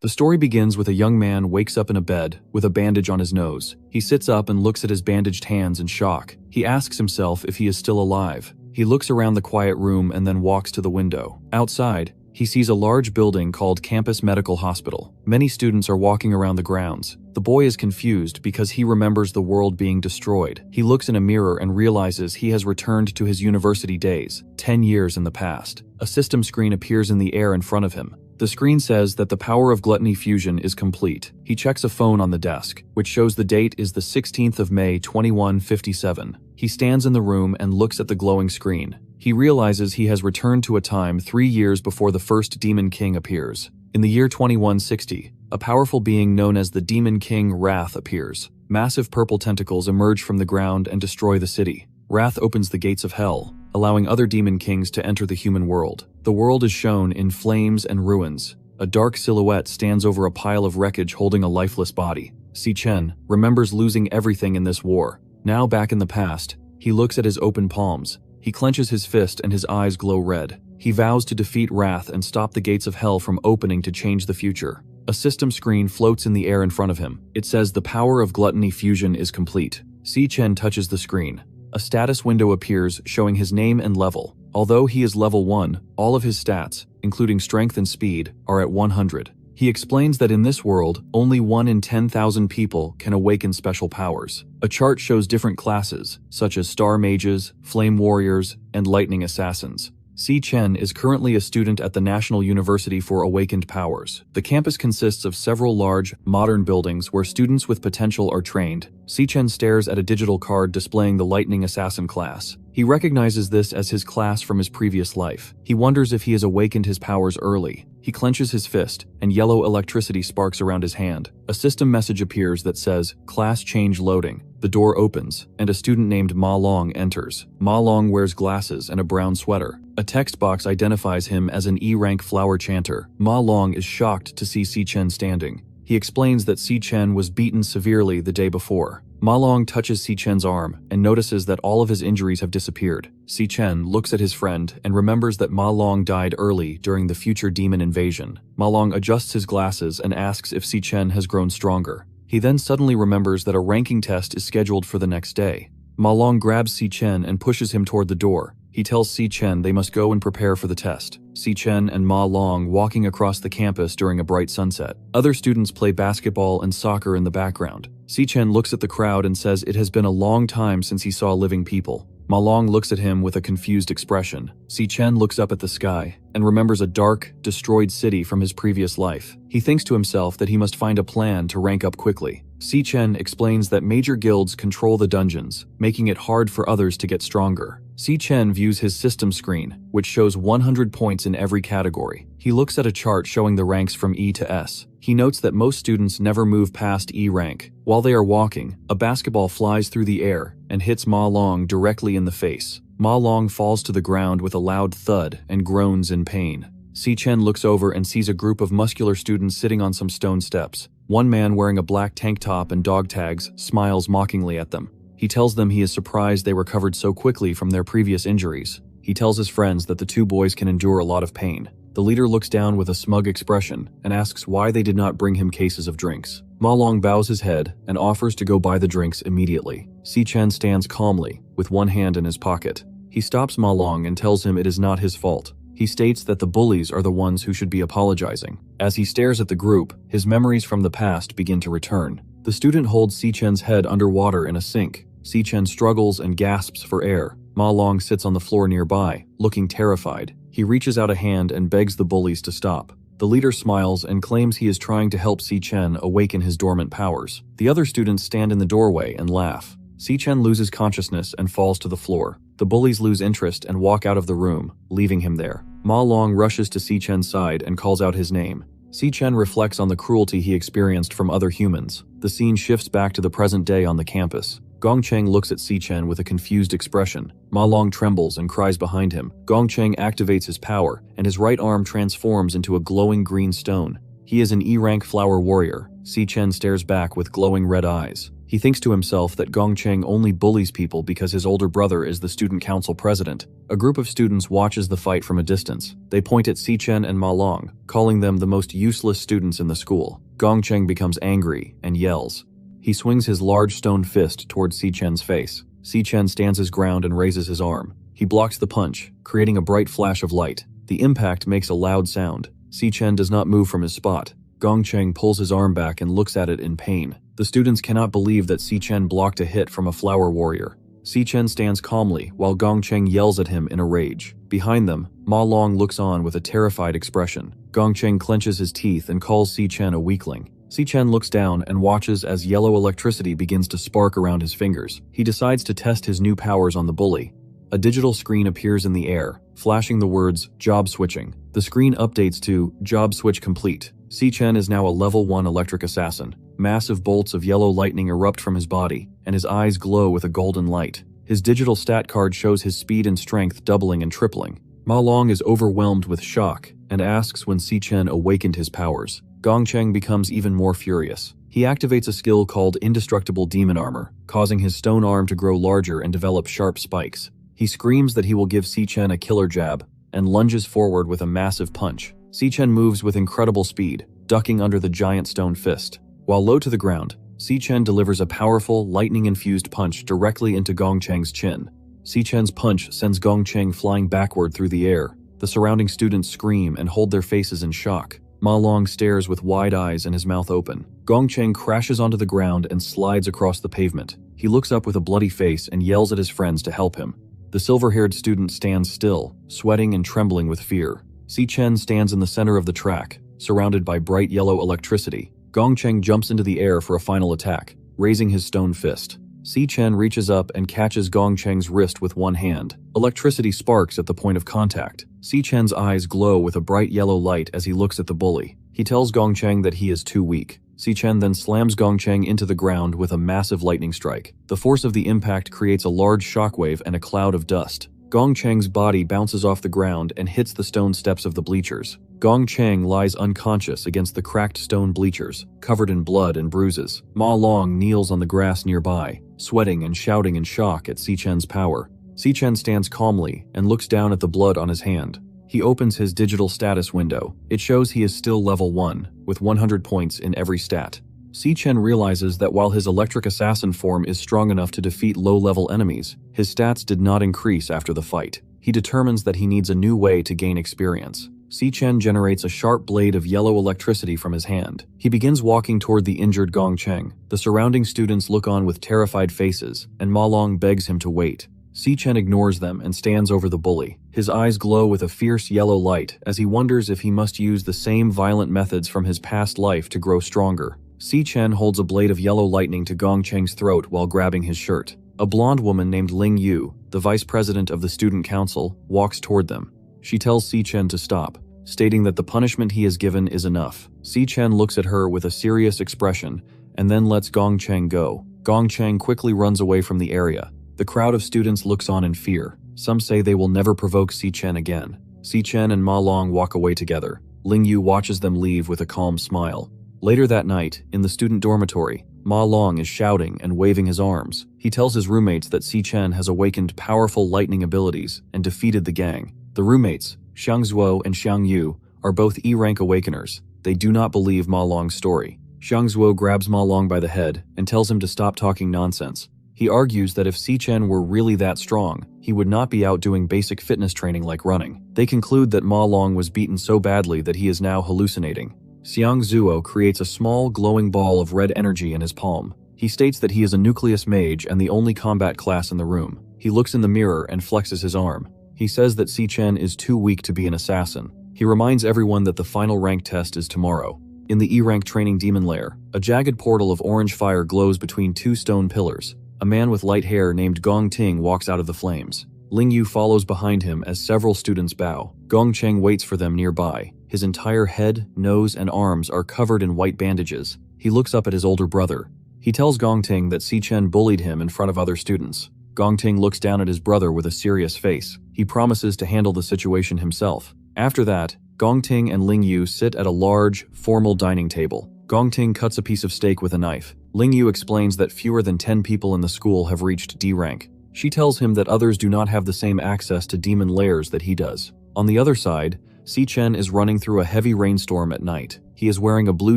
The story begins with a young man wakes up in a bed with a bandage on his nose. He sits up and looks at his bandaged hands in shock. He asks himself if he is still alive. He looks around the quiet room and then walks to the window. Outside, he sees a large building called Campus Medical Hospital. Many students are walking around the grounds. The boy is confused because he remembers the world being destroyed. He looks in a mirror and realizes he has returned to his university days, 10 years in the past. A system screen appears in the air in front of him. The screen says that the power of gluttony fusion is complete. He checks a phone on the desk, which shows the date is the 16th of May 2157. He stands in the room and looks at the glowing screen. He realizes he has returned to a time 3 years before the first Demon King appears. In the year 2160, a powerful being known as the Demon King Wrath appears. Massive purple tentacles emerge from the ground and destroy the city. Wrath opens the gates of hell, allowing other demon kings to enter the human world. The world is shown in flames and ruins. A dark silhouette stands over a pile of wreckage holding a lifeless body. Si Chen remembers losing everything in this war. Now back in the past, he looks at his open palms. He clenches his fist and his eyes glow red. He vows to defeat Wrath and stop the gates of hell from opening to change the future. A system screen floats in the air in front of him. It says the power of gluttony fusion is complete. Si Chen touches the screen. A status window appears showing his name and level. Although he is level 1, all of his stats, including strength and speed, are at 100. He explains that in this world, only 1 in 10,000 people can awaken special powers. A chart shows different classes, such as Star Mages, Flame Warriors, and Lightning Assassins. Si Chen is currently a student at the National University for Awakened Powers. The campus consists of several large, modern buildings where students with potential are trained. Si Chen stares at a digital card displaying the Lightning Assassin class. He recognizes this as his class from his previous life. He wonders if he has awakened his powers early. He clenches his fist, and yellow electricity sparks around his hand. A system message appears that says, "Class change loading." The door opens, and a student named Ma Long enters. Ma Long wears glasses and a brown sweater. A text box identifies him as an E-rank flower chanter. Ma Long is shocked to see Si Chen standing. He explains that Si Chen was beaten severely the day before. Ma Long touches Si Chen's arm and notices that all of his injuries have disappeared. Si Chen looks at his friend and remembers that Ma Long died early during the future demon invasion. Ma Long adjusts his glasses and asks if Si Chen has grown stronger. He then suddenly remembers that a ranking test is scheduled for the next day. Ma Long grabs Si Chen and pushes him toward the door. He tells Si Chen they must go and prepare for the test. Si Chen and Ma Long walking across the campus during a bright sunset. Other students play basketball and soccer in the background. Si Chen looks at the crowd and says it has been a long time since he saw living people. Ma Long looks at him with a confused expression. Si Chen looks up at the sky and remembers a dark, destroyed city from his previous life. He thinks to himself that he must find a plan to rank up quickly. Si Chen explains that major guilds control the dungeons, making it hard for others to get stronger. Si Chen views his system screen, which shows 100 points in every category. He looks at a chart showing the ranks from E to S. He notes that most students never move past E rank. While they are walking, a basketball flies through the air and hits Ma Long directly in the face. Ma Long falls to the ground with a loud thud and groans in pain. Si Chen looks over and sees a group of muscular students sitting on some stone steps. One man wearing a black tank top and dog tags smiles mockingly at them. He tells them he is surprised they recovered so quickly from their previous injuries. He tells his friends that the two boys can endure a lot of pain. The leader looks down with a smug expression and asks why they did not bring him cases of drinks. Ma Long bows his head and offers to go buy the drinks immediately. Si Chen stands calmly, with one hand in his pocket. He stops Ma Long and tells him it is not his fault. He states that the bullies are the ones who should be apologizing. As he stares at the group, his memories from the past begin to return. The student holds Si Chen's head underwater in a sink. Si Chen struggles and gasps for air. Ma Long sits on the floor nearby, looking terrified. He reaches out a hand and begs the bullies to stop. The leader smiles and claims he is trying to help Si Chen awaken his dormant powers. The other students stand in the doorway and laugh. Si Chen loses consciousness and falls to the floor. The bullies lose interest and walk out of the room, leaving him there. Ma Long rushes to Si Chen's side and calls out his name. Si Chen reflects on the cruelty he experienced from other humans. The scene shifts back to the present day on the campus. Gongcheng looks at Si Chen with a confused expression. Ma Long trembles and cries behind him. Gongcheng activates his power, and his right arm transforms into a glowing green stone. He is an E-rank flower warrior. Si Chen stares back with glowing red eyes. He thinks to himself that Gongcheng only bullies people because his older brother is the student council president. A group of students watches the fight from a distance. They point at Xichen and Ma Long, calling them the most useless students in the school. Gongcheng becomes angry and yells. He swings his large stone fist towards Xichen's face. Xichen stands his ground and raises his arm. He blocks the punch, creating a bright flash of light. The impact makes a loud sound. Xichen does not move from his spot. Gongcheng pulls his arm back and looks at it in pain. The students cannot believe that Xichen blocked a hit from a flower warrior. Xichen stands calmly while Gongcheng yells at him in a rage. Behind them, Ma Long looks on with a terrified expression. Gongcheng clenches his teeth and calls Xichen a weakling. Xichen looks down and watches as yellow electricity begins to spark around his fingers. He decides to test his new powers on the bully. A digital screen appears in the air, flashing the words, "Job switching." The screen updates to, "Job switch complete." Xichen is now a level 1 electric assassin. Massive bolts of yellow lightning erupt from his body, and his eyes glow with a golden light. His digital stat card shows his speed and strength doubling and tripling. Ma Long is overwhelmed with shock, and asks when Xichen awakened his powers. Gongcheng becomes even more furious. He activates a skill called Indestructible Demon Armor, causing his stone arm to grow larger and develop sharp spikes. He screams that he will give Xichen a killer jab, and lunges forward with a massive punch. Xichen moves with incredible speed, ducking under the giant stone fist. While low to the ground, Xichen delivers a powerful, lightning-infused punch directly into Gongcheng's chin. Xichen's punch sends Gongcheng flying backward through the air. The surrounding students scream and hold their faces in shock. Ma Long stares with wide eyes and his mouth open. Gongcheng crashes onto the ground and slides across the pavement. He looks up with a bloody face and yells at his friends to help him. The silver-haired student stands still, sweating and trembling with fear. Xichen stands in the center of the track, surrounded by bright yellow electricity. Gongcheng jumps into the air for a final attack, raising his stone fist. Xichen reaches up and catches Gongcheng's wrist with one hand. Electricity sparks at the point of contact. Xichen's eyes glow with a bright yellow light as he looks at the bully. He tells Gongcheng that he is too weak. Xichen then slams Gongcheng into the ground with a massive lightning strike. The force of the impact creates a large shockwave and a cloud of dust. Gongcheng's body bounces off the ground and hits the stone steps of the bleachers. Gongcheng lies unconscious against the cracked stone bleachers, covered in blood and bruises. Ma Long kneels on the grass nearby, sweating and shouting in shock at Xichen's power. Xichen stands calmly and looks down at the blood on his hand. He opens his digital status window. It shows he is still level 1, with 100 points in every stat. Xichen realizes that while his electric assassin form is strong enough to defeat low-level enemies, his stats did not increase after the fight. He determines that he needs a new way to gain experience. Xichen generates a sharp blade of yellow electricity from his hand. He begins walking toward the injured Gongcheng. The surrounding students look on with terrified faces, and Ma Long begs him to wait. Xichen ignores them and stands over the bully. His eyes glow with a fierce yellow light as he wonders if he must use the same violent methods from his past life to grow stronger. Xichen holds a blade of yellow lightning to Gongcheng's throat while grabbing his shirt. A blonde woman named Ling Yu, the vice president of the student council, walks toward them. She tells Xichen to stop, stating that the punishment he has given is enough. Xichen looks at her with a serious expression and then lets Gongcheng go. Gongcheng quickly runs away from the area. The crowd of students looks on in fear. Some say they will never provoke Xichen again. Xichen and Ma Long walk away together. Ling Yu watches them leave with a calm smile. Later that night, in the student dormitory, Ma Long is shouting and waving his arms. He tells his roommates that Xichen has awakened powerful lightning abilities and defeated the gang. The roommates, Xiang Zuo and Xiang Yu, are both E-rank awakeners. They do not believe Ma Long's story. Xiang Zuo grabs Ma Long by the head and tells him to stop talking nonsense. He argues that if Xichen were really that strong, he would not be out doing basic fitness training like running. They conclude that Ma Long was beaten so badly that he is now hallucinating. Xiang Zuo creates a small, glowing ball of red energy in his palm. He states that he is a nucleus mage and the only combat class in the room. He looks in the mirror and flexes his arm. He says that Xichen is too weak to be an assassin. He reminds everyone that the final rank test is tomorrow. In the E-rank training demon lair, a jagged portal of orange fire glows between two stone pillars. A man with light hair named Gong Ting walks out of the flames. Ling Yu follows behind him as several students bow. Gongcheng waits for them nearby. His entire head, nose, and arms are covered in white bandages. He looks up at his older brother. He tells Gongting that Xichen bullied him in front of other students. Gongting looks down at his brother with a serious face. He promises to handle the situation himself. After that, Gongting and Ling Yu sit at a large, formal dining table. Gongting cuts a piece of steak with a knife. Lingyu explains that fewer than 10 people in the school have reached D rank. She tells him that others do not have the same access to demon lairs that he does. On the other side, Si-Chen is running through a heavy rainstorm at night. He is wearing a blue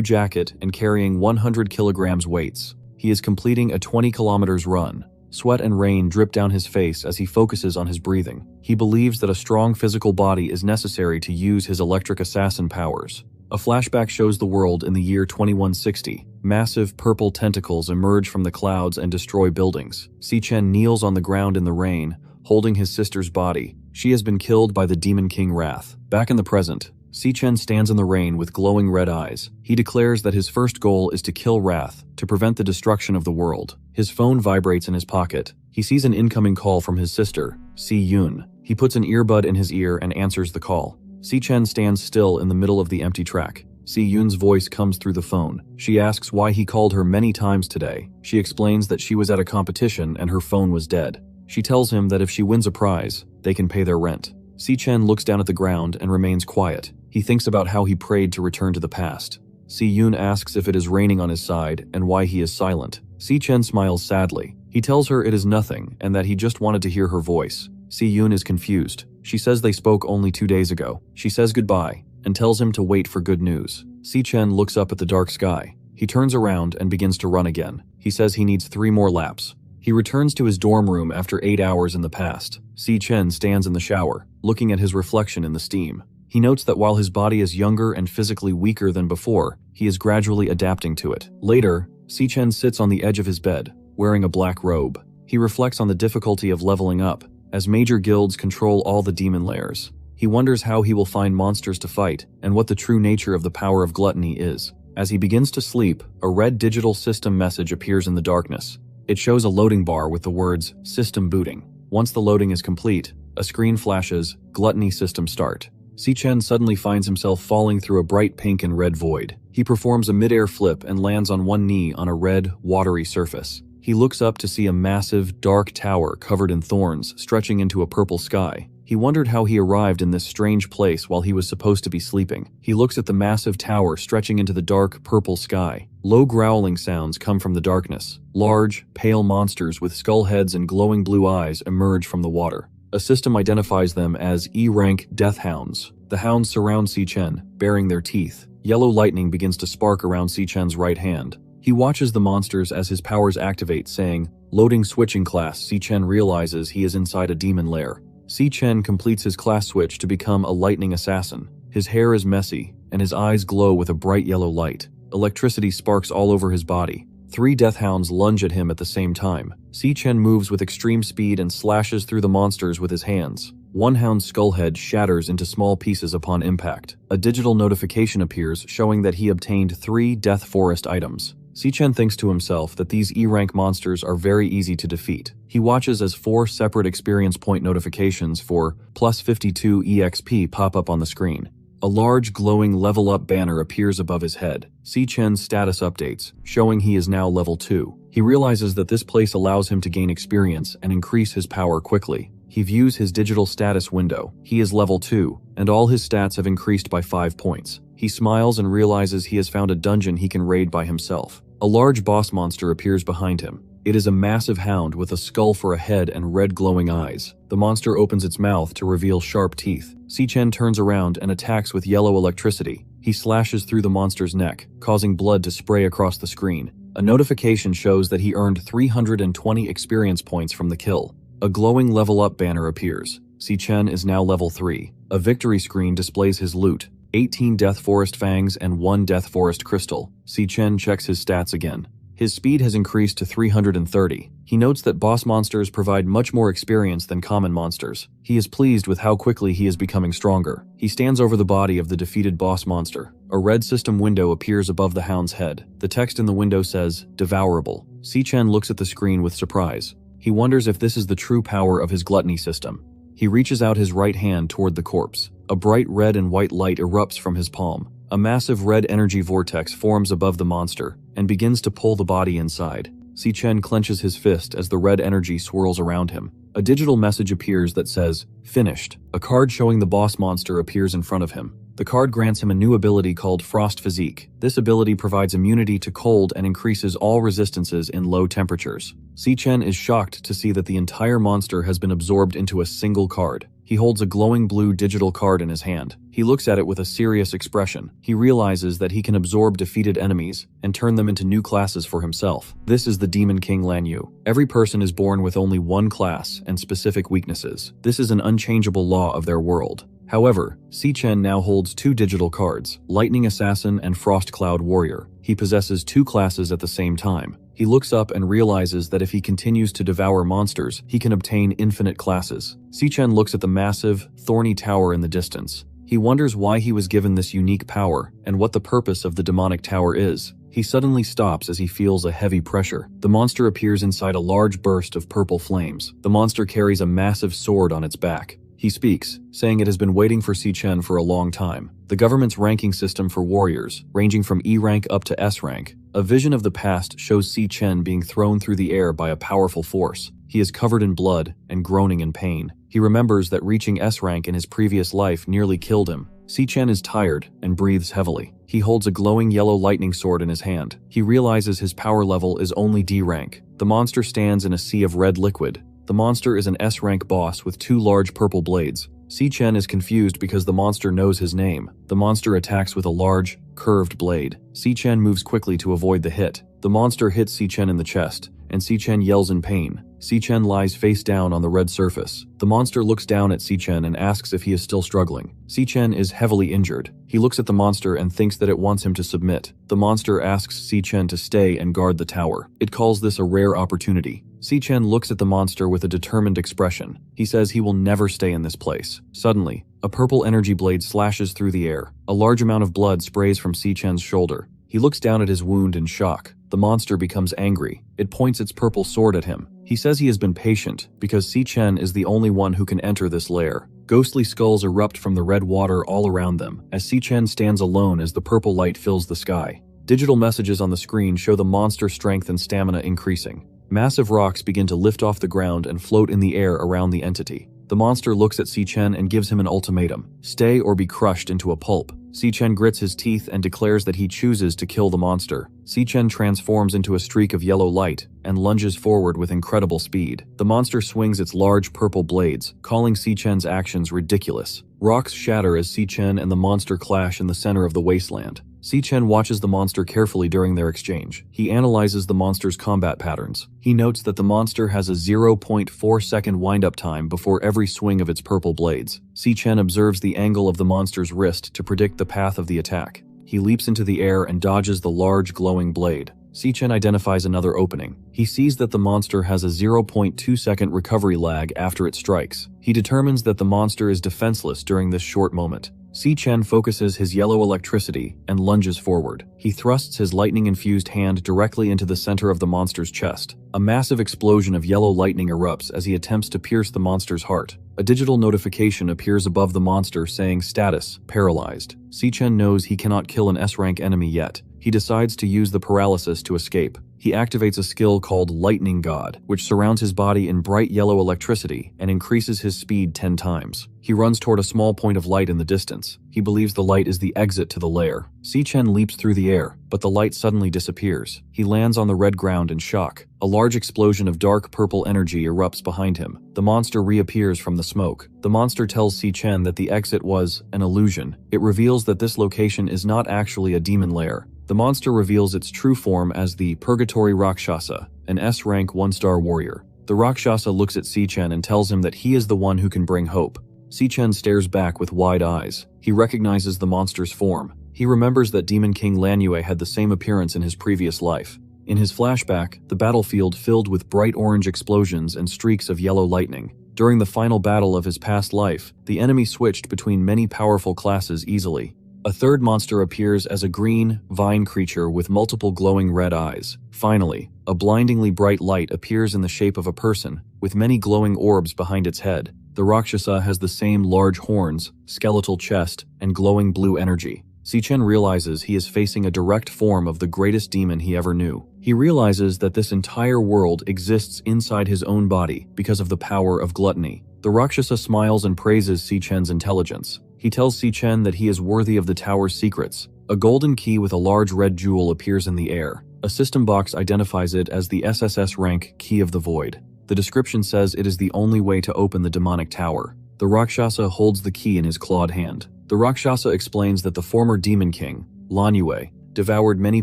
jacket and carrying 100 kilograms weights. He is completing a 20 kilometers run. Sweat and rain drip down his face as he focuses on his breathing. He believes that a strong physical body is necessary to use his electric assassin powers. A flashback shows the world in the year 2160. Massive purple tentacles emerge from the clouds and destroy buildings. Si-Chen kneels on the ground in the rain, holding his sister's body. She has been killed by the Demon King Wrath. Back in the present, Si-Chen stands in the rain with glowing red eyes. He declares that his first goal is to kill Wrath, to prevent the destruction of the world. His phone vibrates in his pocket. He sees an incoming call from his sister, Si-Yun. He puts an earbud in his ear and answers the call. Si-Chen stands still in the middle of the empty track. Si-Yun's voice comes through the phone. She asks why he called her many times today. She explains that she was at a competition and her phone was dead. She tells him that if she wins a prize, they can pay their rent. Si-Chen looks down at the ground and remains quiet. He thinks about how he prayed to return to the past. Si-Yun asks if it is raining on his side and why he is silent. Si-Chen smiles sadly. He tells her it is nothing and that he just wanted to hear her voice. Si-Yun is confused. She says they spoke only 2 days ago. She says goodbye and tells him to wait for good news. Si-Chen looks up at the dark sky. He turns around and begins to run again. He says he needs 3 more laps. He returns to his dorm room after 8 hours in the past. Si-Chen stands in the shower, looking at his reflection in the steam. He notes that while his body is younger and physically weaker than before, he is gradually adapting to it. Later, Si-Chen sits on the edge of his bed, wearing a black robe. He reflects on the difficulty of leveling up, as major guilds control all the demon lairs. He wonders how he will find monsters to fight and what the true nature of the power of gluttony is. As he begins to sleep, a red digital system message appears in the darkness. It shows a loading bar with the words, "System booting." Once the loading is complete, a screen flashes, "Gluttony system start." Si-Chen suddenly finds himself falling through a bright pink and red void. He performs a mid-air flip and lands on one knee on a red, watery surface. He looks up to see a massive, dark tower covered in thorns stretching into a purple sky. He wondered how he arrived in this strange place while he was supposed to be sleeping. He looks at the massive tower stretching into the dark, purple sky. Low growling sounds come from the darkness. Large, pale monsters with skull heads and glowing blue eyes emerge from the water. A system identifies them as E-rank death hounds. The hounds surround Si-Chen, baring their teeth. Yellow lightning begins to spark around Si-Chen's right hand. He watches the monsters as his powers activate, saying, "Loading switching class." Si-Chen realizes he is inside a demon lair. Si-Chen completes his class switch to become a lightning assassin. His hair is messy, and his eyes glow with a bright yellow light. Electricity sparks all over his body. 3 death hounds lunge at him at the same time. Si-Chen moves with extreme speed and slashes through the monsters with his hands. One hound's skull head shatters into small pieces upon impact. A digital notification appears showing that he obtained 3 Death Forest items. Si-Chen thinks to himself that these E-rank monsters are very easy to defeat. He watches as 4 separate experience point notifications for plus 52 EXP pop up on the screen. A large glowing level up banner appears above his head. Si-Chen's status updates, showing he is now level 2. He realizes that this place allows him to gain experience and increase his power quickly. He views his digital status window. He is level 2, and all his stats have increased by 5 points. He smiles and realizes he has found a dungeon he can raid by himself. A large boss monster appears behind him. It is a massive hound with a skull for a head and red glowing eyes. The monster opens its mouth to reveal sharp teeth. Si-Chen turns around and attacks with yellow electricity. He slashes through the monster's neck, causing blood to spray across the screen. A notification shows that he earned 320 experience points from the kill. A glowing level up banner appears. Si-Chen is now level 3. A victory screen displays his loot. 18 Death Forest Fangs and 1 Death Forest Crystal. Si-Chen checks his stats again. His speed has increased to 330. He notes that boss monsters provide much more experience than common monsters. He is pleased with how quickly he is becoming stronger. He stands over the body of the defeated boss monster. A red system window appears above the hound's head. The text in the window says, "Devourable." Si-Chen looks at the screen with surprise. He wonders if this is the true power of his gluttony system. He reaches out his right hand toward the corpse. A bright red and white light erupts from his palm. A massive red energy vortex forms above the monster and begins to pull the body inside. Si-Chen clenches his fist as the red energy swirls around him. A digital message appears that says, "Finished." A card showing the boss monster appears in front of him. The card grants him a new ability called Frost Physique. This ability provides immunity to cold and increases all resistances in low temperatures. Si-Chen is shocked to see that the entire monster has been absorbed into a single card. He holds a glowing blue digital card in his hand. He looks at it with a serious expression. He realizes that he can absorb defeated enemies and turn them into new classes for himself. This is the Demon King Lanyu. Every person is born with only one class and specific weaknesses. This is an unchangeable law of their world. However, Si-Chen now holds two digital cards, Lightning Assassin and Frost Cloud Warrior. He possesses two classes at the same time. He looks up and realizes that if he continues to devour monsters, he can obtain infinite classes. Si-Chen looks at the massive, thorny tower in the distance. He wonders why he was given this unique power and what the purpose of the demonic tower is. He suddenly stops as he feels a heavy pressure. The monster appears inside a large burst of purple flames. The monster carries a massive sword on its back. He speaks, saying it has been waiting for Si-Chen for a long time. The government's ranking system for warriors, ranging from E rank up to S rank. A vision of the past shows Si-Chen being thrown through the air by a powerful force. He is covered in blood and groaning in pain. He remembers that reaching S rank in his previous life nearly killed him. Si-Chen is tired and breathes heavily. He holds a glowing yellow lightning sword in his hand. He realizes his power level is only D rank. The monster stands in a sea of red liquid. The monster is an S-rank boss with two large purple blades. Si-Chen is confused because the monster knows his name. The monster attacks with a large, curved blade. Si-Chen moves quickly to avoid the hit. The monster hits Si-Chen in the chest, and Si-Chen yells in pain. Si-Chen lies face down on the red surface. The monster looks down at Si-Chen and asks if he is still struggling. Si-Chen is heavily injured. He looks at the monster and thinks that it wants him to submit. The monster asks Si-Chen to stay and guard the tower. It calls this a rare opportunity. Si-Chen looks at the monster with a determined expression. He says he will never stay in this place. Suddenly, a purple energy blade slashes through the air. A large amount of blood sprays from Si-Chen's shoulder. He looks down at his wound in shock. The monster becomes angry. It points its purple sword at him. He says he has been patient because Si-Chen is the only one who can enter this lair. Ghostly skulls erupt from the red water all around them as Si-Chen stands alone as the purple light fills the sky. Digital messages on the screen show the monster's strength and stamina increasing. Massive rocks begin to lift off the ground and float in the air around the entity. The monster looks at Si-Chen and gives him an ultimatum: stay or be crushed into a pulp. Si-Chen grits his teeth and declares that he chooses to kill the monster. Si-Chen transforms into a streak of yellow light and lunges forward with incredible speed. The monster swings its large purple blades, calling Si-Chen's actions ridiculous. Rocks shatter as Si-Chen and the monster clash in the center of the wasteland. Si-Chen watches the monster carefully during their exchange. He analyzes the monster's combat patterns. He notes that the monster has a 0.4 second wind-up time before every swing of its purple blades. Si-Chen observes the angle of the monster's wrist to predict the path of the attack. He leaps into the air and dodges the large glowing blade. Si-Chen identifies another opening. He sees that the monster has a 0.2 second recovery lag after it strikes. He determines that the monster is defenseless during this short moment. Si-Chen focuses his yellow electricity and lunges forward. He thrusts his lightning-infused hand directly into the center of the monster's chest. A massive explosion of yellow lightning erupts as he attempts to pierce the monster's heart. A digital notification appears above the monster saying status, paralyzed. Si-Chen knows he cannot kill an S-rank enemy yet. He decides to use the paralysis to escape. He activates a skill called Lightning God, which surrounds his body in bright yellow electricity and increases his speed 10 times. He runs toward a small point of light in the distance. He believes the light is the exit to the lair. Si-Chen leaps through the air, but the light suddenly disappears. He lands on the red ground in shock. A large explosion of dark purple energy erupts behind him. The monster reappears from the smoke. The monster tells Si-Chen that the exit was an illusion. It reveals that this location is not actually a demon lair. The monster reveals its true form as the Purgatory Rakshasa, an S-rank 1-star warrior. The Rakshasa looks at Si-Chen and tells him that he is the one who can bring hope. Si-Chen stares back with wide eyes. He recognizes the monster's form. He remembers that Demon King Lanyu had the same appearance in his previous life. In his flashback, the battlefield filled with bright orange explosions and streaks of yellow lightning. During the final battle of his past life, the enemy switched between many powerful classes easily. A third monster appears as a green, vine creature with multiple glowing red eyes. Finally, a blindingly bright light appears in the shape of a person, with many glowing orbs behind its head. The Rakshasa has the same large horns, skeletal chest, and glowing blue energy. Si-Chen realizes he is facing a direct form of the greatest demon he ever knew. He realizes that this entire world exists inside his own body because of the power of gluttony. The Rakshasa smiles and praises Si-Chen's intelligence. He tells Si-Chen that he is worthy of the tower's secrets. A golden key with a large red jewel appears in the air. A system box identifies it as the SSS-Rank Key of the Void. The description says it is the only way to open the demonic tower. The Rakshasa holds the key in his clawed hand. The Rakshasa explains that the former demon king, MANHUA, devoured many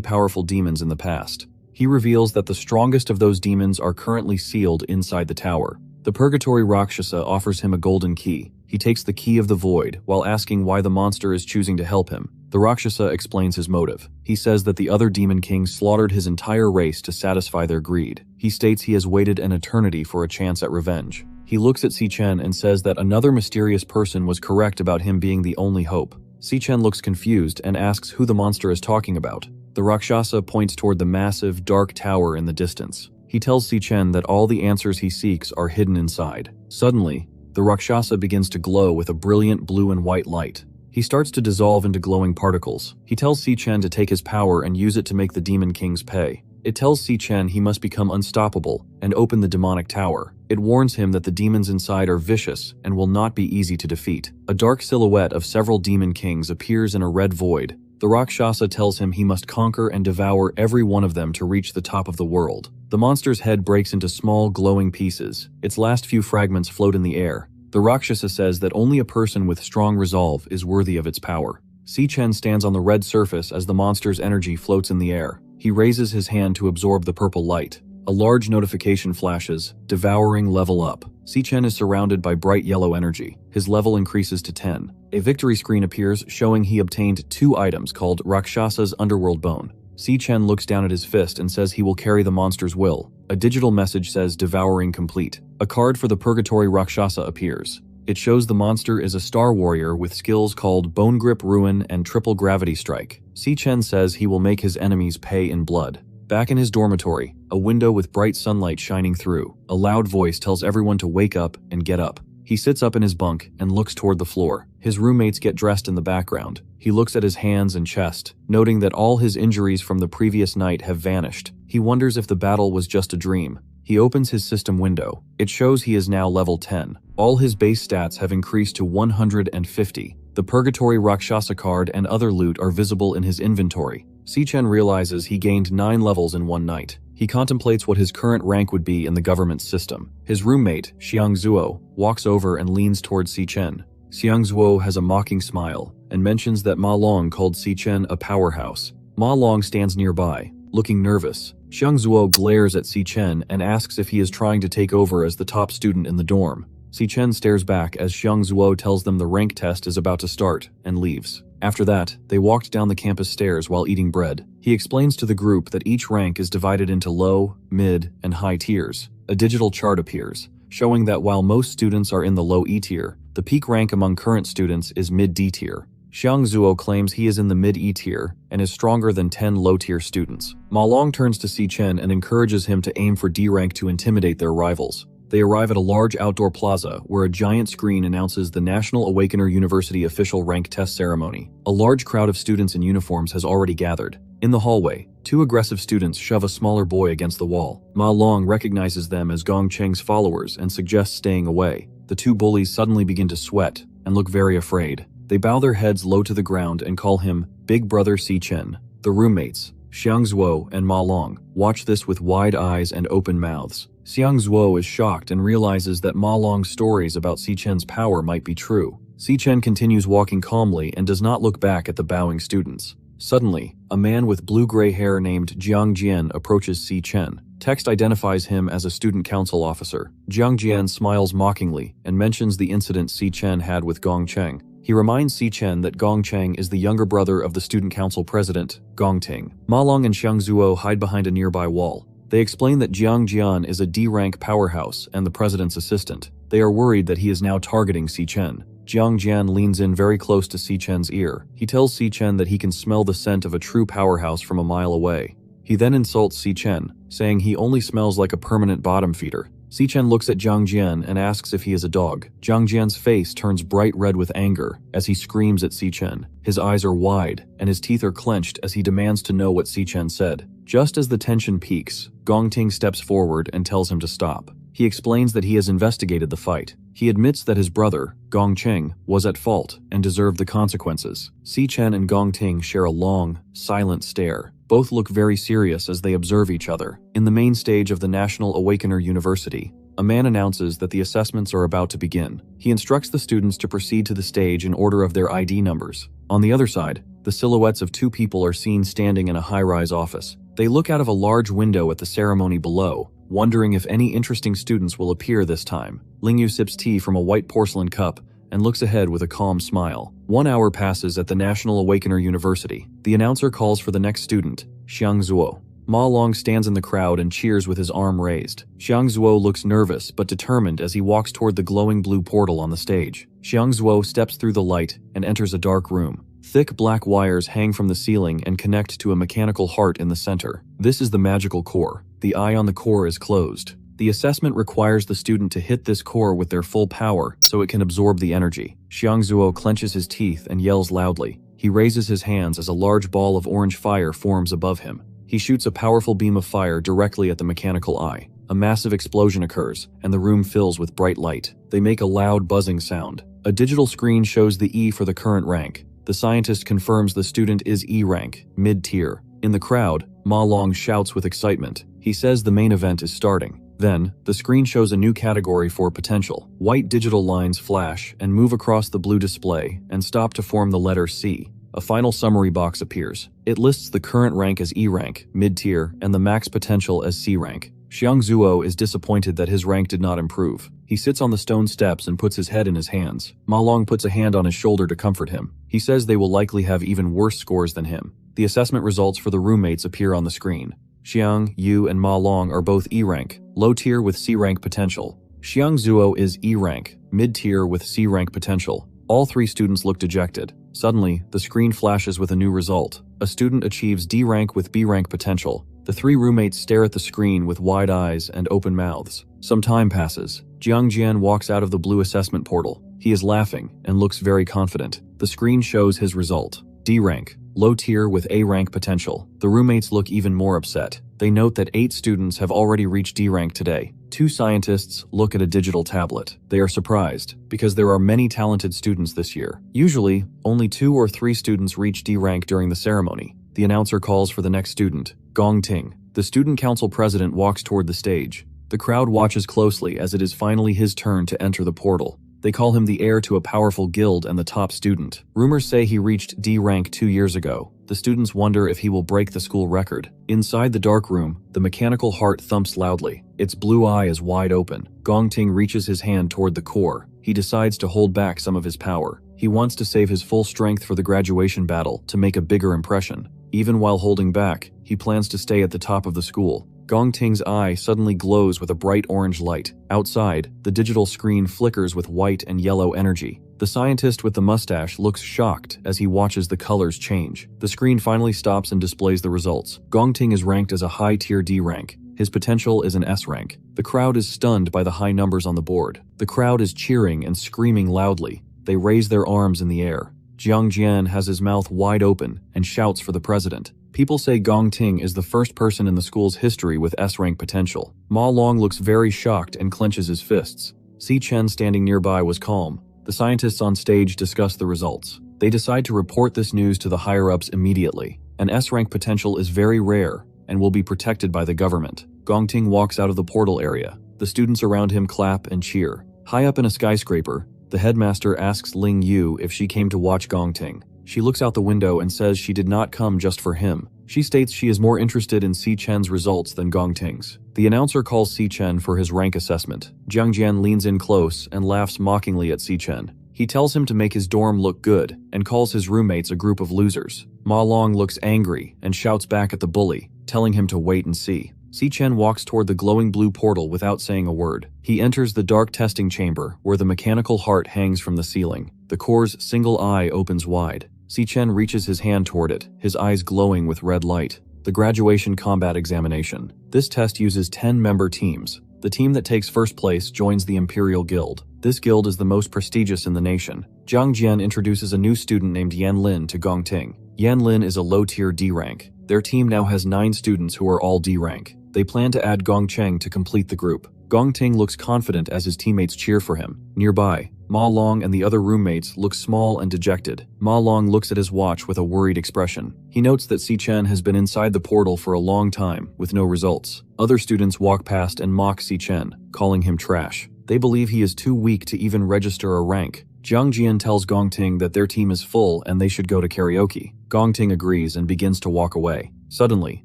powerful demons in the past. He reveals that the strongest of those demons are currently sealed inside the tower. The Purgatory Rakshasa offers him a golden key. He takes the key of the void while asking why the monster is choosing to help him. The Rakshasa explains his motive. He says that the other demon kings slaughtered his entire race to satisfy their greed. He states he has waited an eternity for a chance at revenge. He looks at Si-Chen and says that another mysterious person was correct about him being the only hope. Si-Chen looks confused and asks who the monster is talking about. The Rakshasa points toward the massive, dark tower in the distance. He tells Si-Chen that all the answers he seeks are hidden inside. Suddenly, the Rakshasa begins to glow with a brilliant blue and white light. He starts to dissolve into glowing particles. He tells Si-Chen to take his power and use it to make the demon kings pay. It tells Si-Chen he must become unstoppable and open the demonic tower. It warns him that the demons inside are vicious and will not be easy to defeat. A dark silhouette of several demon kings appears in a red void. The Rakshasa tells him he must conquer and devour every one of them to reach the top of the world. The monster's head breaks into small, glowing pieces. Its last few fragments float in the air. The Rakshasa says that only a person with strong resolve is worthy of its power. Si-Chen stands on the red surface as the monster's energy floats in the air. He raises his hand to absorb the purple light. A large notification flashes, devouring level up. Si-Chen is surrounded by bright yellow energy. His level increases to 10. A victory screen appears showing he obtained 2 items called Rakshasa's Underworld Bone. Si-Chen looks down at his fist and says he will carry the monster's will. A digital message says devouring complete. A card for the Purgatory Rakshasa appears. It shows the monster is a star warrior with skills called Bone Grip Ruin and Triple Gravity Strike. Si-Chen says he will make his enemies pay in blood. Back in his dormitory, a window with bright sunlight shining through. A loud voice tells everyone to wake up and get up. He sits up in his bunk and looks toward the floor. His roommates get dressed in the background. He looks at his hands and chest, noting that all his injuries from the previous night have vanished. He wonders if the battle was just a dream. He opens his system window. It shows he is now level 10. All his base stats have increased to 150. The Purgatory Rakshasa card and other loot are visible in his inventory. Si-Chen realizes he gained 9 levels in one night. He contemplates what his current rank would be in the government system. His roommate, Xiangzuo, walks over and leans towards Si-Chen. Xiangzuo has a mocking smile and mentions that Ma Long called Si-Chen a powerhouse. Ma Long stands nearby, looking nervous. Xiangzuo glares at Si-Chen and asks if he is trying to take over as the top student in the dorm. Si-Chen stares back as Xiangzuo tells them the rank test is about to start and leaves. After that, they walked down the campus stairs while eating bread. He explains to the group that each rank is divided into low, mid, and high tiers. A digital chart appears, showing that while most students are in the low E tier, the peak rank among current students is mid D tier. Xiangzuo claims he is in the mid E tier and is stronger than 10 low-tier students. Ma Long turns to Si-Chen and encourages him to aim for D rank to intimidate their rivals. They arrive at a large outdoor plaza where a giant screen announces the National Awakener University official rank test ceremony. A large crowd of students in uniforms has already gathered. In the hallway, 2 aggressive students shove a smaller boy against the wall. Ma Long recognizes them as Gong Cheng's followers and suggests staying away. The 2 bullies suddenly begin to sweat and look very afraid. They bow their heads low to the ground and call him Big Brother Si-Chen. The roommates, Xiangzuo and Ma Long, watch this with wide eyes and open mouths. Xiangzuo is shocked and realizes that Ma Long's stories about Si-Chen's power might be true. Si-Chen continues walking calmly and does not look back at the bowing students. Suddenly, a man with blue-gray hair named Jiang Jian approaches Si-Chen. Text identifies him as a student council officer. Jiang Jian smiles mockingly and mentions the incident Si-Chen had with Gong Cheng. He reminds Si-Chen that Gong Cheng is the younger brother of the student council president, Gong Ting. Ma Long and Xiangzuo hide behind a nearby wall. They explain that Jiang Jian is a D-rank powerhouse and the president's assistant. They are worried that he is now targeting Si-Chen. Jiang Jian leans in very close to Si-Chen's ear. He tells Si-Chen that he can smell the scent of a true powerhouse from a mile away. He then insults Si-Chen, saying he only smells like a permanent bottom feeder. Si-Chen looks at Jiang Jian and asks if he is a dog. Jiang Jian's face turns bright red with anger as he screams at Si-Chen. His eyes are wide and his teeth are clenched as he demands to know what Si-Chen said. Just as the tension peaks, Gong Ting steps forward and tells him to stop. He explains that he has investigated the fight. He admits that his brother, Gong Cheng, was at fault and deserved the consequences. Si Chen and Gong Ting share a long, silent stare. Both look very serious as they observe each other. In the main stage of the National Awakener University, a man announces that the assessments are about to begin. He instructs the students to proceed to the stage in order of their ID numbers. On the other side, the silhouettes of two people are seen standing in a high-rise office. They look out of a large window at the ceremony below, wondering if any interesting students will appear this time. Lingyu sips tea from a white porcelain cup and looks ahead with a calm smile. 1 hour passes at the National Awakener University. The announcer calls for the next student, Xiang Zuo. Ma Long stands in the crowd and cheers with his arm raised. Xiang Zuo looks nervous but determined as he walks toward the glowing blue portal on the stage. Xiang Zuo steps through the light and enters a dark room. Thick black wires hang from the ceiling and connect to a mechanical heart in the center. This is the magical core. The eye on the core is closed. The assessment requires the student to hit this core with their full power so it can absorb the energy. Xiang Zuo clenches his teeth and yells loudly. He raises his hands as a large ball of orange fire forms above him. He shoots a powerful beam of fire directly at the mechanical eye. A massive explosion occurs, and the room fills with bright light. They make a loud buzzing sound. A digital screen shows the E for the current rank. The scientist confirms the student is E rank, mid-tier. In the crowd, Ma Long shouts with excitement. He says the main event is starting. Then, the screen shows a new category for potential. White digital lines flash and move across the blue display and stop to form the letter C. A final summary box appears. It lists the current rank as E rank, mid-tier, and the max potential as C rank. Xiang Zuo is disappointed that his rank did not improve. He sits on the stone steps and puts his head in his hands. Ma Long puts a hand on his shoulder to comfort him. He says they will likely have even worse scores than him. The assessment results for the roommates appear on the screen. Xiang, Yu, and Ma Long are both E rank, low tier with C rank potential. Xiang Zuo is E rank, mid-tier with C rank potential. All three students look dejected. Suddenly, the screen flashes with a new result. A student achieves D rank with B rank potential. The three roommates stare at the screen with wide eyes and open mouths. Some time passes. Jiang Jian walks out of the blue assessment portal. He is laughing and looks very confident. The screen shows his result. D rank, low tier with A rank potential. The roommates look even more upset. They note that 8 students have already reached D rank today. 2 scientists look at a digital tablet. They are surprised, because there are many talented students this year. Usually, only 2 or 3 students reach D rank during the ceremony. The announcer calls for the next student, Gong Ting. The student council president walks toward the stage. The crowd watches closely as it is finally his turn to enter the portal. They call him the heir to a powerful guild and the top student. Rumors say he reached D rank 2 years ago. The students wonder if he will break the school record. Inside the dark room, the mechanical heart thumps loudly. Its blue eye is wide open. Gong Ting reaches his hand toward the core. He decides to hold back some of his power. He wants to save his full strength for the graduation battle to make a bigger impression. Even while holding back, he plans to stay at the top of the school. Gong Ting's eye suddenly glows with a bright orange light. Outside, the digital screen flickers with white and yellow energy. The scientist with the mustache looks shocked as he watches the colors change. The screen finally stops and displays the results. Gong Ting is ranked as a high-tier D rank. His potential is an S rank. The crowd is stunned by the high numbers on the board. The crowd is cheering and screaming loudly. They raise their arms in the air. Jiang Jian has his mouth wide open and shouts for the president. People say Gong Ting is the first person in the school's history with S-rank potential. Ma Long looks very shocked and clenches his fists. Si Chen standing nearby was calm. The scientists on stage discuss the results. They decide to report this news to the higher-ups immediately. An S-rank potential is very rare and will be protected by the government. Gong Ting walks out of the portal area. The students around him clap and cheer. High up in a skyscraper, the headmaster asks Ling Yu if she came to watch Gong Ting. She looks out the window and says she did not come just for him. She states she is more interested in Si Chen's results than Gong Ting's. The announcer calls Si Chen for his rank assessment. Jiang Jian leans in close and laughs mockingly at Si Chen. He tells him to make his dorm look good and calls his roommates a group of losers. Ma Long looks angry and shouts back at the bully, telling him to wait and see. Si Chen walks toward the glowing blue portal without saying a word. He enters the dark testing chamber where the mechanical heart hangs from the ceiling. The core's single eye opens wide. Si Chen reaches his hand toward it, his eyes glowing with red light. The graduation combat examination. This test uses 10-member teams. The team that takes first place joins the Imperial Guild. This guild is the most prestigious in the nation. Jiang Jian introduces a new student named Yan Lin to Gong Ting. Yan Lin is a low-tier D rank. Their team now has 9 students who are all D rank. They plan to add Gong Cheng to complete the group. Gong Ting looks confident as his teammates cheer for him. Nearby, Ma Long and the other roommates look small and dejected. Ma Long looks at his watch with a worried expression. He notes that Si Chen has been inside the portal for a long time, with no results. Other students walk past and mock Si Chen, calling him trash. They believe he is too weak to even register a rank. Jiang Jian tells Gong Ting that their team is full and they should go to karaoke. Gong Ting agrees and begins to walk away. Suddenly,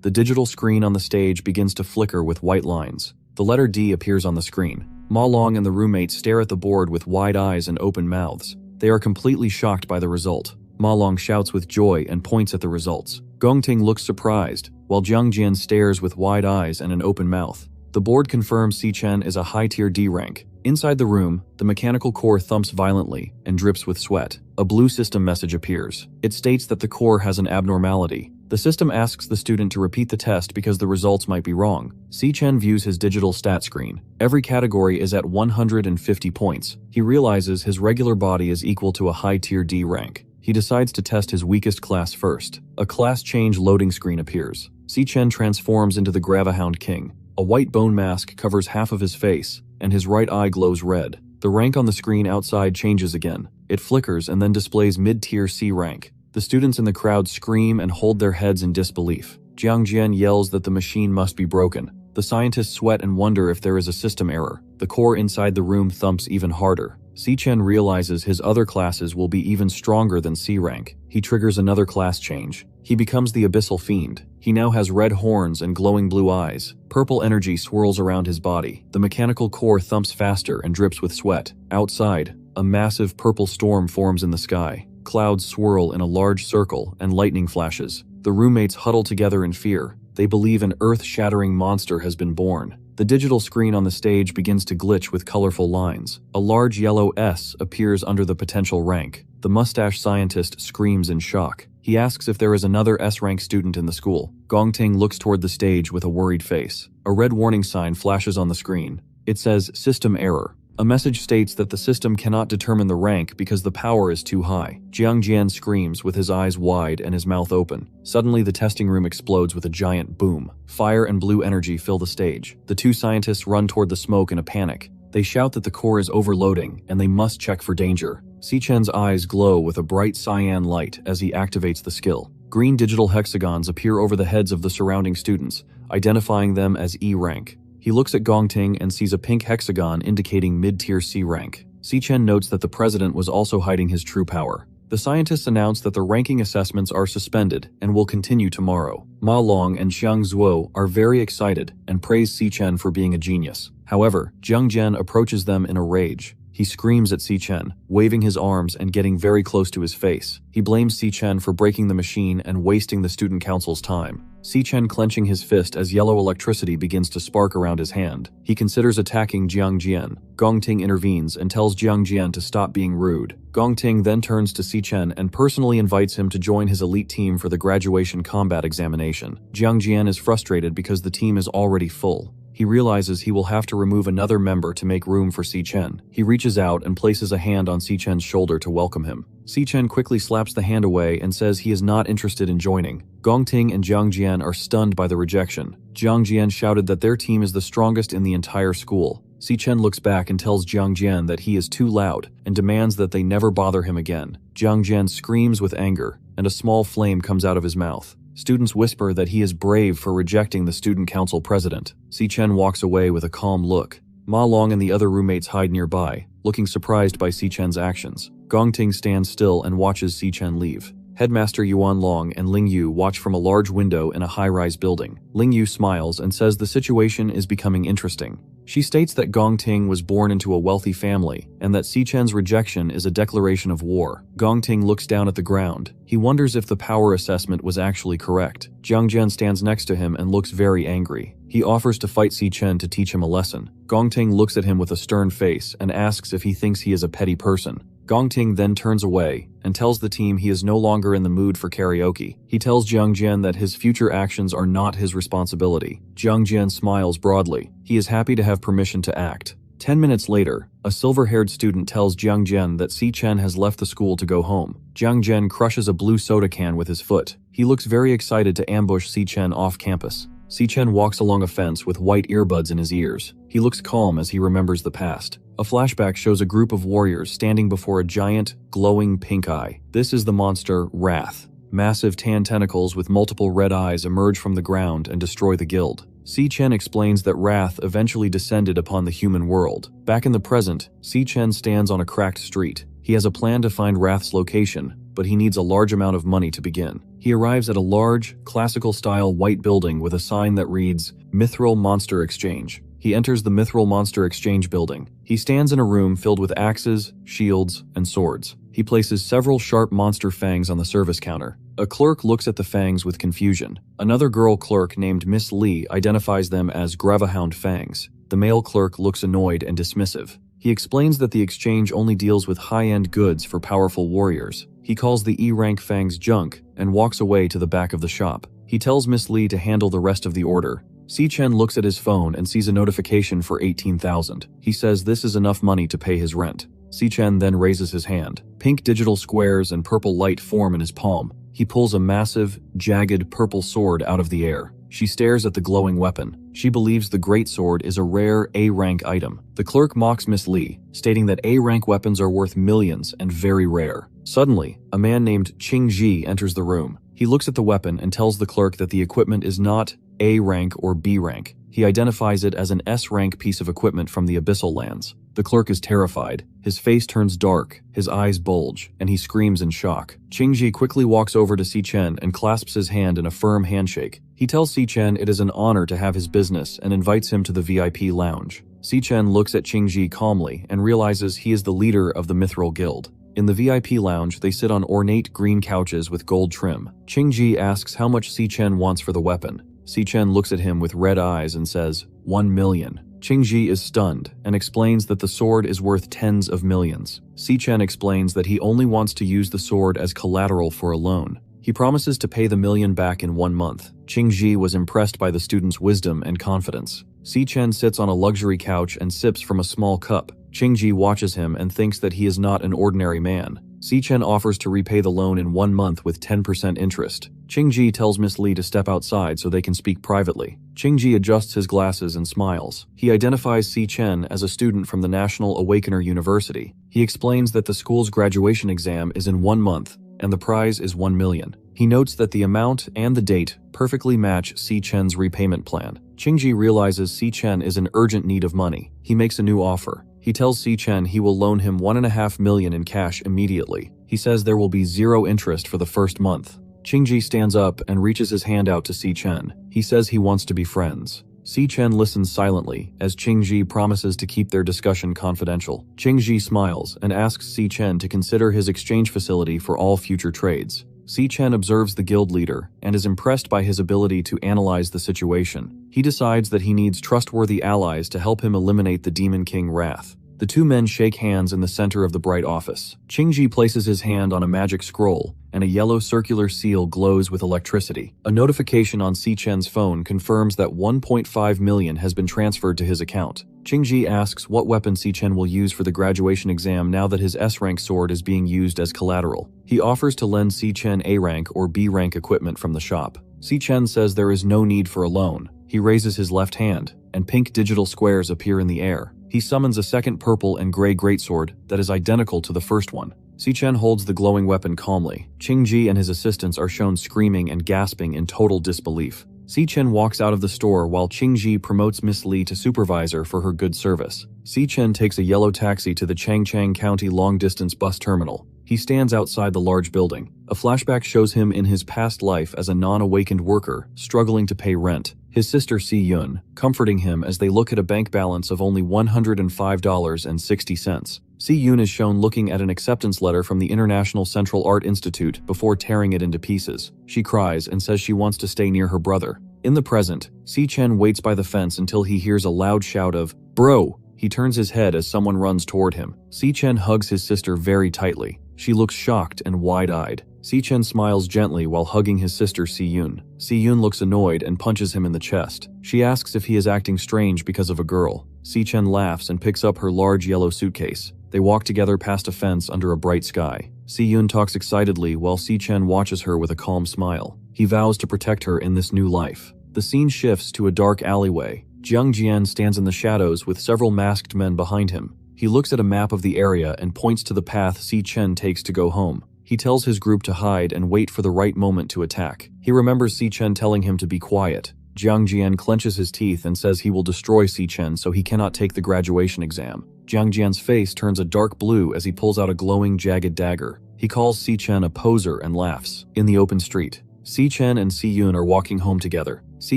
the digital screen on the stage begins to flicker with white lines. The letter D appears on the screen. Ma Long and the roommates stare at the board with wide eyes and open mouths. They are completely shocked by the result. Ma Long shouts with joy and points at the results. Gong Ting looks surprised, while Jiang Jian stares with wide eyes and an open mouth. The board confirms Si Chen is a high-tier D rank. Inside the room, the mechanical core thumps violently and drips with sweat. A blue system message appears. It states that the core has an abnormality. The system asks the student to repeat the test because the results might be wrong. Si Chen views his digital stat screen. Every category is at 150 points. He realizes his regular body is equal to a high-tier D rank. He decides to test his weakest class first. A class change loading screen appears. Si Chen transforms into the Gravahound King. A white bone mask covers half of his face, and his right eye glows red. The rank on the screen outside changes again. It flickers and then displays mid-tier C rank. The students in the crowd scream and hold their heads in disbelief. Jiang Jian yells that the machine must be broken. The scientists sweat and wonder if there is a system error. The core inside the room thumps even harder. Si Chen realizes his other classes will be even stronger than C rank. He triggers another class change. He becomes the Abyssal Fiend. He now has red horns and glowing blue eyes. Purple energy swirls around his body. The mechanical core thumps faster and drips with sweat. Outside, a massive purple storm forms in the sky. Clouds swirl in a large circle and lightning flashes. The roommates huddle together in fear. They believe an earth-shattering monster has been born. The digital screen on the stage begins to glitch with colorful lines. A large yellow S appears under the potential rank. The mustache scientist screams in shock. He asks if there is another S-rank student in the school. Gong Ting looks toward the stage with a worried face. A red warning sign flashes on the screen. It says, "System error." A message states that the system cannot determine the rank because the power is too high. Jiang Jian screams with his eyes wide and his mouth open. Suddenly, the testing room explodes with a giant boom. Fire and blue energy fill the stage. The two scientists run toward the smoke in a panic. They shout that the core is overloading and they must check for danger. Si Chen's eyes glow with a bright cyan light as he activates the skill. Green digital hexagons appear over the heads of the surrounding students, identifying them as E rank. He looks at Gong Ting and sees a pink hexagon indicating mid-tier C rank. Si Chen notes that the president was also hiding his true power. The scientists announce that the ranking assessments are suspended and will continue tomorrow. Ma Long and Xiang Zuo are very excited and praise Si Chen for being a genius. However, Jiang Jian approaches them in a rage. He screams at Si Chen, waving his arms and getting very close to his face. He blames Si Chen for breaking the machine and wasting the student council's time. Si Chen clenching his fist as yellow electricity begins to spark around his hand. He considers attacking Jiang Jian. Gong Ting intervenes and tells Jiang Jian to stop being rude. Gong Ting then turns to Si Chen and personally invites him to join his elite team for the graduation combat examination. Jiang Jian is frustrated because the team is already full. He realizes he will have to remove another member to make room for Si Chen. He reaches out and places a hand on Si Chen's shoulder to welcome him. Si Chen quickly slaps the hand away and says he is not interested in joining. Gong Ting and Jiang Jian are stunned by the rejection. Jiang Jian shouted that their team is the strongest in the entire school. Si Chen looks back and tells Jiang Jian that he is too loud and demands that they never bother him again. Jiang Jian screams with anger, and a small flame comes out of his mouth. Students whisper that he is brave for rejecting the student council president. Si Chen walks away with a calm look. Ma Long and the other roommates hide nearby, looking surprised by Si Chen's actions. Gong Ting stands still and watches Si Chen leave. Headmaster Yuan Long and Ling Yu watch from a large window in a high-rise building. Ling Yu smiles and says the situation is becoming interesting. She states that Gong Ting was born into a wealthy family and that Si Chen's rejection is a declaration of war. Gong Ting looks down at the ground. He wonders if the power assessment was actually correct. Jiang Jian stands next to him and looks very angry. He offers to fight Si Chen to teach him a lesson. Gong Ting looks at him with a stern face and asks if he thinks he is a petty person. Gong Ting then turns away and tells the team he is no longer in the mood for karaoke. He tells Jiang Jian that his future actions are not his responsibility. Jiang Jian smiles broadly. He is happy to have permission to act. 10 minutes later, a silver-haired student tells Jiang Jian that Si Chen has left the school to go home. Jiang Jian crushes a blue soda can with his foot. He looks very excited to ambush Si Chen off campus. Si-chen walks along a fence with white earbuds in his ears. He looks calm as he remembers the past. A flashback shows a group of warriors standing before a giant, glowing pink eye. This is the monster, Wrath. Massive tan tentacles with multiple red eyes emerge from the ground and destroy the guild. Si-chen explains that Wrath eventually descended upon the human world. Back in the present, Si-chen stands on a cracked street. He has a plan to find Wrath's location, but he needs a large amount of money to begin. He arrives at a large, classical-style white building with a sign that reads, Mithril Monster Exchange. He enters the Mithril Monster Exchange building. He stands in a room filled with axes, shields, and swords. He places several sharp monster fangs on the service counter. A clerk looks at the fangs with confusion. Another girl clerk named Miss Lee identifies them as Gravahound fangs. The male clerk looks annoyed and dismissive. He explains that the exchange only deals with high-end goods for powerful warriors. He calls the E-rank fangs junk and walks away to the back of the shop. He tells Miss Lee to handle the rest of the order. Si-chen looks at his phone and sees a notification for 18,000. He says this is enough money to pay his rent. Si-chen then raises his hand. Pink digital squares and purple light form in his palm. He pulls a massive, jagged purple sword out of the air. She stares at the glowing weapon. She believes the great sword is a rare A-rank item. The clerk mocks Miss Lee, stating that A-rank weapons are worth millions and very rare. Suddenly, a man named Ching Ji enters the room. He looks at the weapon and tells the clerk that the equipment is not A-rank or B-rank. He identifies it as an S-rank piece of equipment from the Abyssal Lands. The clerk is terrified. His face turns dark, his eyes bulge, and he screams in shock. Qingji quickly walks over to Si-chen and clasps his hand in a firm handshake. He tells Si-chen it is an honor to have his business and invites him to the VIP lounge. Si-chen looks at Qingji calmly and realizes he is the leader of the Mithril Guild. In the VIP lounge, they sit on ornate green couches with gold trim. Qingji asks how much Si-chen wants for the weapon. Si-chen looks at him with red eyes and says, 1 million. Qingji is stunned and explains that the sword is worth tens of millions. Si-chen explains that he only wants to use the sword as collateral for a loan. He promises to pay the million back in 1 month. Qingji was impressed by the student's wisdom and confidence. Si-chen sits on a luxury couch and sips from a small cup. Qingji watches him and thinks that he is not an ordinary man. Si-chen offers to repay the loan in 1 month with 10% interest. Qingji tells Miss Lee to step outside so they can speak privately. Qingji adjusts his glasses and smiles. He identifies Si-chen as a student from the National Awakener University. He explains that the school's graduation exam is in 1 month, and the prize is 1 million. He notes that the amount and the date perfectly match Si-chen's repayment plan. Qingji realizes Si-chen is in urgent need of money. He makes a new offer. He tells Si-chen he will loan him 1.5 million in cash immediately. He says there will be 0 interest for the first month. Qingji stands up and reaches his hand out to Si-chen. He says he wants to be friends. Si-chen listens silently as Qingji promises to keep their discussion confidential. Qingji smiles and asks Si-chen to consider his exchange facility for all future trades. Si-chen observes the guild leader and is impressed by his ability to analyze the situation. He decides that he needs trustworthy allies to help him eliminate the Demon King Wrath. The two men shake hands in the center of the bright office. Qingji places his hand on a magic scroll, and a yellow circular seal glows with electricity. A notification on Si-chen's phone confirms that 1.5 million has been transferred to his account. Qingji asks what weapon Si-chen will use for the graduation exam now that his S-rank sword is being used as collateral. He offers to lend Si-chen A-rank or B-rank equipment from the shop. Si-chen says there is no need for a loan. He raises his left hand, and pink digital squares appear in the air. He summons a second purple and gray greatsword that is identical to the first one. Si-chen holds the glowing weapon calmly. Qingji and his assistants are shown screaming and gasping in total disbelief. Si-chen walks out of the store while Qingji promotes Miss Lee to supervisor for her good service. Si-chen takes a yellow taxi to the Changchang County long-distance bus terminal. He stands outside the large building. A flashback shows him in his past life as a non-awakened worker, struggling to pay rent. His sister Si-yun, comforting him as they look at a bank balance of only $105.60. Si-yun is shown looking at an acceptance letter from the International Central Art Institute before tearing it into pieces. She cries and says she wants to stay near her brother. In the present, Si-chen waits by the fence until he hears a loud shout of, "Bro!" He turns his head as someone runs toward him. Si-chen hugs his sister very tightly. She looks shocked and wide-eyed. Si-chen smiles gently while hugging his sister Si-yun. Si-yun looks annoyed and punches him in the chest. She asks if he is acting strange because of a girl. Si-chen laughs and picks up her large yellow suitcase. They walk together past a fence under a bright sky. Si-yun talks excitedly while Si-chen watches her with a calm smile. He vows to protect her in this new life. The scene shifts to a dark alleyway. Jiang Jian stands in the shadows with several masked men behind him. He looks at a map of the area and points to the path Si Chen takes to go home. He tells his group to hide and wait for the right moment to attack. He remembers Si Chen telling him to be quiet. Jiang Jian clenches his teeth and says he will destroy Si Chen so he cannot take the graduation exam. Jiang Jian's face turns a dark blue as he pulls out a glowing, jagged dagger. He calls Si Chen a poser and laughs. In the open street, Si Chen and Si Yun are walking home together. Si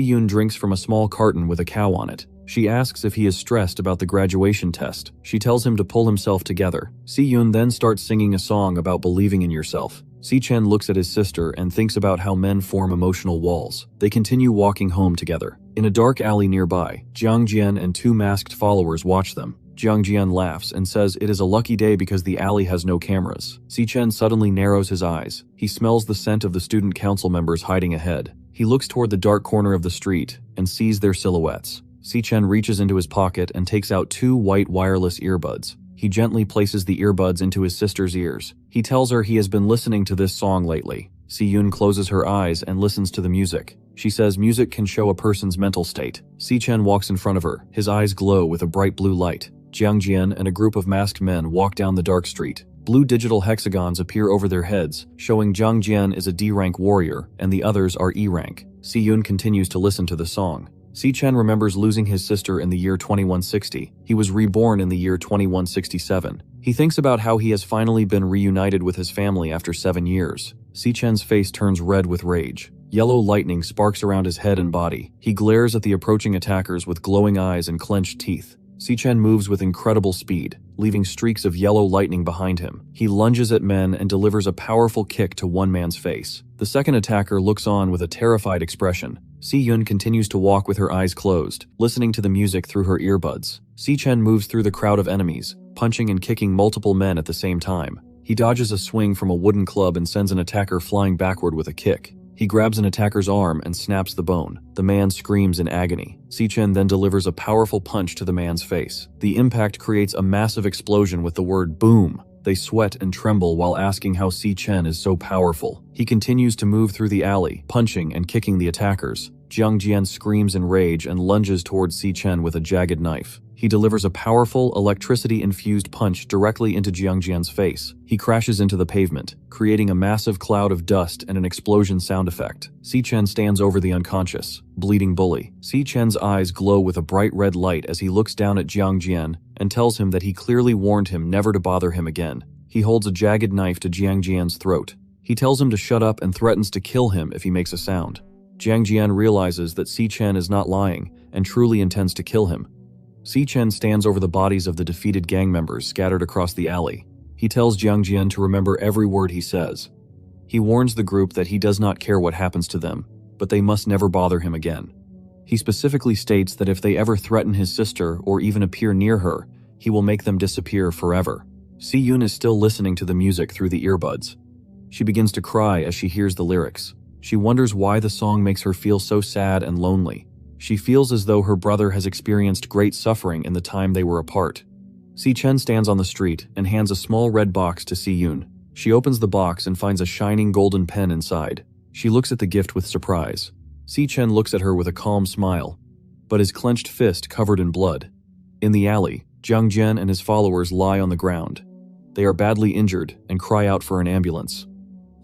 Yun drinks from a small carton with a cow on it. She asks if he is stressed about the graduation test. She tells him to pull himself together. Si Yun then starts singing a song about believing in yourself. Si Chen looks at his sister and thinks about how men form emotional walls. They continue walking home together. In a dark alley nearby, Jiang Jian and two masked followers watch them. Jiang Jian laughs and says it is a lucky day because the alley has no cameras. Si Chen suddenly narrows his eyes. He smells the scent of the student council members hiding ahead. He looks toward the dark corner of the street and sees their silhouettes. Si Chen reaches into his pocket and takes out two white wireless earbuds. He gently places the earbuds into his sister's ears. He tells her he has been listening to this song lately. Si Yun closes her eyes and listens to the music. She says music can show a person's mental state. Si Chen walks in front of her. His eyes glow with a bright blue light. Jiang Jian and a group of masked men walk down the dark street. Blue digital hexagons appear over their heads, showing Jiang Jian is a D-rank warrior and the others are E-rank. Si Yun continues to listen to the song. Si Chen remembers losing his sister in the year 2160. He was reborn in the year 2167. He thinks about how he has finally been reunited with his family after 7 years. Si Chen's face turns red with rage. Yellow lightning sparks around his head and body. He glares at the approaching attackers with glowing eyes and clenched teeth. Si Chen moves with incredible speed, leaving streaks of yellow lightning behind him. He lunges at men and delivers a powerful kick to one man's face. The second attacker looks on with a terrified expression. Si Yun continues to walk with her eyes closed, listening to the music through her earbuds. Si Chen moves through the crowd of enemies, punching and kicking multiple men at the same time. He dodges a swing from a wooden club and sends an attacker flying backward with a kick. He grabs an attacker's arm and snaps the bone. The man screams in agony. Si Chen then delivers a powerful punch to the man's face. The impact creates a massive explosion with the word boom. They sweat and tremble while asking how Si Chen is so powerful. He continues to move through the alley, punching and kicking the attackers. Jiang Jian screams in rage and lunges towards Si Chen with a jagged knife. He delivers a powerful, electricity-infused punch directly into Jiang Jian's face. He crashes into the pavement, creating a massive cloud of dust and an explosion sound effect. Si Chen stands over the unconscious, bleeding bully. Si Chen's eyes glow with a bright red light as he looks down at Jiang Jian and tells him that he clearly warned him never to bother him again. He holds a jagged knife to Jiang Jian's throat. He tells him to shut up and threatens to kill him if he makes a sound. Jiang Jian realizes that Si Chen is not lying and truly intends to kill him. Si Chen stands over the bodies of the defeated gang members scattered across the alley. He tells Jiang Jian to remember every word he says. He warns the group that he does not care what happens to them, but they must never bother him again. He specifically states that if they ever threaten his sister or even appear near her, he will make them disappear forever. Si Yun is still listening to the music through the earbuds. She begins to cry as she hears the lyrics. She wonders why the song makes her feel so sad and lonely. She feels as though her brother has experienced great suffering in the time they were apart. Si Chen stands on the street and hands a small red box to Si Yun. She opens the box and finds a shining golden pen inside. She looks at the gift with surprise. Si Chen looks at her with a calm smile, but his clenched fist covered in blood. In the alley, Jiang Jian and his followers lie on the ground. They are badly injured and cry out for an ambulance.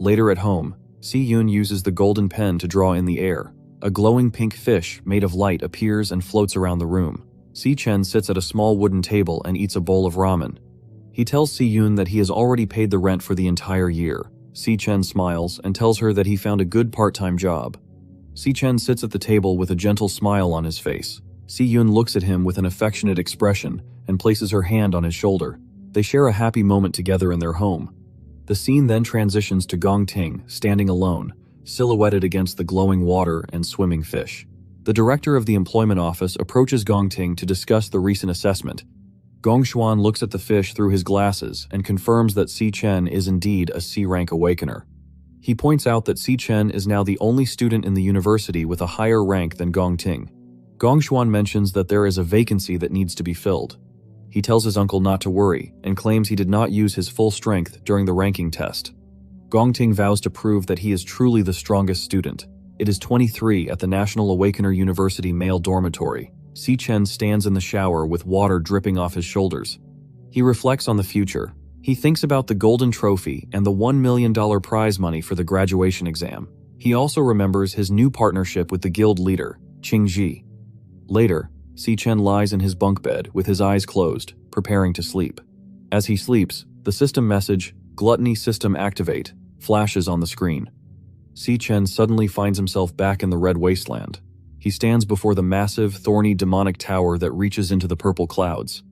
Later at home, Si Yun uses the golden pen to draw in the air. A glowing pink fish made of light appears and floats around the room. Si Chen sits at a small wooden table and eats a bowl of ramen. He tells Si Yun that he has already paid the rent for the entire year. Si Chen smiles and tells her that he found a good part-time job. Si Chen sits at the table with a gentle smile on his face. Si Yun looks at him with an affectionate expression and places her hand on his shoulder. They share a happy moment together in their home. The scene then transitions to Gong Ting standing alone, silhouetted against the glowing water and swimming fish. The director of the employment office approaches Gong Ting to discuss the recent assessment. Gong Xuan looks at the fish through his glasses and confirms that Si Chen is indeed a C-rank awakener. He points out that Si Chen is now the only student in the university with a higher rank than Gong Ting. Gong Xuan mentions that there is a vacancy that needs to be filled. He tells his uncle not to worry and claims he did not use his full strength during the ranking test. Gong Ting vows to prove that he is truly the strongest student. It is 23 at the National Awakener University male dormitory. Si-Chen stands in the shower with water dripping off his shoulders. He reflects on the future. He thinks about the golden trophy and the $1 million prize money for the graduation exam. He also remembers his new partnership with the guild leader, Qingji. Later, Si-Chen lies in his bunk bed with his eyes closed, preparing to sleep. As he sleeps, the system message, "Gluttony System Activate," flashes on the screen. Si-Chen suddenly finds himself back in the Red Wasteland. He stands before the massive, thorny demonic tower that reaches into the purple clouds.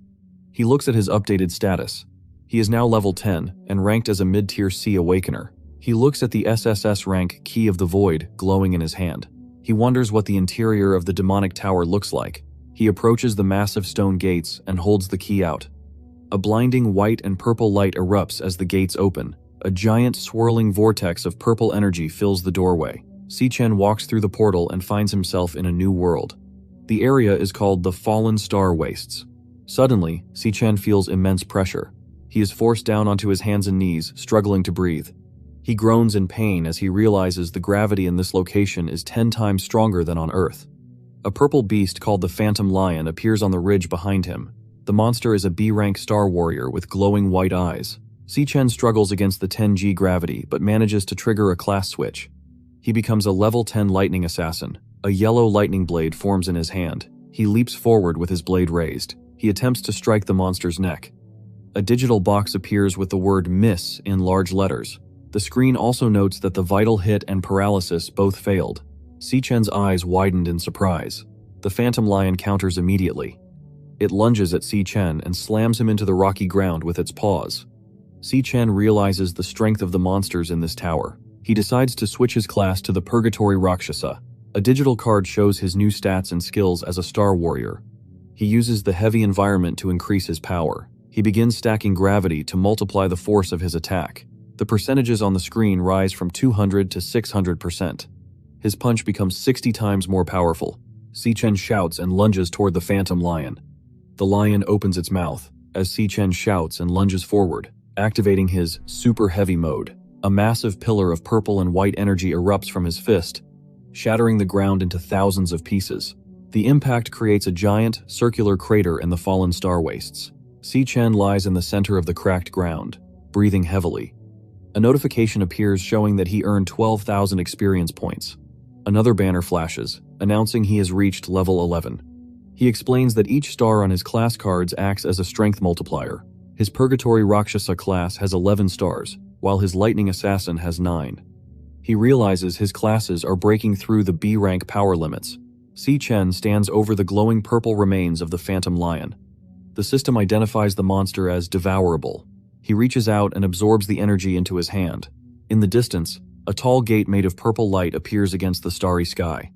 He looks at his updated status. He is now level 10 and ranked as a mid-tier C Awakener. He looks at the SSS-Rank Key of the Void glowing in his hand. He wonders what the interior of the demonic tower looks like. He approaches the massive stone gates and holds the key out. A blinding white and purple light erupts as the gates open. A giant swirling vortex of purple energy fills the doorway. Si-Chen walks through the portal and finds himself in a new world. The area is called the Fallen Star Wastes. Suddenly, Si-Chen feels immense pressure. He is forced down onto his hands and knees, struggling to breathe. He groans in pain as he realizes the gravity in this location is 10 times stronger than on Earth. A purple beast called the Phantom Lion appears on the ridge behind him. The monster is a B-rank star warrior with glowing white eyes. Si-Chen struggles against the 10G gravity but manages to trigger a class switch. He becomes a level 10 lightning assassin. A yellow lightning blade forms in his hand. He leaps forward with his blade raised. He attempts to strike the monster's neck. A digital box appears with the word "miss" in large letters. The screen also notes that the vital hit and paralysis both failed. Si-Chen's eyes widened in surprise. The Phantom Lion counters immediately. It lunges at Si-Chen and slams him into the rocky ground with its paws. Si-Chen realizes the strength of the monsters in this tower. He decides to switch his class to the Purgatory Rakshasa. A digital card shows his new stats and skills as a star warrior. He uses the heavy environment to increase his power. He begins stacking gravity to multiply the force of his attack. The percentages on the screen rise from 200 to 600%. His punch becomes 60 times more powerful. Si-Chen shouts and lunges toward the Phantom Lion. The lion opens its mouth as Si-Chen shouts and lunges forward, activating his super heavy mode. A massive pillar of purple and white energy erupts from his fist, shattering the ground into thousands of pieces. The impact creates a giant, circular crater in the fallen star wastes. Si-Chen lies in the center of the cracked ground, breathing heavily. A notification appears showing that he earned 12,000 experience points. Another banner flashes, announcing he has reached level 11. He explains that each star on his class cards acts as a strength multiplier. His Purgatory Rakshasa class has 11 stars, while his Lightning Assassin has 9. He realizes his classes are breaking through the B-rank power limits. Si-Chen stands over the glowing purple remains of the Phantom Lion. The system identifies the monster as devourable. He reaches out and absorbs the energy into his hand. In the distance, a tall gate made of purple light appears against the starry sky.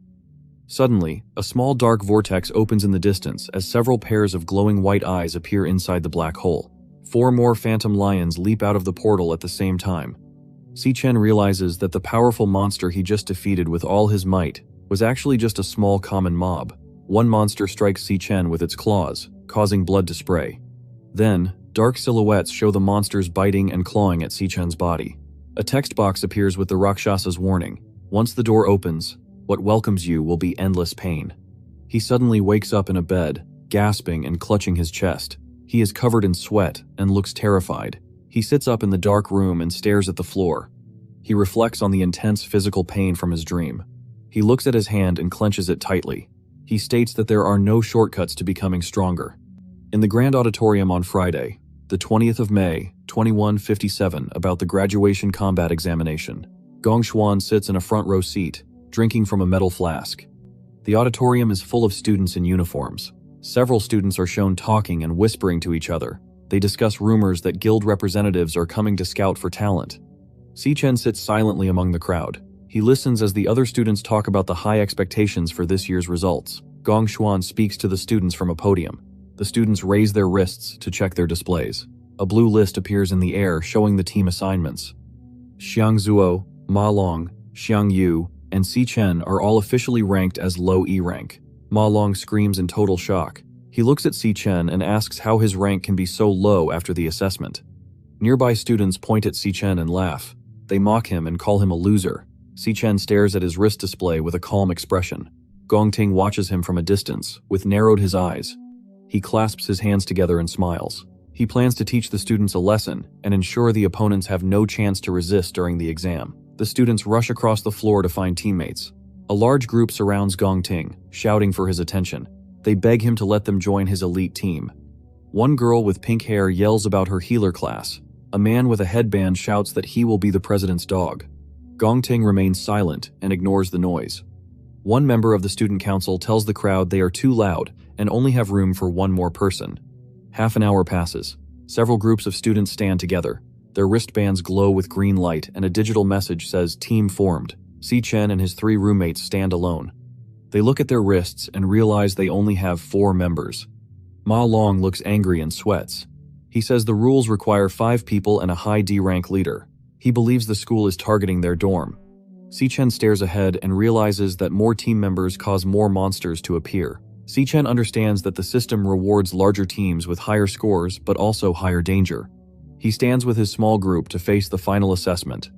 Suddenly, a small dark vortex opens in the distance as several pairs of glowing white eyes appear inside the black hole. 4 more Phantom Lions leap out of the portal at the same time. Si-Chen realizes that the powerful monster he just defeated with all his might was actually just a small common mob. One monster strikes Si-Chen with its claws, causing blood to spray. Then, dark silhouettes show the monsters biting and clawing at Si-Chen's body. A text box appears with the Rakshasa's warning. Once the door opens, what welcomes you will be endless pain. He suddenly wakes up in a bed, gasping and clutching his chest. He is covered in sweat and looks terrified. He sits up in the dark room and stares at the floor. He reflects on the intense physical pain from his dream. He looks at his hand and clenches it tightly. He states that there are no shortcuts to becoming stronger. In the Grand Auditorium on Friday, the 20th of May, 2157, about the graduation combat examination, Gong Xuan sits in a front row seat, drinking from a metal flask. The auditorium is full of students in uniforms. Several students are shown talking and whispering to each other. They discuss rumors that guild representatives are coming to scout for talent. Si-Chen sits silently among the crowd. He listens as the other students talk about the high expectations for this year's results. Gong Xuan speaks to the students from a podium. The students raise their wrists to check their displays. A blue list appears in the air showing the team assignments. Xiang Zuo, Ma Long, Xiang Yu, and Si-Chen are all officially ranked as low E rank. Ma Long screams in total shock. He looks at Si-Chen and asks how his rank can be so low after the assessment. Nearby students point at Si-Chen and laugh. They mock him and call him a loser. Si-chen stares at his wrist display with a calm expression. Gong-ting watches him from a distance, with narrowed his eyes. He clasps his hands together and smiles. He plans to teach the students a lesson and ensure the opponents have no chance to resist during the exam. The students rush across the floor to find teammates. A large group surrounds Gong-ting, shouting for his attention. They beg him to let them join his elite team. One girl with pink hair yells about her healer class. A man with a headband shouts that he will be the president's dog. Gong-ting remains silent and ignores the noise. One member of the student council tells the crowd they are too loud and only have room for one more person. Half an hour passes. Several groups of students stand together. Their wristbands glow with green light and a digital message says "Team formed." Si-chen and his 3 roommates stand alone. They look at their wrists and realize they only have 4 members. Ma Long looks angry and sweats. He says the rules require 5 people and a high D-rank leader. He believes the school is targeting their dorm. Si-chen stares ahead and realizes that more team members cause more monsters to appear. Si-chen understands that the system rewards larger teams with higher scores but also higher danger. He stands with his small group to face the final assessment.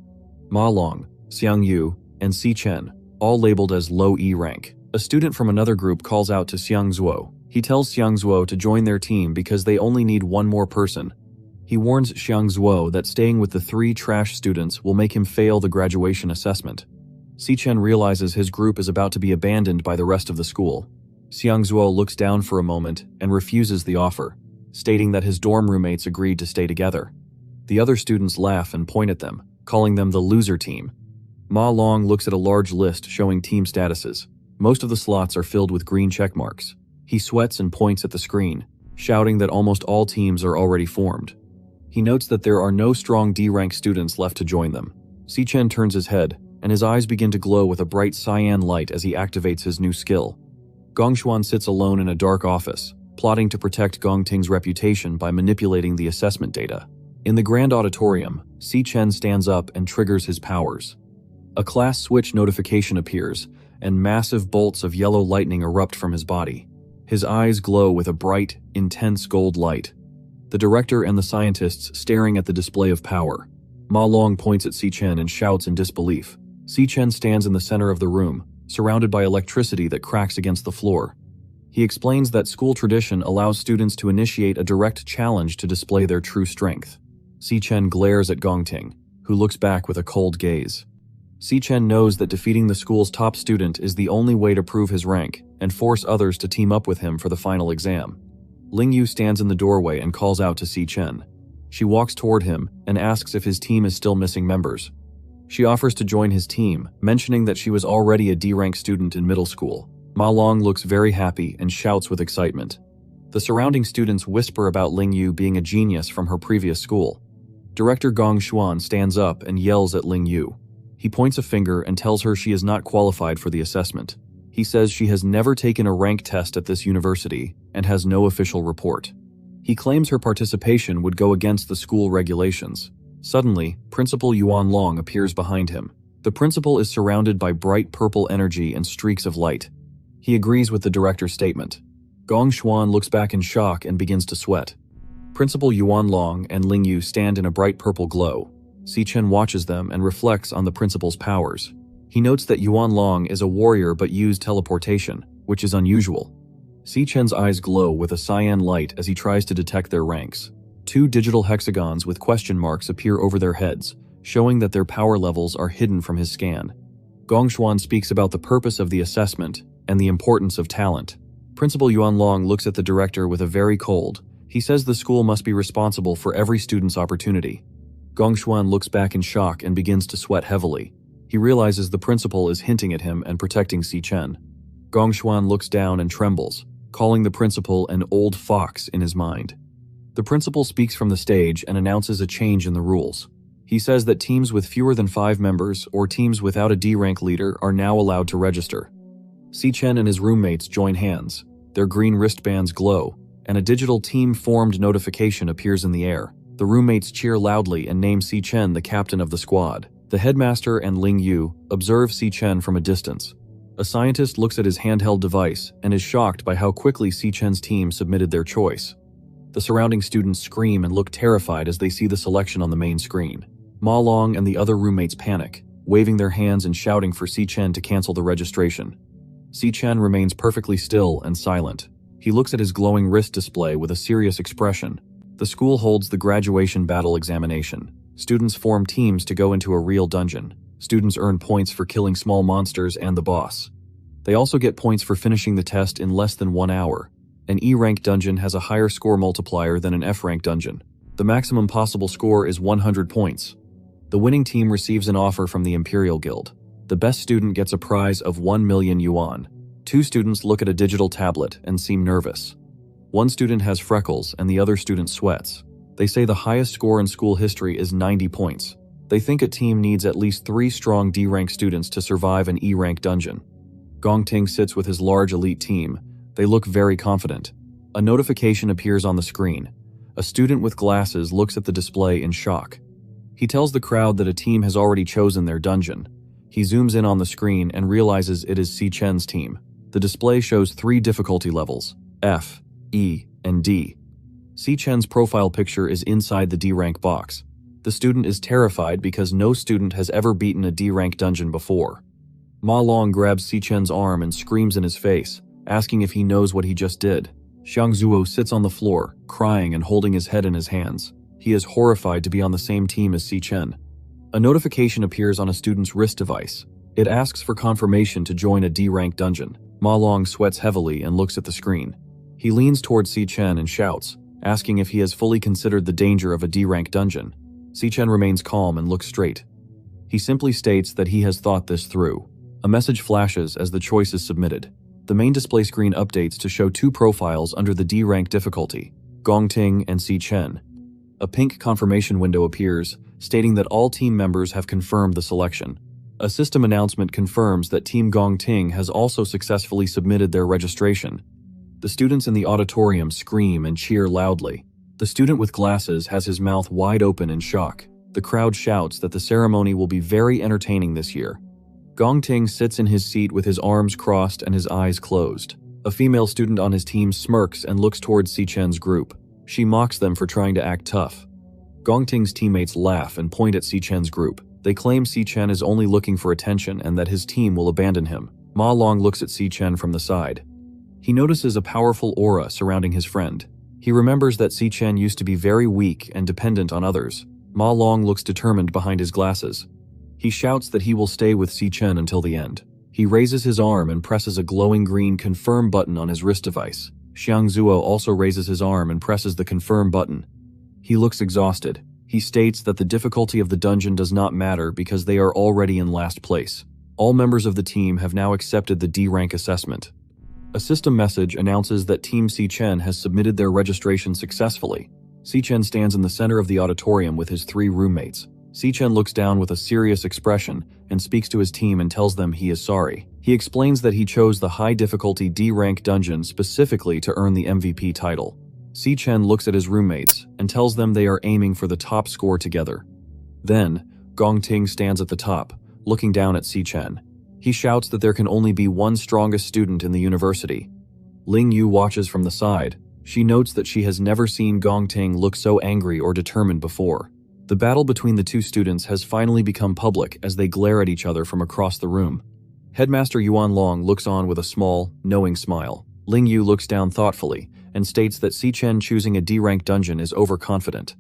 Ma Long, Xiang Yu, and Si-chen, all labeled as low E rank. A student from another group calls out to Xiang Zuo. He tells Xiang Zuo to join their team because they only need one more person. He warns Xiang Zuo that staying with the 3 trash students will make him fail the graduation assessment. Si-chen realizes his group is about to be abandoned by the rest of the school. Xiang Zuo looks down for a moment and refuses the offer, stating that his dorm roommates agreed to stay together. The other students laugh and point at them, calling them the loser team. Ma Long looks at a large list showing team statuses. Most of the slots are filled with green check marks. He sweats and points at the screen, shouting that almost all teams are already formed. He notes that there are no strong D-rank students left to join them. Si-chen turns his head, and his eyes begin to glow with a bright cyan light as he activates his new skill. Gongshuan sits alone in a dark office, plotting to protect Gong-ting's reputation by manipulating the assessment data. In the grand auditorium, Si-chen stands up and triggers his powers. A class switch notification appears, and massive bolts of yellow lightning erupt from his body. His eyes glow with a bright, intense gold light. The director and the scientists staring at the display of power. Ma Long points at Si-chen and shouts in disbelief. Si-chen stands in the center of the room, surrounded by electricity that cracks against the floor. He explains that school tradition allows students to initiate a direct challenge to display their true strength. Si-chen glares at Gong-ting, who looks back with a cold gaze. Si-chen knows that defeating the school's top student is the only way to prove his rank and force others to team up with him for the final exam. Ling Yu stands in the doorway and calls out to Si-chen. She walks toward him and asks if his team is still missing members. She offers to join his team, mentioning that she was already a D-rank student in middle school. Ma Long looks very happy and shouts with excitement. The surrounding students whisper about Ling Yu being a genius from her previous school. Director Gong Xuan stands up and yells at Ling Yu. He points a finger and tells her she is not qualified for the assessment. He says she has never taken a rank test at this university and has no official report. He claims her participation would go against the school regulations. Suddenly, Principal Yuan Long appears behind him. The principal is surrounded by bright purple energy and streaks of light. He agrees with the director's statement. Gong Xuan looks back in shock and begins to sweat. Principal Yuan Long and Ling Yu stand in a bright purple glow. Si-chen watches them and reflects on the principal's powers. He notes that Yuan Long is a warrior but used teleportation, which is unusual. Si-chen's eyes glow with a cyan light as he tries to detect their ranks. 2 digital hexagons with question marks appear over their heads, showing that their power levels are hidden from his scan. Gongshuan speaks about the purpose of the assessment and the importance of talent. Principal Yuan Long looks at the director with a very cold. He says the school must be responsible for every student's opportunity. Gongshuan looks back in shock and begins to sweat heavily. He realizes the principal is hinting at him and protecting Si-chen. Gongshuan looks down and trembles, calling the principal an old fox in his mind. The principal speaks from the stage and announces a change in the rules. He says that teams with fewer than 5 members or teams without a D-rank leader are now allowed to register. Si-chen and his roommates join hands. Their green wristbands glow, and a digital team-formed notification appears in the air. The roommates cheer loudly and name Si-chen the captain of the squad. The headmaster and Ling Yu observe Si-chen from a distance. A scientist looks at his handheld device and is shocked by how quickly Si-chen's team submitted their choice. The surrounding students scream and look terrified as they see the selection on the main screen. Ma Long and the other roommates panic. waving their hands and shouting for Si Chen to cancel the registration. Si Chen remains perfectly still and silent. He looks at his glowing wrist display with a serious expression. The school holds the graduation battle examination. Students form teams to go into a real dungeon. Students earn points for killing small monsters and the boss. They also get points for finishing the test in less than 1 hour. An E-rank dungeon has a higher score multiplier than an F-rank dungeon. The maximum possible score is 100 points. The winning team receives an offer from the Imperial Guild. The best student gets a prize of 1 million yuan. 2 students look at a digital tablet and seem nervous. 1 student has freckles and the other student sweats. They say the highest score in school history is 90 points. They think a team needs at least 3 strong D-rank students to survive an E-rank dungeon. Gong Ting sits with his large elite team. They look very confident. A notification appears on the screen. A student with glasses looks at the display in shock. He tells the crowd that a team has already chosen their dungeon. He zooms in on the screen and realizes it is Si Chen's team. The display shows 3 difficulty levels: F, E, and D. Si Chen's profile picture is inside the D-rank box. The student is terrified because no student has ever beaten a D-rank dungeon before. Ma Long grabs Si Chen's arm and screams in his face, asking if he knows what he just did. Xiang Zuo sits on the floor, crying and holding his head in his hands. He is horrified to be on the same team as Si Chen. A notification appears on a student's wrist device. It asks for confirmation to join a D-rank dungeon. Ma Long sweats heavily and looks at the screen. He leans towards Si Chen and shouts, asking if he has fully considered the danger of a D-rank dungeon. Si Chen remains calm and looks straight. He simply states that he has thought this through. A message flashes as the choice is submitted. The main display screen updates to show 2 profiles under the D-rank difficulty, Gong Ting and Si Chen. A pink confirmation window appears, stating that all team members have confirmed the selection. A system announcement confirms that Team Gong Ting has also successfully submitted their registration. The students in the auditorium scream and cheer loudly. The student with glasses has his mouth wide open in shock. The crowd shouts that the ceremony will be very entertaining this year. Gong Ting sits in his seat with his arms crossed and his eyes closed. A female student on his team smirks and looks towards Si Chen's group. She mocks them for trying to act tough. Gong Ting's teammates laugh and point at Si Chen's group. They claim Si Chen is only looking for attention and that his team will abandon him. Ma Long looks at Si Chen from the side. He notices a powerful aura surrounding his friend. He remembers that Si Chen used to be very weak and dependent on others. Ma Long looks determined behind his glasses. He shouts that he will stay with Si Chen until the end. He raises his arm and presses a glowing green confirm button on his wrist device. Xiang Zuo also raises his arm and presses the confirm button. He looks exhausted. He states that the difficulty of the dungeon does not matter because they are already in last place. All members of the team have now accepted the D-rank assessment. A system message announces that Team Si Chen has submitted their registration successfully. Si Chen stands in the center of the auditorium with his 3 roommates. Si Chen looks down with a serious expression and speaks to his team and tells them he is sorry. He explains that he chose the high-difficulty D-rank dungeon specifically to earn the MVP title. Si Chen looks at his roommates and tells them they are aiming for the top score together. Then, Gong Ting stands at the top, looking down at Si Chen. He shouts that there can only be one strongest student in the university. Ling Yu watches from the side. She notes that she has never seen Gong Ting look so angry or determined before. The battle between the 2 students has finally become public as they glare at each other from across the room. Headmaster Yuan Long looks on with a small, knowing smile. Ling Yu looks down thoughtfully and states that Si Chen choosing a D-rank dungeon is overconfident.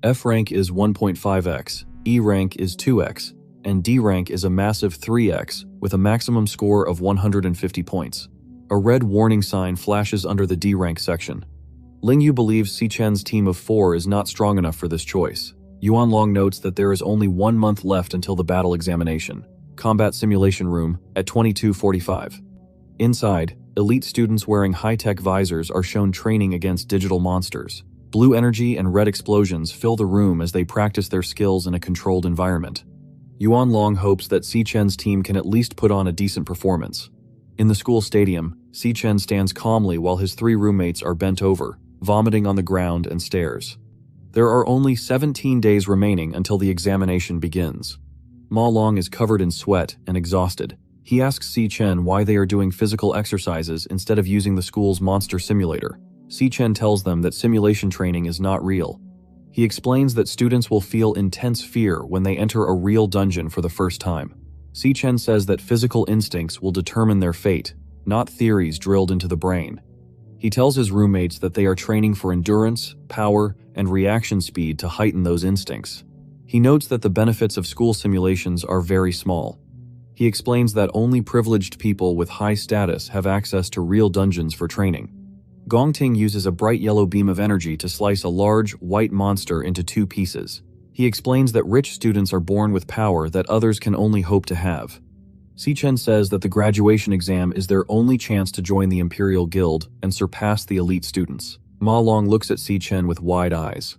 F-rank is 1.5x, E-rank is 2x, and D-rank is a massive 3x with a maximum score of 150 points. A red warning sign flashes under the D-rank section. Ling Yu believes Si Chen's team of 4 is not strong enough for this choice. Yuan Long notes that there is only 1 month left until the battle examination. Combat Simulation Room at 22:45. Inside, elite students wearing high-tech visors are shown training against digital monsters. Blue energy and red explosions fill the room as they practice their skills in a controlled environment. Yuan Long hopes that Si Chen's team can at least put on a decent performance. In the school stadium, Si Chen stands calmly while his 3 roommates are bent over, vomiting on the ground and stairs. There are only 17 days remaining until the examination begins. Ma Long is covered in sweat and exhausted. He asks Si Chen why they are doing physical exercises instead of using the school's monster simulator. Si Chen tells them that simulation training is not real. He explains that students will feel intense fear when they enter a real dungeon for the first time. Si-chen says that physical instincts will determine their fate, not theories drilled into the brain. He tells his roommates that they are training for endurance, power, and reaction speed to heighten those instincts. He notes that the benefits of school simulations are very small. He explains that only privileged people with high status have access to real dungeons for training. Gongting uses a bright yellow beam of energy to slice a large, white monster into 2 pieces. He explains that rich students are born with power that others can only hope to have. Si-chen says that the graduation exam is their only chance to join the Imperial Guild and surpass the elite students. Ma Long looks at Si-chen with wide eyes.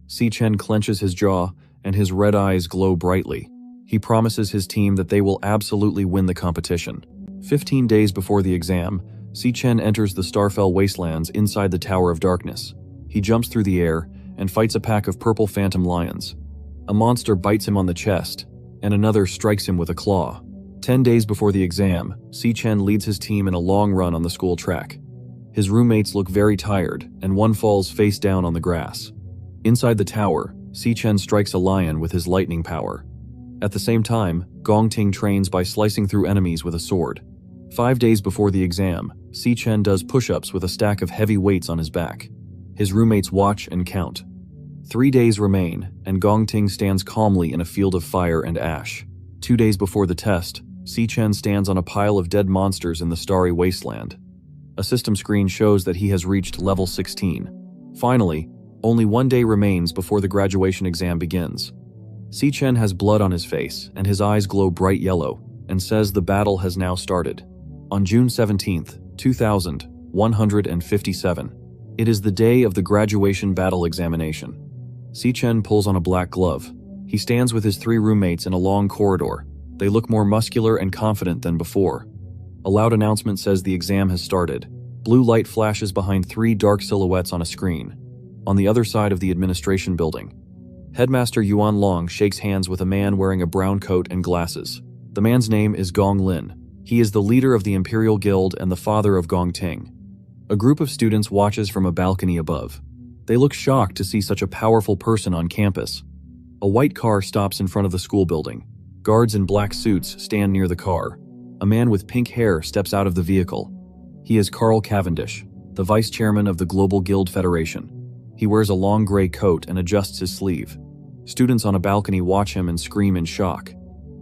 Si-chen clenches his jaw, and his red eyes glow brightly. He promises his team that they will absolutely win the competition. 15 days before the exam, Si-chen enters the Starfell Wastelands inside the Tower of Darkness. He jumps through the air and fights a pack of purple phantom lions. A monster bites him on the chest, and another strikes him with a claw. 10 days before the exam, Si-chen leads his team in a long run on the school track. His roommates look very tired, and one falls face down on the grass. Inside the tower, Si-chen strikes a lion with his lightning power. At the same time, Gongting trains by slicing through enemies with a sword. 5 days before the exam, Si-chen does push-ups with a stack of heavy weights on his back. His roommates watch and count. 3 days remain, and Gongting stands calmly in a field of fire and ash. 2 days before the test, Si-chen stands on a pile of dead monsters in the starry wasteland. A system screen shows that he has reached level 16. Finally, only 1 day remains before the graduation exam begins. Si-chen has blood on his face, and his eyes glow bright yellow, and says the battle has now started. On June 17, 2157, it is the day of the graduation battle examination. Si-chen pulls on a black glove. He stands with his 3 roommates in a long corridor. They look more muscular and confident than before. A loud announcement says the exam has started. Blue light flashes behind 3 dark silhouettes on a screen. On the other side of the administration building, Headmaster Yuan Long shakes hands with a man wearing a brown coat and glasses. The man's name is Gong Lin. He is the leader of the Imperial Guild and the father of Gongting. A group of students watches from a balcony above. They look shocked to see such a powerful person on campus. A white car stops in front of the school building. Guards in black suits stand near the car. A man with pink hair steps out of the vehicle. He is Carl Cavendish, the vice chairman of the Global Guild Federation. He wears a long gray coat and adjusts his sleeve. Students on a balcony watch him and scream in shock.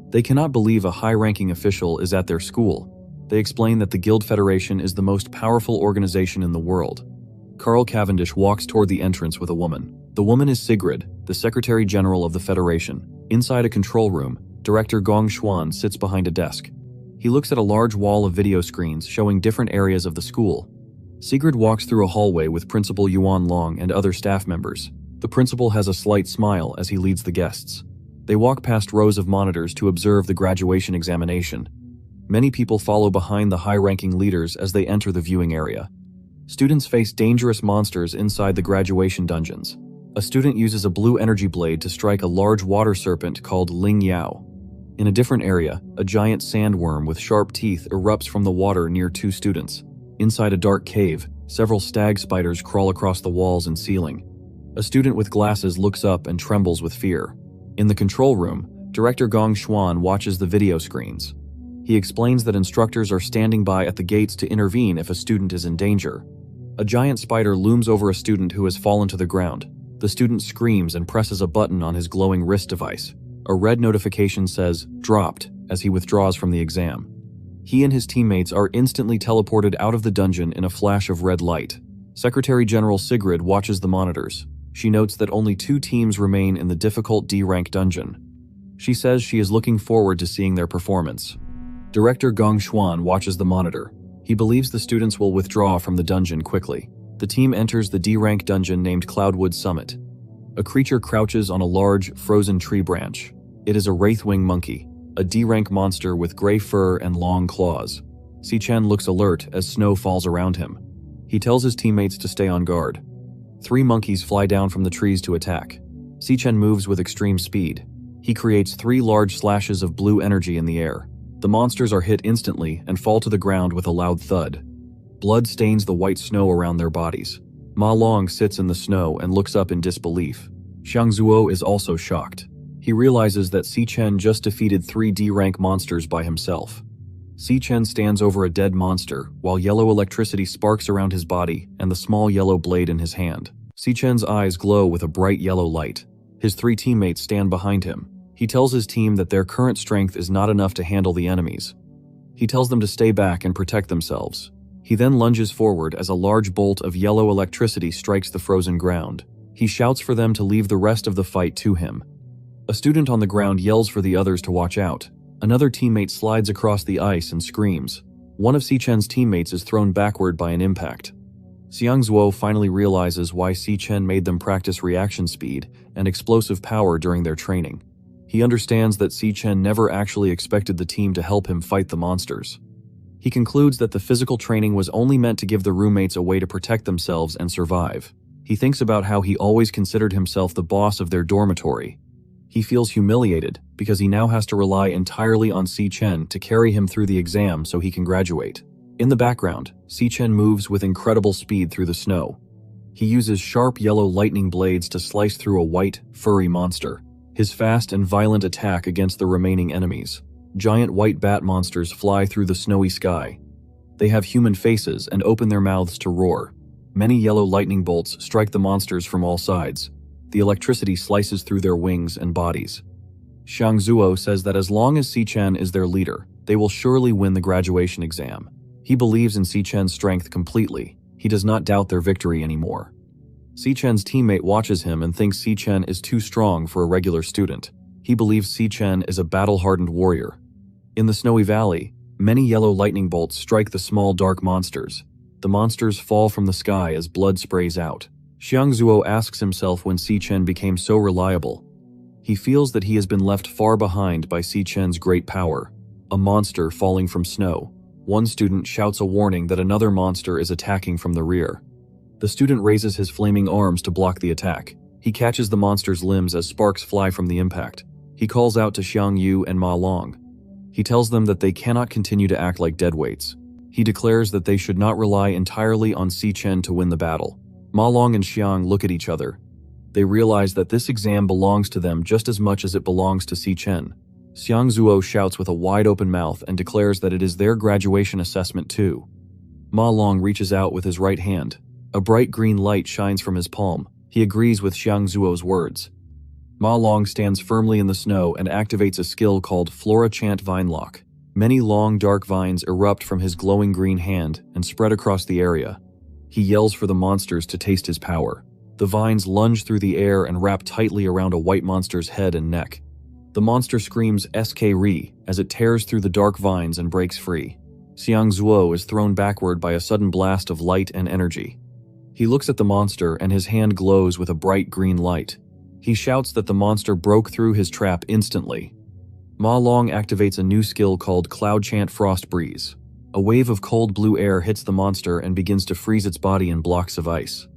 They cannot believe a high-ranking official is at their school. They explain that the Guild Federation is the most powerful organization in the world. Carl Cavendish walks toward the entrance with a woman. The woman is Sigrid, the Secretary General of the Federation. Inside a control room, Director Gong Xuan sits behind a desk. He looks at a large wall of video screens showing different areas of the school. Sigrid walks through a hallway with Principal Yuan Long and other staff members. The principal has a slight smile as he leads the guests. They walk past rows of monitors to observe the graduation examination. Many people follow behind the high-ranking leaders as they enter the viewing area. Students face dangerous monsters inside the graduation dungeons. A student uses a blue energy blade to strike a large water serpent called Ling Yao. In a different area, a giant sandworm with sharp teeth erupts from the water near 2 students. Inside a dark cave, several stag spiders crawl across the walls and ceiling. A student with glasses looks up and trembles with fear. In the control room, Director Gong Xuan watches the video screens. He explains that instructors are standing by at the gates to intervene if a student is in danger. A giant spider looms over a student who has fallen to the ground. The student screams and presses a button on his glowing wrist device. A red notification says, "Dropped," as he withdraws from the exam. He and his teammates are instantly teleported out of the dungeon in a flash of red light. Secretary General Sigrid watches the monitors. She notes that only 2 teams remain in the difficult D-rank dungeon. She says she is looking forward to seeing their performance. Director Gong Xuan watches the monitor. He believes the students will withdraw from the dungeon quickly. The team enters the D-rank dungeon named Cloudwood Summit. A creature crouches on a large, frozen tree branch. It is a wraithwing monkey, a D-rank monster with gray fur and long claws. Si-chen looks alert as snow falls around him. He tells his teammates to stay on guard. 3 monkeys fly down from the trees to attack. Si-chen moves with extreme speed. He creates 3 large slashes of blue energy in the air. The monsters are hit instantly and fall to the ground with a loud thud. Blood stains the white snow around their bodies. Ma Long sits in the snow and looks up in disbelief. Xiang Zuo is also shocked. He realizes that Si Chen just defeated 3 D-rank monsters by himself. Si Chen stands over a dead monster, while yellow electricity sparks around his body and the small yellow blade in his hand. Si Chen's eyes glow with a bright yellow light. His 3 teammates stand behind him. He tells his team that their current strength is not enough to handle the enemies. He tells them to stay back and protect themselves. He then lunges forward as a large bolt of yellow electricity strikes the frozen ground. He shouts for them to leave the rest of the fight to him. A student on the ground yells for the others to watch out. Another teammate slides across the ice and screams. One of Si Chen's teammates is thrown backward by an impact. Xiang Zuo finally realizes why Si Chen made them practice reaction speed and explosive power during their training. He understands that Si Chen never actually expected the team to help him fight the monsters. He concludes that the physical training was only meant to give the roommates a way to protect themselves and survive. He thinks about how he always considered himself the boss of their dormitory. He feels humiliated because he now has to rely entirely on Si Chen to carry him through the exam so he can graduate. In the background, Si Chen moves with incredible speed through the snow. He uses sharp yellow lightning blades to slice through a white, furry monster. His fast and violent attack against the remaining enemies. Giant white bat monsters fly through the snowy sky. They have human faces and open their mouths to roar. Many yellow lightning bolts strike the monsters from all sides. The electricity slices through their wings and bodies. Xiang Zuo says that as long as Si Chen is their leader, they will surely win the graduation exam. He believes in Si Chen's strength completely. He does not doubt their victory anymore. Si Chen's teammate watches him and thinks Si Chen is too strong for a regular student. He believes Si Chen is a battle-hardened warrior. In the snowy valley, many yellow lightning bolts strike the small dark monsters. The monsters fall from the sky as blood sprays out. Xiang Zuo asks himself when Si Chen became so reliable. He feels that he has been left far behind by Si Chen's great power. A monster falling from snow. One student shouts a warning that another monster is attacking from the rear. The student raises his flaming arms to block the attack. He catches the monster's limbs as sparks fly from the impact. He calls out to Xiang Yu and Ma Long. He tells them that they cannot continue to act like deadweights. He declares that they should not rely entirely on Si Chen to win the battle. Ma Long and Xiang look at each other. They realize that this exam belongs to them just as much as it belongs to Si Chen. Xiang Zuo shouts with a wide-open mouth and declares that it is their graduation assessment too. Ma Long reaches out with his right hand. A bright green light shines from his palm. He agrees with Xiang Zuo's words. Ma Long stands firmly in the snow and activates a skill called Flora Chant Vine Lock. Many long dark vines erupt from his glowing green hand and spread across the area. He yells for the monsters to taste his power. The vines lunge through the air and wrap tightly around a white monster's head and neck. The monster screams "SK-Ri" as it tears through the dark vines and breaks free. Xiang Zuo is thrown backward by a sudden blast of light and energy. He looks at the monster and his hand glows with a bright green light. He shouts that the monster broke through his trap instantly. Ma Long activates a new skill called Cloud Chant Frost Breeze. A wave of cold blue air hits the monster and begins to freeze its body in blocks of ice.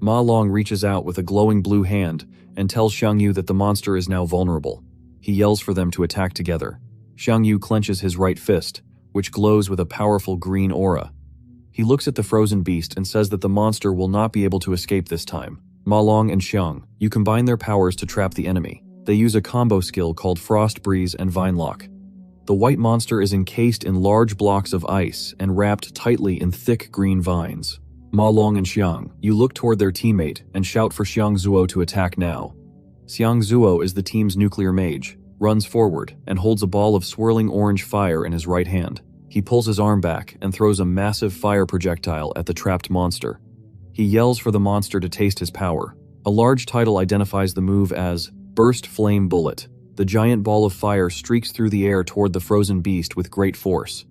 Ma Long reaches out with a glowing blue hand and tells Xiang Yu that the monster is now vulnerable. He yells for them to attack together. Xiang Yu clenches his right fist, which glows with a powerful green aura. He looks at the frozen beast and says that the monster will not be able to escape this time. Ma Long and Xiang Yu combine their powers to trap the enemy. They use a combo skill called Frost Breeze and Vine Lock. The white monster is encased in large blocks of ice and wrapped tightly in thick green vines. Ma Long and Xiang Yu look toward their teammate and shout for Xiang Zuo to attack now. Xiang Zuo is the team's nuclear mage, runs forward, and holds a ball of swirling orange fire in his right hand. He pulls his arm back and throws a massive fire projectile at the trapped monster. He yells for the monster to taste his power. A large title identifies the move as Burst Flame Bullet. The giant ball of fire streaks through the air toward the frozen beast with great force.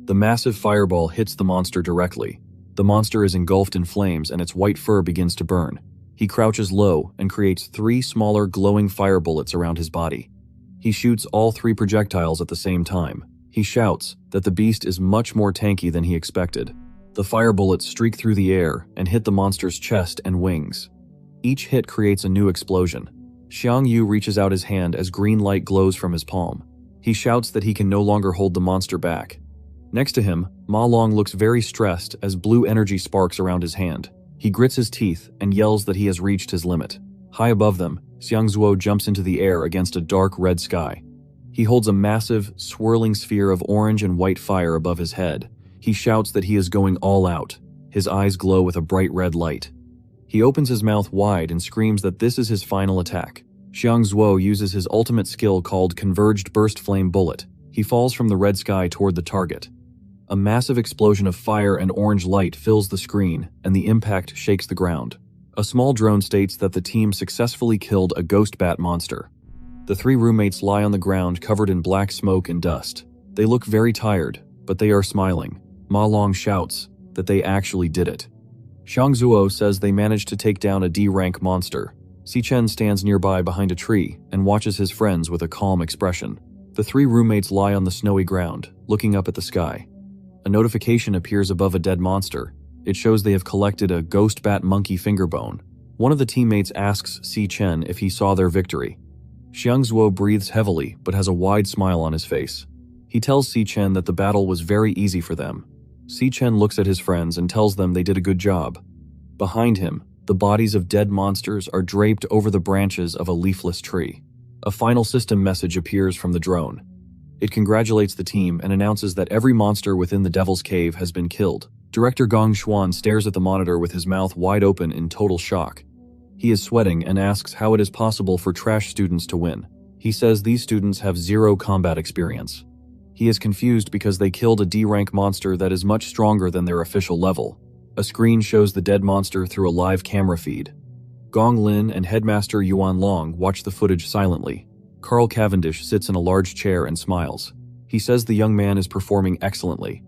The massive fireball hits the monster directly. The monster is engulfed in flames and its white fur begins to burn. He crouches low and creates 3 smaller glowing fire bullets around his body. He shoots all 3 projectiles at the same time. He shouts that the beast is much more tanky than he expected. The fire bullets streak through the air and hit the monster's chest and wings. Each hit creates a new explosion. Xiang Yu reaches out his hand as green light glows from his palm. He shouts that he can no longer hold the monster back. Next to him, Ma Long looks very stressed as blue energy sparks around his hand. He grits his teeth and yells that he has reached his limit. High above them, Xiangzuo jumps into the air against a dark red sky. He holds a massive, swirling sphere of orange and white fire above his head. He shouts that he is going all out. His eyes glow with a bright red light. He opens his mouth wide and screams that this is his final attack. Xiangzuo uses his ultimate skill called Converged Burst Flame Bullet. He falls from the red sky toward the target. A massive explosion of fire and orange light fills the screen, and the impact shakes the ground. A small drone states that the team successfully killed a ghost bat monster. The three roommates lie on the ground covered in black smoke and dust. They look very tired, but they are smiling. Ma Long shouts that they actually did it. Xiangzuo says they managed to take down a D-rank monster. Xichen stands nearby behind a tree and watches his friends with a calm expression. The three roommates lie on the snowy ground, looking up at the sky. A notification appears above a dead monster. It shows they have collected a ghost bat monkey fingerbone. One of the teammates asks Xichen if he saw their victory. Xiangzuo breathes heavily but has a wide smile on his face. He tells Xichen that the battle was very easy for them. Xichen looks at his friends and tells them they did a good job. Behind him, the bodies of dead monsters are draped over the branches of a leafless tree. A final system message appears from the drone. It congratulates the team and announces that every monster within the Devil's Cave has been killed. Director Gong Xuan stares at the monitor with his mouth wide open in total shock. He is sweating and asks how it is possible for trash students to win. He says these students have zero combat experience. He is confused because they killed a D-rank monster that is much stronger than their official level. A screen shows the dead monster through a live camera feed. Gong Lin and Headmaster Yuan Long watch the footage silently. Carl Cavendish sits in a large chair and smiles. He says the young man is performing excellently.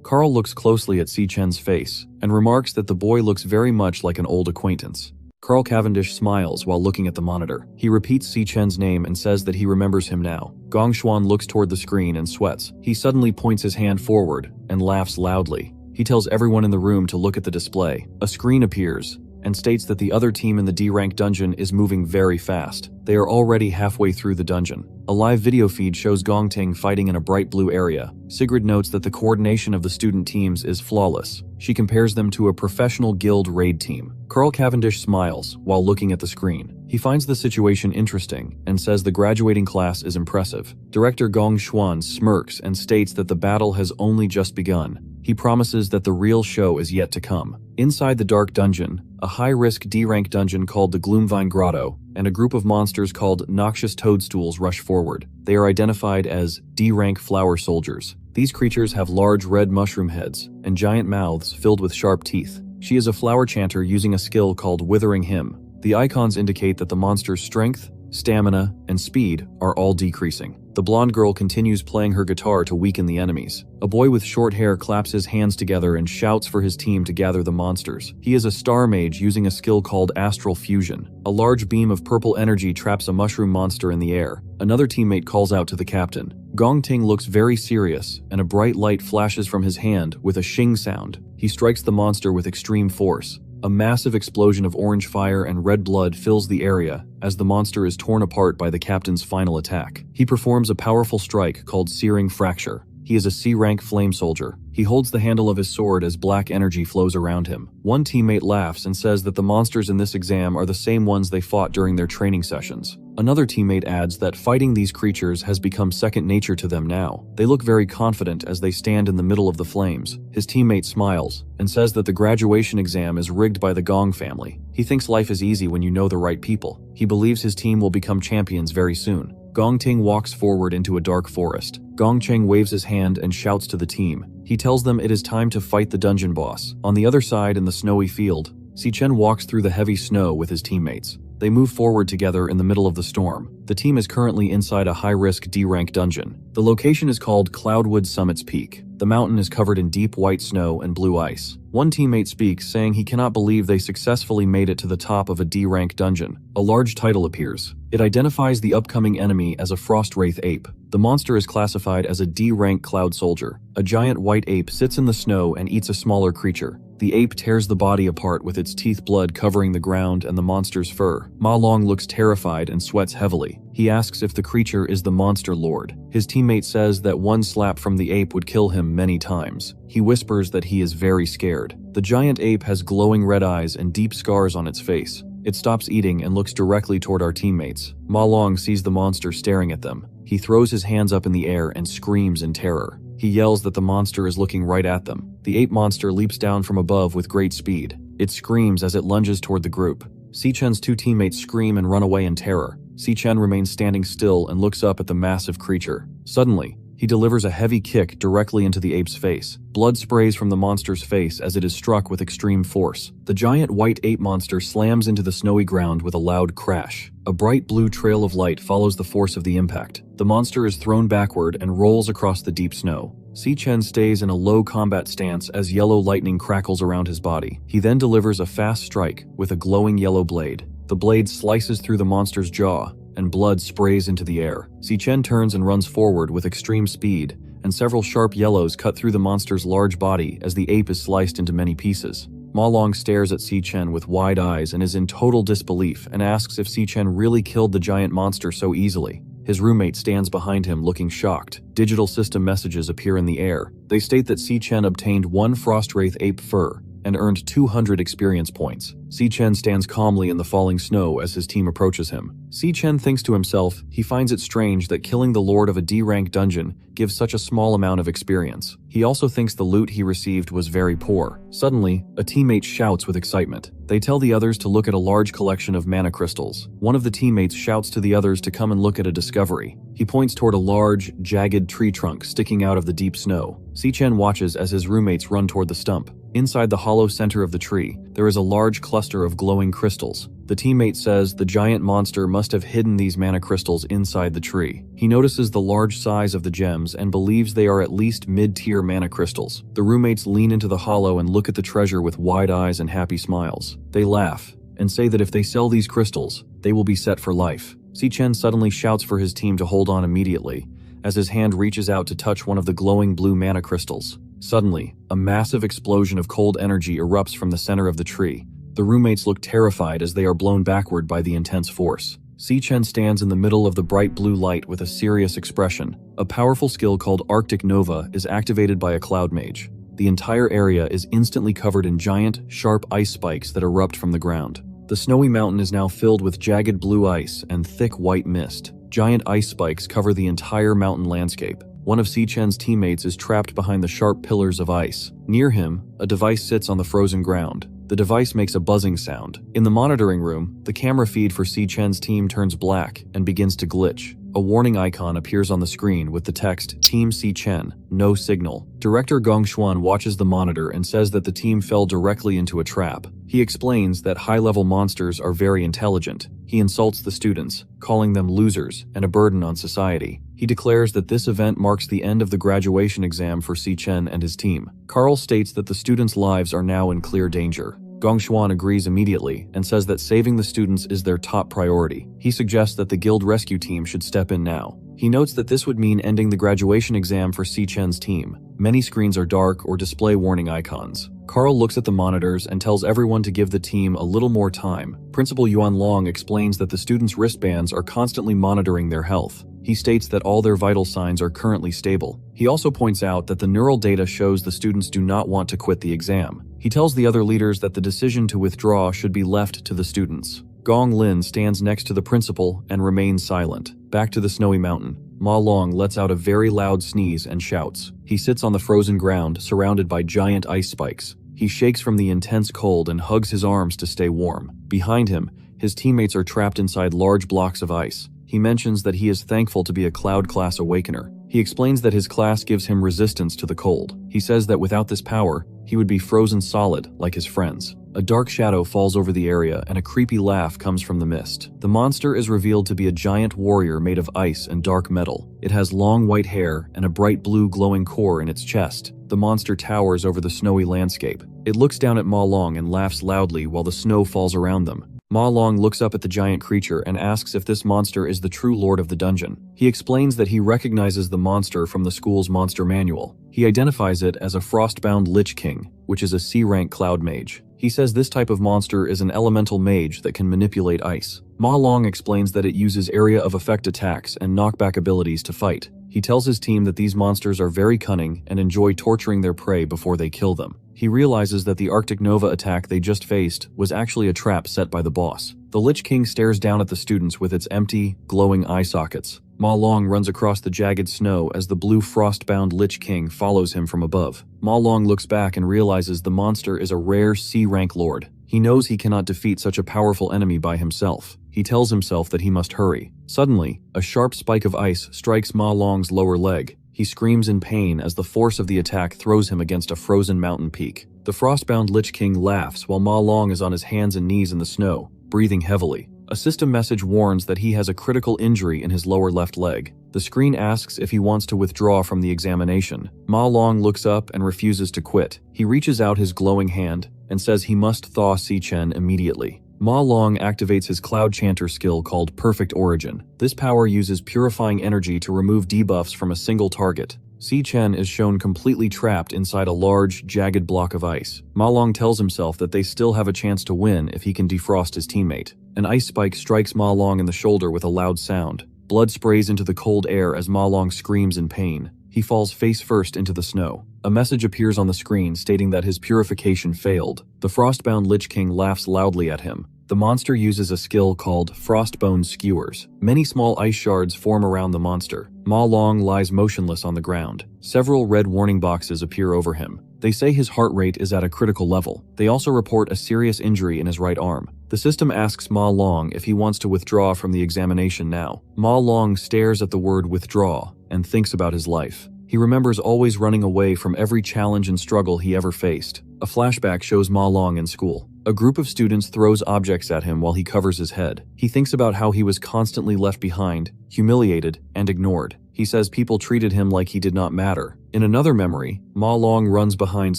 Carl looks closely at Xichen's face and remarks that the boy looks very much like an old acquaintance. Carl Cavendish smiles while looking at the monitor. He repeats Xichen's name and says that he remembers him now. Gong Xuan looks toward the screen and sweats. He suddenly points his hand forward and laughs loudly. He tells everyone in the room to look at the display. A screen appears and states that the other team in the D-rank dungeon is moving very fast. They are already halfway through the dungeon. A live video feed shows Gong Ting fighting in a bright blue area. Sigrid notes that the coordination of the student teams is flawless. She compares them to a professional guild raid team. Carl Cavendish smiles while looking at the screen. He finds the situation interesting and says the graduating class is impressive. Director Gong Xuan smirks and states that the battle has only just begun. He promises that the real show is yet to come. Inside the dark dungeon, a high-risk D-rank dungeon called the Gloomvine Grotto, and a group of monsters called Noxious Toadstools rush forward. They are identified as D-rank flower soldiers. These creatures have large red mushroom heads and giant mouths filled with sharp teeth. She is a flower chanter using a skill called Withering Hymn. The icons indicate that the monster's strength, stamina, and speed are all decreasing. The blonde girl continues playing her guitar to weaken the enemies. A boy with short hair claps his hands together and shouts for his team to gather the monsters. He is a star mage using a skill called Astral Fusion. A large beam of purple energy traps a mushroom monster in the air. Another teammate calls out to the captain. Gong Ting looks very serious, and a bright light flashes from his hand with a shing sound. He strikes the monster with extreme force. A massive explosion of orange fire and red blood fills the area as the monster is torn apart by the captain's final attack. He performs a powerful strike called Searing Fracture. He is a C-rank flame soldier. He holds the handle of his sword as black energy flows around him. One teammate laughs and says that the monsters in this exam are the same ones they fought during their training sessions. Another teammate adds that fighting these creatures has become second nature to them now. They look very confident as they stand in the middle of the flames. His teammate smiles and says that the graduation exam is rigged by the Gong family. He thinks life is easy when you know the right people. He believes his team will become champions very soon. Gong Ting walks forward into a dark forest. Gong Cheng waves his hand and shouts to the team. He tells them it is time to fight the dungeon boss. On the other side in the snowy field, Xichen walks through the heavy snow with his teammates. They move forward together in the middle of the storm. The team is currently inside a high-risk D-rank dungeon. The location is called Cloudwood Summit's Peak. The mountain is covered in deep white snow and blue ice. One teammate speaks, saying he cannot believe they successfully made it to the top of a D-rank dungeon. A large title appears. It identifies the upcoming enemy as a frost wraith ape. The monster is classified as a D-rank cloud soldier. A giant white ape sits in the snow and eats a smaller creature. The ape tears the body apart with its teeth blood covering the ground and the monster's fur. Ma Long looks terrified and sweats heavily. He asks if the creature is the monster lord. His teammate says that one slap from the ape would kill him many times. He whispers that he is very scared. The giant ape has glowing red eyes and deep scars on its face. It stops eating and looks directly toward our teammates. Ma Long sees the monster staring at them. He throws his hands up in the air and screams in terror. He yells that the monster is looking right at them. The ape monster leaps down from above with great speed. It screams as it lunges toward the group. Si-Chen's two teammates scream and run away in terror. Si-Chen remains standing still and looks up at the massive creature. Suddenly, he delivers a heavy kick directly into the ape's face. Blood sprays from the monster's face as it is struck with extreme force. The giant white ape monster slams into the snowy ground with a loud crash. A bright blue trail of light follows the force of the impact. The monster is thrown backward and rolls across the deep snow. Si-Chen stays in a low combat stance as yellow lightning crackles around his body. He then delivers a fast strike with a glowing yellow blade. The blade slices through the monster's jaw, and blood sprays into the air. Si-Chen turns and runs forward with extreme speed, and several sharp yellows cut through the monster's large body as the ape is sliced into many pieces. Ma Long stares at Si-Chen with wide eyes and is in total disbelief and asks if Si-Chen really killed the giant monster so easily. His roommate stands behind him looking shocked. Digital system messages appear in the air. They state that Si-Chen obtained 1 Frostwraith ape fur and earned 200 experience points. Si-Chen stands calmly in the falling snow as his team approaches him. Si-Chen thinks to himself he finds it strange that killing the lord of a D-rank dungeon gives such a small amount of experience. He also thinks the loot he received was very poor. Suddenly, a teammate shouts with excitement. They tell the others to look at a large collection of mana crystals. One of the teammates shouts to the others to come and look at a discovery. He points toward a large, jagged tree trunk sticking out of the deep snow. Si-Chen watches as his roommates run toward the stump. Inside the hollow center of the tree, there is a large cluster of glowing crystals. The teammate says the giant monster must have hidden these mana crystals inside the tree. He notices the large size of the gems and believes they are at least mid-tier mana crystals. The roommates lean into the hollow and look at the treasure with wide eyes and happy smiles. They laugh and say that if they sell these crystals, they will be set for life. Si-Chen suddenly shouts for his team to hold on immediately, as his hand reaches out to touch one of the glowing blue mana crystals. Suddenly, a massive explosion of cold energy erupts from the center of the tree. The roommates look terrified as they are blown backward by the intense force. Si-Chen stands in the middle of the bright blue light with a serious expression. A powerful skill called Arctic Nova is activated by a cloud mage. The entire area is instantly covered in giant, sharp ice spikes that erupt from the ground. The snowy mountain is now filled with jagged blue ice and thick white mist. Giant ice spikes cover the entire mountain landscape. One of Si-Chen's teammates is trapped behind the sharp pillars of ice. Near him, a device sits on the frozen ground. The device makes a buzzing sound. In the monitoring room, the camera feed for Si-Chen's team turns black and begins to glitch. A warning icon appears on the screen with the text, Team Si-Chen, no signal. Director Gong Xuan watches the monitor and says that the team fell directly into a trap. He explains that high-level monsters are very intelligent. He insults the students, calling them losers and a burden on society. He declares that this event marks the end of the graduation exam for Si-Chen and his team. Carl states that the students' lives are now in clear danger. Gong Xuan agrees immediately and says that saving the students is their top priority. He suggests that the guild rescue team should step in now. He notes that this would mean ending the graduation exam for Si-Chen's team. Many screens are dark or display warning icons. Carl looks at the monitors and tells everyone to give the team a little more time. Principal Yuan Long explains that the students' wristbands are constantly monitoring their health. He states that all their vital signs are currently stable. He also points out that the neural data shows the students do not want to quit the exam. He tells the other leaders that the decision to withdraw should be left to the students. Gong Lin stands next to the principal and remains silent. Back to the snowy mountain. Ma Long lets out a very loud sneeze and shouts. He sits on the frozen ground, surrounded by giant ice spikes. He shakes from the intense cold and hugs his arms to stay warm. Behind him, his teammates are trapped inside large blocks of ice. He mentions that he is thankful to be a Cloud Class Awakener. He explains that his class gives him resistance to the cold. He says that without this power, he would be frozen solid like his friends. A dark shadow falls over the area and a creepy laugh comes from the mist. The monster is revealed to be a giant warrior made of ice and dark metal. It has long white hair and a bright blue glowing core in its chest. The monster towers over the snowy landscape. It looks down at Ma Long and laughs loudly while the snow falls around them. Ma Long looks up at the giant creature and asks if this monster is the true lord of the dungeon. He explains that he recognizes the monster from the school's monster manual. He identifies it as a frostbound Lich King, which is a C-rank cloud mage. He says this type of monster is an elemental mage that can manipulate ice. Ma Long explains that it uses area of effect attacks and knockback abilities to fight. He tells his team that these monsters are very cunning and enjoy torturing their prey before they kill them. He realizes that the Arctic Nova attack they just faced was actually a trap set by the boss. The Lich King stares down at the students with its empty, glowing eye sockets. Ma Long runs across the jagged snow as the blue frost-bound Lich King follows him from above. Ma Long looks back and realizes the monster is a rare C-rank lord. He knows he cannot defeat such a powerful enemy by himself. He tells himself that he must hurry. Suddenly, a sharp spike of ice strikes Ma Long's lower leg. He screams in pain as the force of the attack throws him against a frozen mountain peak. The frostbound Lich King laughs while Ma Long is on his hands and knees in the snow, breathing heavily. A system message warns that he has a critical injury in his lower left leg. The screen asks if he wants to withdraw from the examination. Ma Long looks up and refuses to quit. He reaches out his glowing hand and says he must thaw Si Chen immediately. Ma Long activates his Cloud Chanter skill called Perfect Origin. This power uses purifying energy to remove debuffs from a single target. Si Chen is shown completely trapped inside a large, jagged block of ice. Ma Long tells himself that they still have a chance to win if he can defrost his teammate. An ice spike strikes Ma Long in the shoulder with a loud sound. Blood sprays into the cold air as Ma Long screams in pain. He falls face first into the snow. A message appears on the screen stating that his purification failed. The frostbound Lich King laughs loudly at him. The monster uses a skill called Frostbone Skewers. Many small ice shards form around the monster. Ma Long lies motionless on the ground. Several red warning boxes appear over him. They say his heart rate is at a critical level. They also report a serious injury in his right arm. The system asks Ma Long if he wants to withdraw from the examination now. Ma Long stares at the word withdraw and thinks about his life. He remembers always running away from every challenge and struggle he ever faced. A flashback shows Ma Long in school. A group of students throws objects at him while he covers his head. He thinks about how he was constantly left behind, humiliated, and ignored. He says people treated him like he did not matter. In another memory, Ma Long runs behind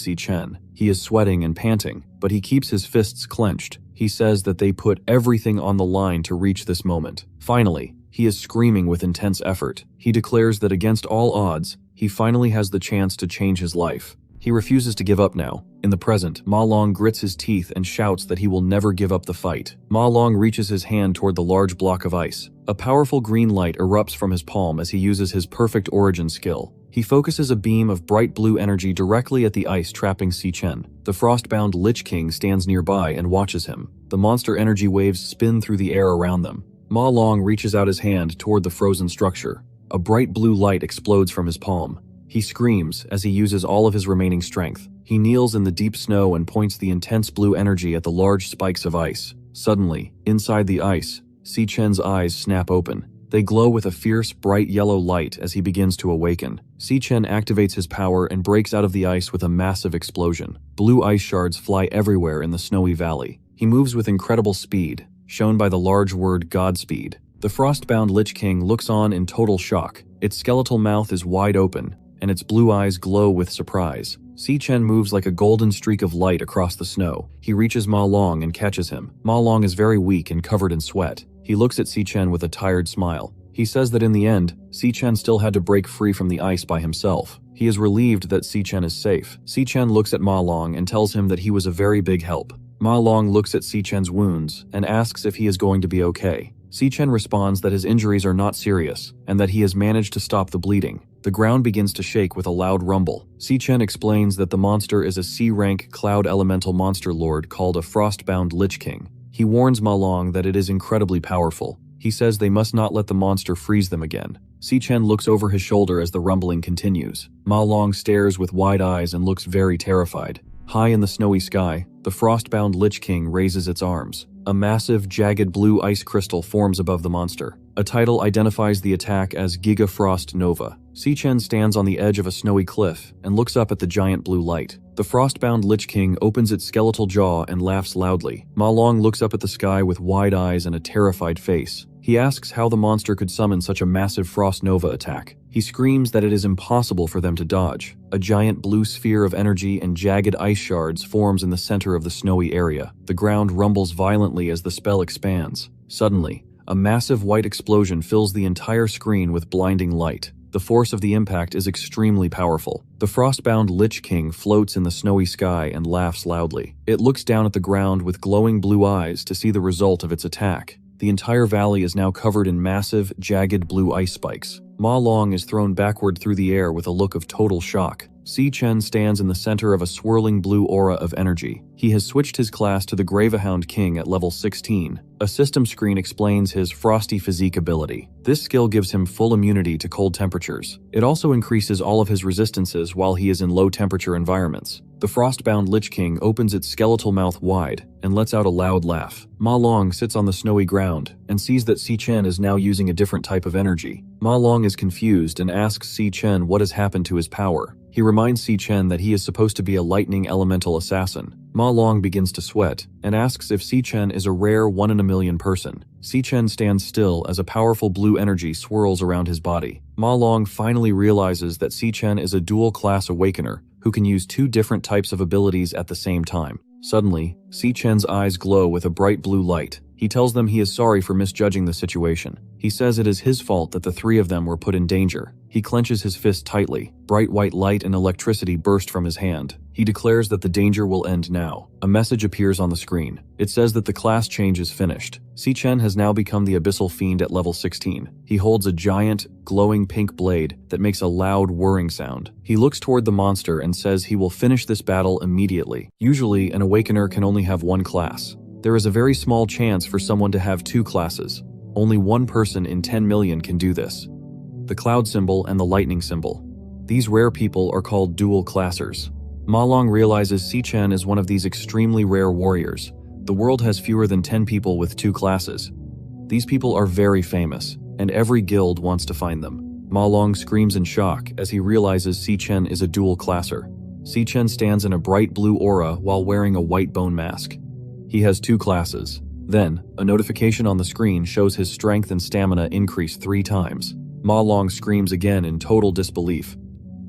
Si Chen. He is sweating and panting, but he keeps his fists clenched. He says that they put everything on the line to reach this moment. Finally, he is screaming with intense effort. He declares that against all odds, he finally has the chance to change his life. He refuses to give up now. In the present, Ma Long grits his teeth and shouts that he will never give up the fight. Ma Long reaches his hand toward the large block of ice. A powerful green light erupts from his palm as he uses his Perfect Origin skill. He focuses a beam of bright blue energy directly at the ice trapping Si Chen. The frostbound Lich King stands nearby and watches him. The monster energy waves spin through the air around them. Ma Long reaches out his hand toward the frozen structure. A bright blue light explodes from his palm. He screams as he uses all of his remaining strength. He kneels in the deep snow and points the intense blue energy at the large spikes of ice. Suddenly, inside the ice, Si Chen's eyes snap open. They glow with a fierce, bright yellow light as he begins to awaken. Si Chen activates his power and breaks out of the ice with a massive explosion. Blue ice shards fly everywhere in the snowy valley. He moves with incredible speed, shown by the large word Godspeed. The frostbound Lich King looks on in total shock. Its skeletal mouth is wide open, and its blue eyes glow with surprise. Si Chen moves like a golden streak of light across the snow. He reaches Ma Long and catches him. Ma Long is very weak and covered in sweat. He looks at Si Chen with a tired smile. He says that in the end, Si Chen still had to break free from the ice by himself. He is relieved that Si Chen is safe. Si Chen looks at Ma Long and tells him that he was a very big help. Ma Long looks at Si Chen's wounds and asks if he is going to be okay. Si Chen responds that his injuries are not serious and that he has managed to stop the bleeding. The ground begins to shake with a loud rumble. Si Chen explains that the monster is a C-rank cloud elemental monster lord called a frostbound Lich King. He warns Ma Long that it is incredibly powerful. He says they must not let the monster freeze them again. Si Chen looks over his shoulder as the rumbling continues. Ma Long stares with wide eyes and looks very terrified. High in the snowy sky, the frostbound Lich King raises its arms. A massive, jagged blue ice crystal forms above the monster. A title identifies the attack as Giga Frost Nova. Si Chen stands on the edge of a snowy cliff and looks up at the giant blue light. The frostbound Lich King opens its skeletal jaw and laughs loudly. Ma Long looks up at the sky with wide eyes and a terrified face. He asks how the monster could summon such a massive Frost Nova attack. He screams that it is impossible for them to dodge. A giant blue sphere of energy and jagged ice shards forms in the center of the snowy area. The ground rumbles violently as the spell expands. Suddenly, a massive white explosion fills the entire screen with blinding light. The force of the impact is extremely powerful. The frostbound Lich King floats in the snowy sky and laughs loudly. It looks down at the ground with glowing blue eyes to see the result of its attack. The entire valley is now covered in massive, jagged blue ice spikes. Ma Long is thrown backward through the air with a look of total shock. Si Chen stands in the center of a swirling blue aura of energy. He has switched his class to the Gravehound King at level 16. A system screen explains his frosty physique ability. This skill gives him full immunity to cold temperatures. It also increases all of his resistances while he is in low temperature environments. The frostbound Lich King opens its skeletal mouth wide and lets out a loud laugh. Ma Long sits on the snowy ground and sees that Si Chen is now using a different type of energy. Ma Long is confused and asks Si Chen what has happened to his power. He reminds Si Chen that he is supposed to be a lightning elemental assassin. Ma Long begins to sweat and asks if Si Chen is a rare 1 in a million person. Si Chen stands still as a powerful blue energy swirls around his body. Ma Long finally realizes that Si Chen is a dual-class awakener who can use 2 different types of abilities at the same time. Suddenly, Si Chen's eyes glow with a bright blue light. He tells them he is sorry for misjudging the situation. He says it is his fault that the 3 of them were put in danger. He clenches his fist tightly. Bright white light and electricity burst from his hand. He declares that the danger will end now. A message appears on the screen. It says that the class change is finished. Si Chen has now become the Abyssal Fiend at level 16. He holds a giant, glowing pink blade that makes a loud whirring sound. He looks toward the monster and says he will finish this battle immediately. Usually, an Awakener can only have 1 class. There is a very small chance for someone to have 2 classes. Only 1 person in 10 million can do this. The cloud symbol and the lightning symbol. These rare people are called dual classers. Ma Long realizes Si Chen is one of these extremely rare warriors. The world has fewer than 10 people with 2 classes. These people are very famous, and every guild wants to find them. Ma Long screams in shock as he realizes Si Chen is a dual classer. Si Chen stands in a bright blue aura while wearing a white bone mask. He has 2 classes. Then, a notification on the screen shows his strength and stamina increase 3 times. Ma Long screams again in total disbelief.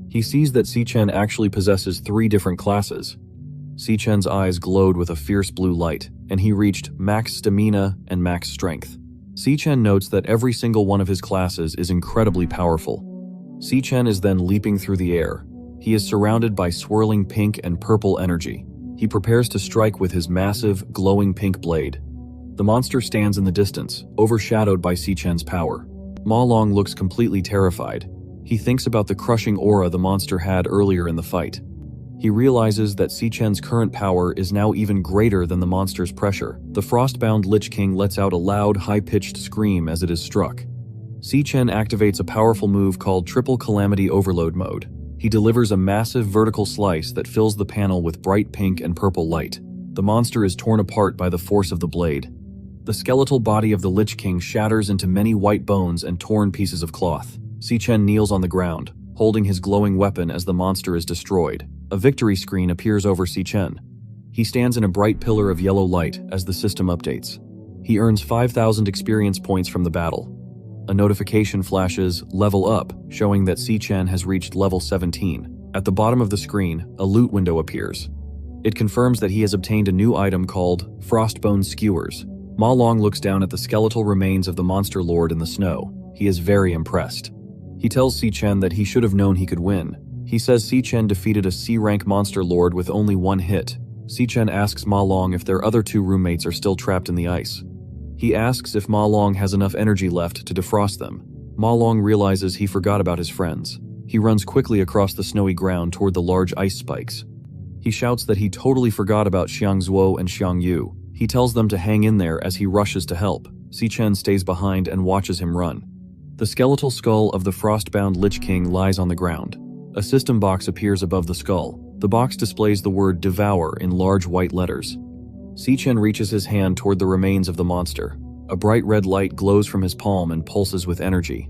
He sees that Si Chen actually possesses 3 different classes. Si Chen's eyes glowed with a fierce blue light, and he reached max stamina and max strength. Si Chen notes that every single one of his classes is incredibly powerful. Si Chen is then leaping through the air. He is surrounded by swirling pink and purple energy. He prepares to strike with his massive, glowing pink blade. The monster stands in the distance, overshadowed by Si Chen's power. Ma Long looks completely terrified. He thinks about the crushing aura the monster had earlier in the fight. He realizes that Si Chen's current power is now even greater than the monster's pressure. The frostbound Lich King lets out a loud, high-pitched scream as it is struck. Si Chen activates a powerful move called Triple Calamity Overload Mode. He delivers a massive vertical slice that fills the panel with bright pink and purple light. The monster is torn apart by the force of the blade. The skeletal body of the Lich King shatters into many white bones and torn pieces of cloth. Si Chen kneels on the ground, holding his glowing weapon as the monster is destroyed. A victory screen appears over Si Chen. He stands in a bright pillar of yellow light as the system updates. He earns 5,000 experience points from the battle. A notification flashes, "Level up," showing that Si Chen has reached level 17. At the bottom of the screen, a loot window appears. It confirms that he has obtained a new item called Frostbone Skewers. Ma Long looks down at the skeletal remains of the monster lord in the snow. He is very impressed. He tells Si Chen that he should have known he could win. He says Si Chen defeated a C-rank monster lord with only 1 hit. Si Chen asks Ma Long if their other 2 roommates are still trapped in the ice. He asks if Ma Long has enough energy left to defrost them. Ma Long realizes he forgot about his friends. He runs quickly across the snowy ground toward the large ice spikes. He shouts that he totally forgot about Xiang Zuo and Xiang Yu. He tells them to hang in there as he rushes to help. Si Chen stays behind and watches him run. The skeletal skull of the frostbound Lich King lies on the ground. A system box appears above the skull. The box displays the word Devourer in large white letters. Si Chen reaches his hand toward the remains of the monster. A bright red light glows from his palm and pulses with energy.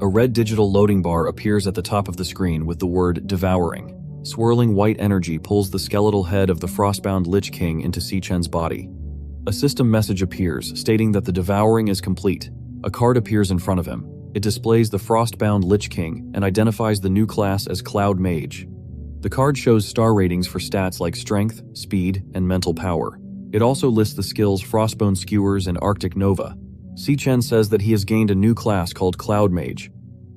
A red digital loading bar appears at the top of the screen with the word Devouring. Swirling white energy pulls the skeletal head of the frostbound Lich King into Si Chen's body. A system message appears stating that the devouring is complete. A card appears in front of him. It displays the frostbound Lich King and identifies the new class as Cloud Mage. The card shows star ratings for stats like strength, speed, and mental power. It also lists the skills Frostbone Skewers and Arctic Nova. Si Chen says that he has gained a new class called Cloud Mage.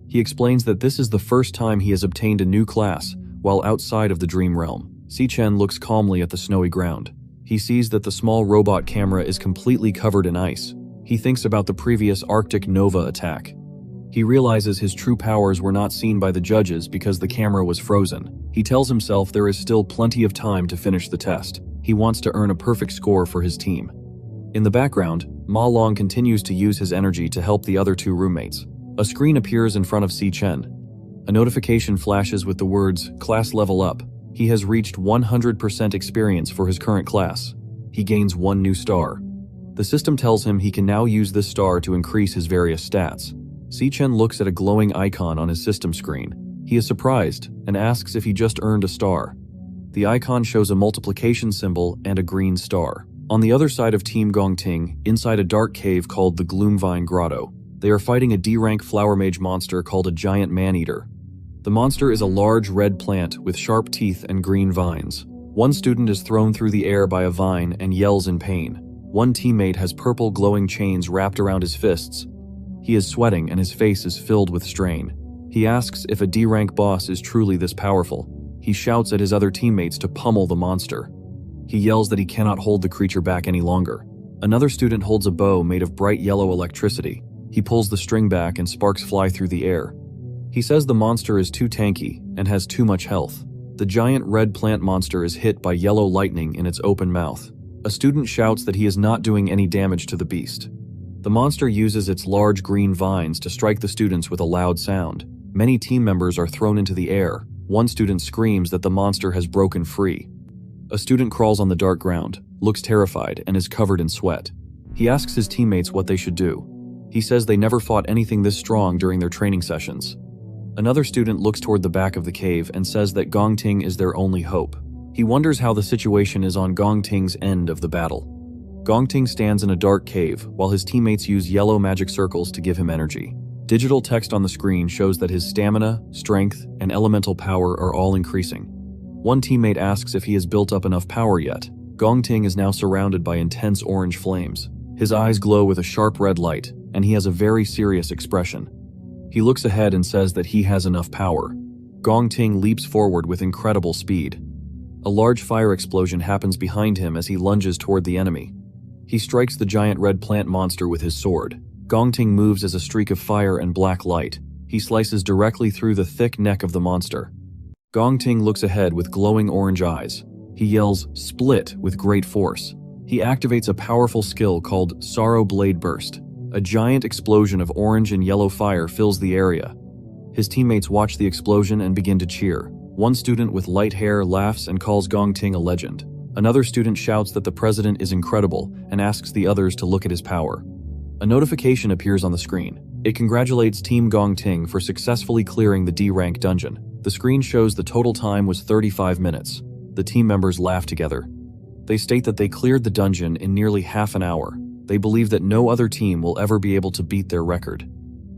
He explains that this is the first time he has obtained a new class while outside of the Dream Realm. Si Chen looks calmly at the snowy ground. He sees that the small robot camera is completely covered in ice. He thinks about the previous Arctic Nova attack. He realizes his true powers were not seen by the judges because the camera was frozen. He tells himself there is still plenty of time to finish the test. He wants to earn a perfect score for his team. In the background, Ma Long continues to use his energy to help the other two roommates. A screen appears in front of Si Chen. A notification flashes with the words, "Class level up." He has reached 100% experience for his current class. He gains 1 new star. The system tells him he can now use this star to increase his various stats. Si Chen looks at a glowing icon on his system screen. He is surprised and asks if he just earned a star. The icon shows a multiplication symbol and a green star. On the other side of Team Gongting, inside a dark cave called the Gloomvine Grotto, they are fighting a D-rank flower mage monster called a giant man-eater. The monster is a large red plant with sharp teeth and green vines. One student is thrown through the air by a vine and yells in pain. One teammate has purple glowing chains wrapped around his fists. He is sweating and his face is filled with strain. He asks if a D-rank boss is truly this powerful. He shouts at his other teammates to pummel the monster. He yells that he cannot hold the creature back any longer. Another student holds a bow made of bright yellow electricity. He pulls the string back and sparks fly through the air. He says the monster is too tanky and has too much health. The giant red plant monster is hit by yellow lightning in its open mouth. A student shouts that he is not doing any damage to the beast. The monster uses its large green vines to strike the students with a loud sound. Many team members are thrown into the air. One student screams that the monster has broken free. A student crawls on the dark ground, looks terrified, and is covered in sweat. He asks his teammates what they should do. He says they never fought anything this strong during their training sessions. Another student looks toward the back of the cave and says that Gongting is their only hope. He wonders how the situation is on Gongting's end of the battle. Gongting stands in a dark cave while his teammates use yellow magic circles to give him energy. Digital text on the screen shows that his stamina, strength, and elemental power are all increasing. One teammate asks if he has built up enough power yet. Gongting is now surrounded by intense orange flames. His eyes glow with a sharp red light, and he has a very serious expression. He looks ahead and says that he has enough power. Gongting leaps forward with incredible speed. A large fire explosion happens behind him as he lunges toward the enemy. He strikes the giant red plant monster with his sword. Gongting moves as a streak of fire and black light. He slices directly through the thick neck of the monster. Gongting looks ahead with glowing orange eyes. He yells, "Split," with great force. He activates a powerful skill called Sorrow Blade Burst. A giant explosion of orange and yellow fire fills the area. His teammates watch the explosion and begin to cheer. One student with light hair laughs and calls Gongting a legend. Another student shouts that the president is incredible and asks the others to look at his power. A notification appears on the screen. It congratulates Team Gongting for successfully clearing the D-rank dungeon. The screen shows the total time was 35 minutes. The team members laugh together. They state that they cleared the dungeon in nearly half an hour. They believe that no other team will ever be able to beat their record.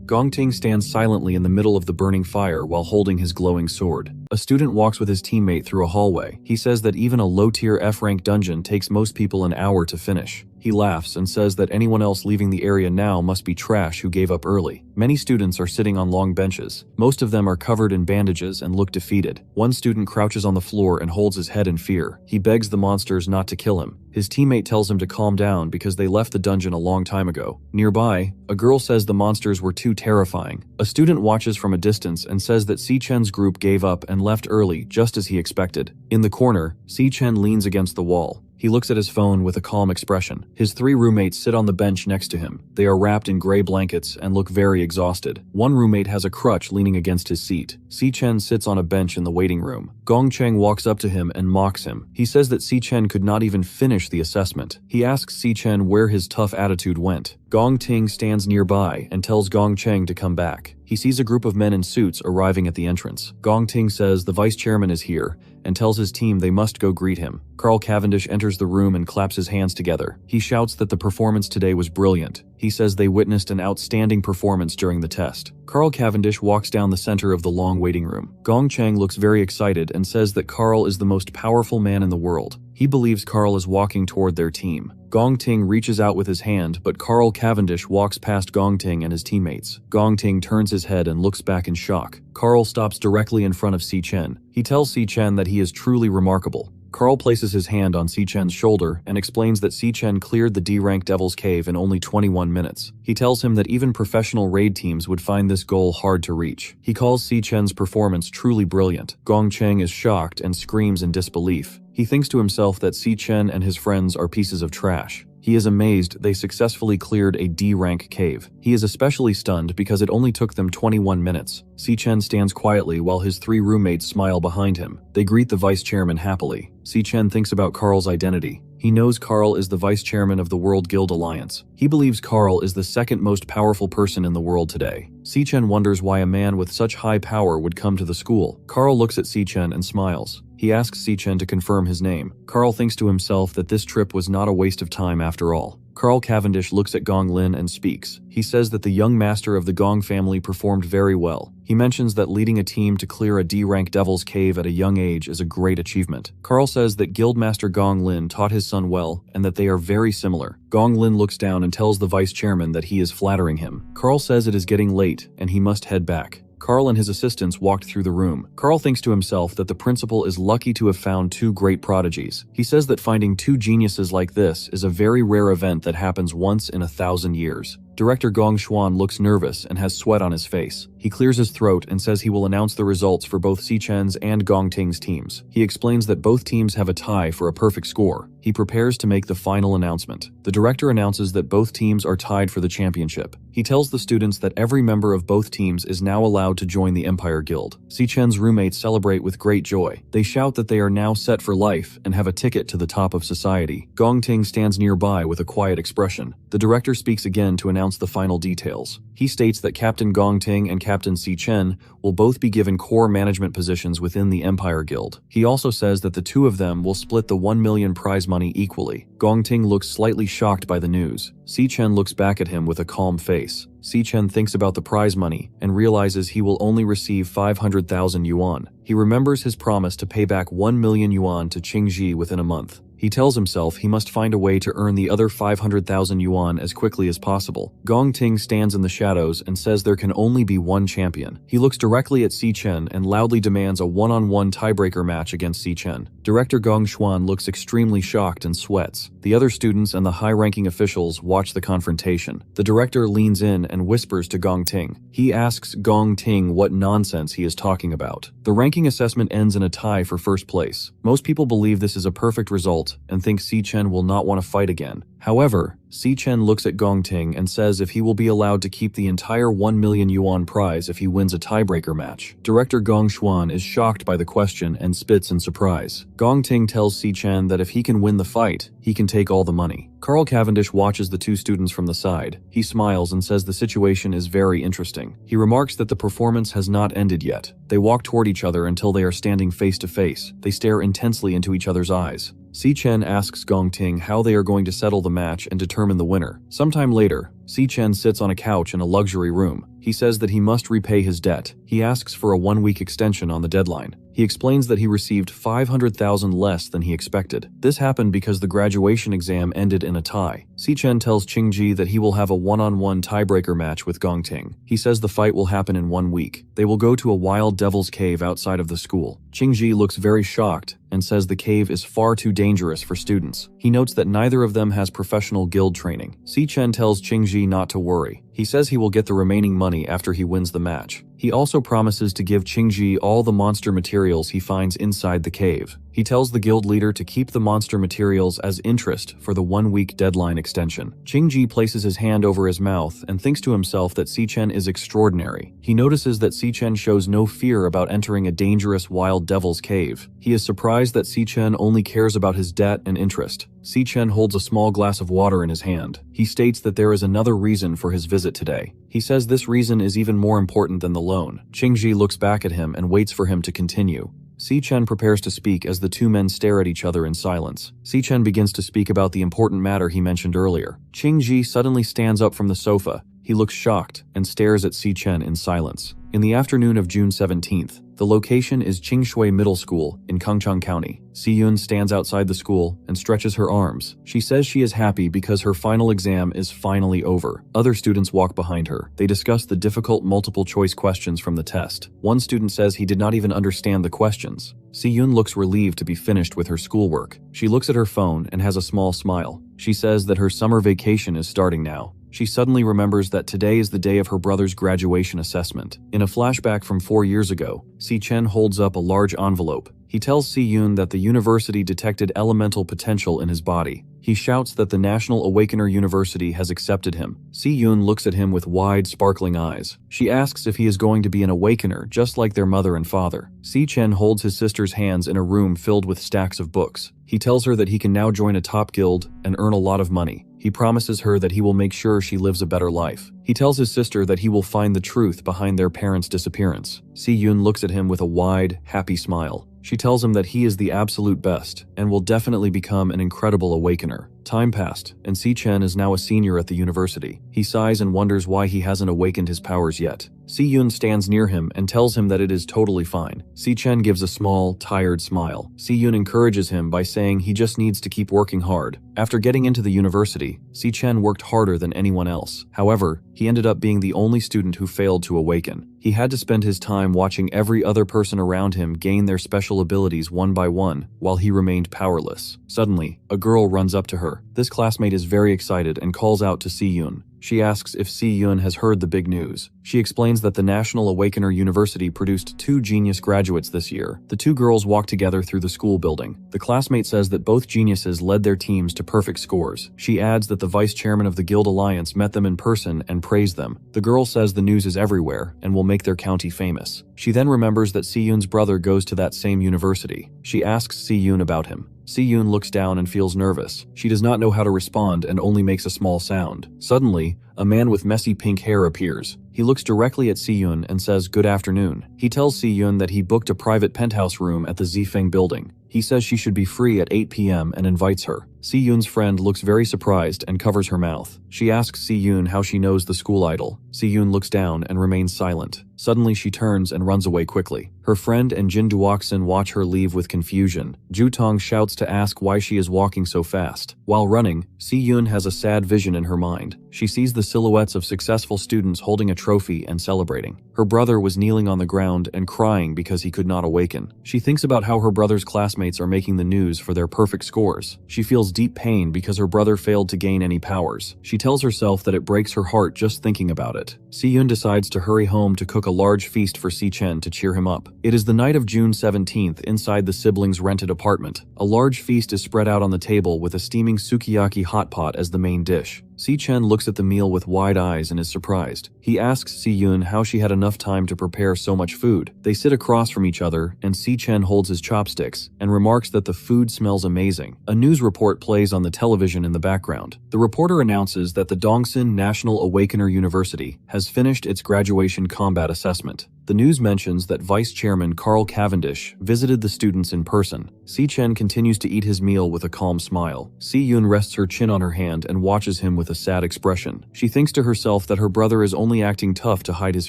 Gongting stands silently in the middle of the burning fire while holding his glowing sword. A student walks with his teammate through a hallway. He says that even a low-tier F-rank dungeon takes most people an hour to finish. He laughs and says that anyone else leaving the area now must be trash who gave up early. Many students are sitting on long benches. Most of them are covered in bandages and look defeated. One student crouches on the floor and holds his head in fear. He begs the monsters not to kill him. His teammate tells him to calm down because they left the dungeon a long time ago. Nearby, a girl says the monsters were too terrifying. A student watches from a distance and says that Si Chen's group gave up and left early, just as he expected. In the corner, Si Chen leans against the wall. He looks at his phone with a calm expression. His 3 roommates sit on the bench next to him. They are wrapped in gray blankets and look very exhausted. One roommate has a crutch leaning against his seat. Si Chen sits on a bench in the waiting room. Gongcheng walks up to him and mocks him. He says that Si Chen could not even finish the assessment. He asks Si Chen where his tough attitude went. Gongting stands nearby and tells Gongcheng to come back. He sees a group of men in suits arriving at the entrance. Gongting says the vice chairman is here and tells his team they must go greet him. Carl Cavendish enters the room and claps his hands together. He shouts that the performance today was brilliant. He says they witnessed an outstanding performance during the test. Carl Cavendish walks down the center of the long waiting room. Gongcheng looks very excited and says that Carl is the most powerful man in the world. He believes Carl is walking toward their team. Gongting reaches out with his hand, but Carl Cavendish walks past Gongting and his teammates. Gongting turns his head and looks back in shock. Carl stops directly in front of Si Chen. He tells Si Chen that he is truly remarkable. Carl places his hand on Si-chen's shoulder and explains that Si-chen cleared the D-rank Devil's Cave in only 21 minutes. He tells him that even professional raid teams would find this goal hard to reach. He calls Si-chen's performance truly brilliant. Gong Cheng is shocked and screams in disbelief. He thinks to himself that Si-chen and his friends are pieces of trash. He is amazed they successfully cleared a D-rank cave. He is especially stunned because it only took them 21 minutes. Si-chen stands quietly while his 3 roommates smile behind him. They greet the vice chairman happily. Si-chen thinks about Carl's identity. He knows Carl is the vice chairman of the World Guild Alliance. He believes Carl is the second most powerful person in the world today. Si-chen wonders why a man with such high power would come to the school. Carl looks at Si-chen and smiles. He asks Si-chen to confirm his name. Carl thinks to himself that this trip was not a waste of time after all. Carl Cavendish looks at Gong Lin and speaks. He says that the young master of the Gong family performed very well. He mentions that leading a team to clear a D-rank Devil's Cave at a young age is a great achievement. Carl says that Guildmaster Gong Lin taught his son well and that they are very similar. Gong Lin looks down and tells the vice chairman that he is flattering him. Carl says it is getting late and he must head back. Carl and his assistants walked through the room. Carl thinks to himself that the principal is lucky to have found 2 great prodigies. He says that finding 2 geniuses like this is a very rare event that happens once in 1,000 years. Director Gong Xuan looks nervous and has sweat on his face. He clears his throat and says he will announce the results for both Si-chen's and Gong Ting's teams. He explains that both teams have a tie for a perfect score. He prepares to make the final announcement. The director announces that both teams are tied for the championship. He tells the students that every member of both teams is now allowed to join the Empire Guild. Si-chen's roommates celebrate with great joy. They shout that they are now set for life and have a ticket to the top of society. Gong Ting stands nearby with a quiet expression. The director speaks again to announce the final details. He states that Captain Gong Ting and Captain Si-chen will both be given core management positions within the Empire Guild. He also says that the 2 of them will split the 1 million prize money equally. Gong Ting looks slightly shocked by the news. Si-chen looks back at him with a calm face. Si-chen thinks about the prize money and realizes he will only receive 500,000 yuan. He remembers his promise to pay back 1 million yuan to Qingji within a month. He tells himself he must find a way to earn the other 500,000 yuan as quickly as possible. Gong Ting stands in the shadows and says there can only be one champion. He looks directly at Si-chen and loudly demands a one-on-one tiebreaker match against Si-chen. Director Gong Xuan looks extremely shocked and sweats. The other students and the high-ranking officials watch the confrontation. The director leans in and whispers to Gong Ting. He asks Gong Ting what nonsense he is talking about. The ranking assessment ends in a tie for first place. Most people believe this is a perfect result and think Si-chen will not want to fight again. However, Si-chen looks at Gong Ting and says if he will be allowed to keep the entire 1 million yuan prize if he wins a tiebreaker match. Director Gong Xuan is shocked by the question and spits in surprise. Gong Ting tells Si-chen that if he can win the fight, he can take all the money. Carl Cavendish watches the 2 students from the side. He smiles and says the situation is very interesting. He remarks that the performance has not ended yet. They walk toward each other until they are standing face to face. They stare intensely into each other's eyes. Si-chen asks Gong Ting how they are going to settle the match and determine the winner. Sometime later, Si-chen sits on a couch in a luxury room. He says that he must repay his debt. He asks for a 1-week extension on the deadline. He explains that he received 500,000 less than he expected. This happened because the graduation exam ended in a tie. Si-chen tells Qingji that he will have a one-on-one tiebreaker match with Gong Ting. He says the fight will happen in 1 week. They will go to a wild devil's cave outside of the school. Qingji looks very shocked and says the cave is far too dangerous for students. He notes that neither of them has professional guild training. Si-chen tells Qingji not to worry. He says he will get the remaining money after he wins the match. He also promises to give Qingji all the monster materials he finds inside the cave. He tells the guild leader to keep the monster materials as interest for the 1-week deadline extension. Qingji places his hand over his mouth and thinks to himself that Si-chen is extraordinary. He notices that Si-chen shows no fear about entering a dangerous wild devil's cave. He is surprised that Si-chen only cares about his debt and interest. Si-chen holds a small glass of water in his hand. He states that there is another reason for his visit today. He says this reason is even more important than the loan. Qingji looks back at him and waits for him to continue. Si-chen prepares to speak as the 2 men stare at each other in silence. Si-chen begins to speak about the important matter he mentioned earlier. Qingji suddenly stands up from the sofa. He looks shocked and stares at Si-chen in silence. In the afternoon of June 17th, the location is Qingshui Middle School in Kangchang County. Si-yun stands outside the school and stretches her arms. She says she is happy because her final exam is finally over. Other students walk behind her. They discuss the difficult multiple-choice questions from the test. One student says he did not even understand the questions. Si-yoon looks relieved to be finished with her schoolwork. She looks at her phone and has a small smile. She says that her summer vacation is starting now. She suddenly remembers that today is the day of her brother's graduation assessment. In a flashback from 4 years ago, Si-chen holds up a large envelope. He tells Si-yoon that the university detected elemental potential in his body. He shouts that the National Awakener University has accepted him. Si-yoon looks at him with wide, sparkling eyes. She asks if he is going to be an awakener, just like their mother and father. Si-chen holds his sister's hands in a room filled with stacks of books. He tells her that he can now join a top guild and earn a lot of money. He promises her that he will make sure she lives a better life. He tells his sister that he will find the truth behind their parents' disappearance. Si-yoon looks at him with a wide, happy smile. She tells him that he is the absolute best and will definitely become an incredible awakener. Time passed, and Si-chen is now a senior at the university. He sighs and wonders why he hasn't awakened his powers yet. Si-yoon stands near him and tells him that it is totally fine. Si-chen gives a small, tired smile. Si-yoon encourages him by saying he just needs to keep working hard. After getting into the university, Si-chen worked harder than anyone else. However, he ended up being the only student who failed to awaken. He had to spend his time watching every other person around him gain their special abilities one by one, while he remained powerless. Suddenly, a girl runs up to her. This classmate is very excited and calls out to Si-yoon. She asks if Si-yoon has heard the big news. She explains that the National Awakener University produced 2 genius graduates this year. The 2 girls walk together through the school building. The classmate says that both geniuses led their teams to perfect scores. She adds that the vice chairman of the Guild Alliance met them in person and praised them. The girl says the news is everywhere and will make their county famous. She then remembers that Si-yoon's brother goes to that same university. She asks Si-yoon about him. Si-yoon looks down and feels nervous. She does not know how to respond and only makes a small sound. Suddenly, a man with messy pink hair appears. He looks directly at Si-yoon and says good afternoon. He tells Si-yoon that he booked a private penthouse room at the Zifeng building. He says she should be free at 8 p.m. and invites her. Si-yoon's friend looks very surprised and covers her mouth. She asks Si-yoon how she knows the school idol. Si-yoon looks down and remains silent. Suddenly she turns and runs away quickly. Her friend and Jin Duoksan watch her leave with confusion. Ju-tong shouts to ask why she is walking so fast. While running, Si-yoon has a sad vision in her mind. She sees the silhouettes of successful students holding a trophy and celebrating. Her brother was kneeling on the ground and crying because he could not awaken. She thinks about how her brother's classmates are making the news for their perfect scores. She feels deep pain because her brother failed to gain any powers. She tells herself that it breaks her heart just thinking about it. Si-yoon decides to hurry home to cook a large feast for Si-chen to cheer him up. It is the night of June 17th inside the siblings' rented apartment. A large feast is spread out on the table with a steaming sukiyaki hot pot as the main dish. Si-chen looks at the meal with wide eyes and is surprised. He asks Si-yoon how she had enough time to prepare so much food. They sit across from each other, and Si-chen holds his chopsticks and remarks that the food smells amazing. A news report plays on the television in the background. The reporter announces that the Dongsan National Awakener University has finished its graduation combat assessment. The news mentions that Vice Chairman Carl Cavendish visited the students in person. Si-chen continues to eat his meal with a calm smile. Si-yoon rests her chin on her hand and watches him with a sad expression. She thinks to herself that her brother is only acting tough to hide his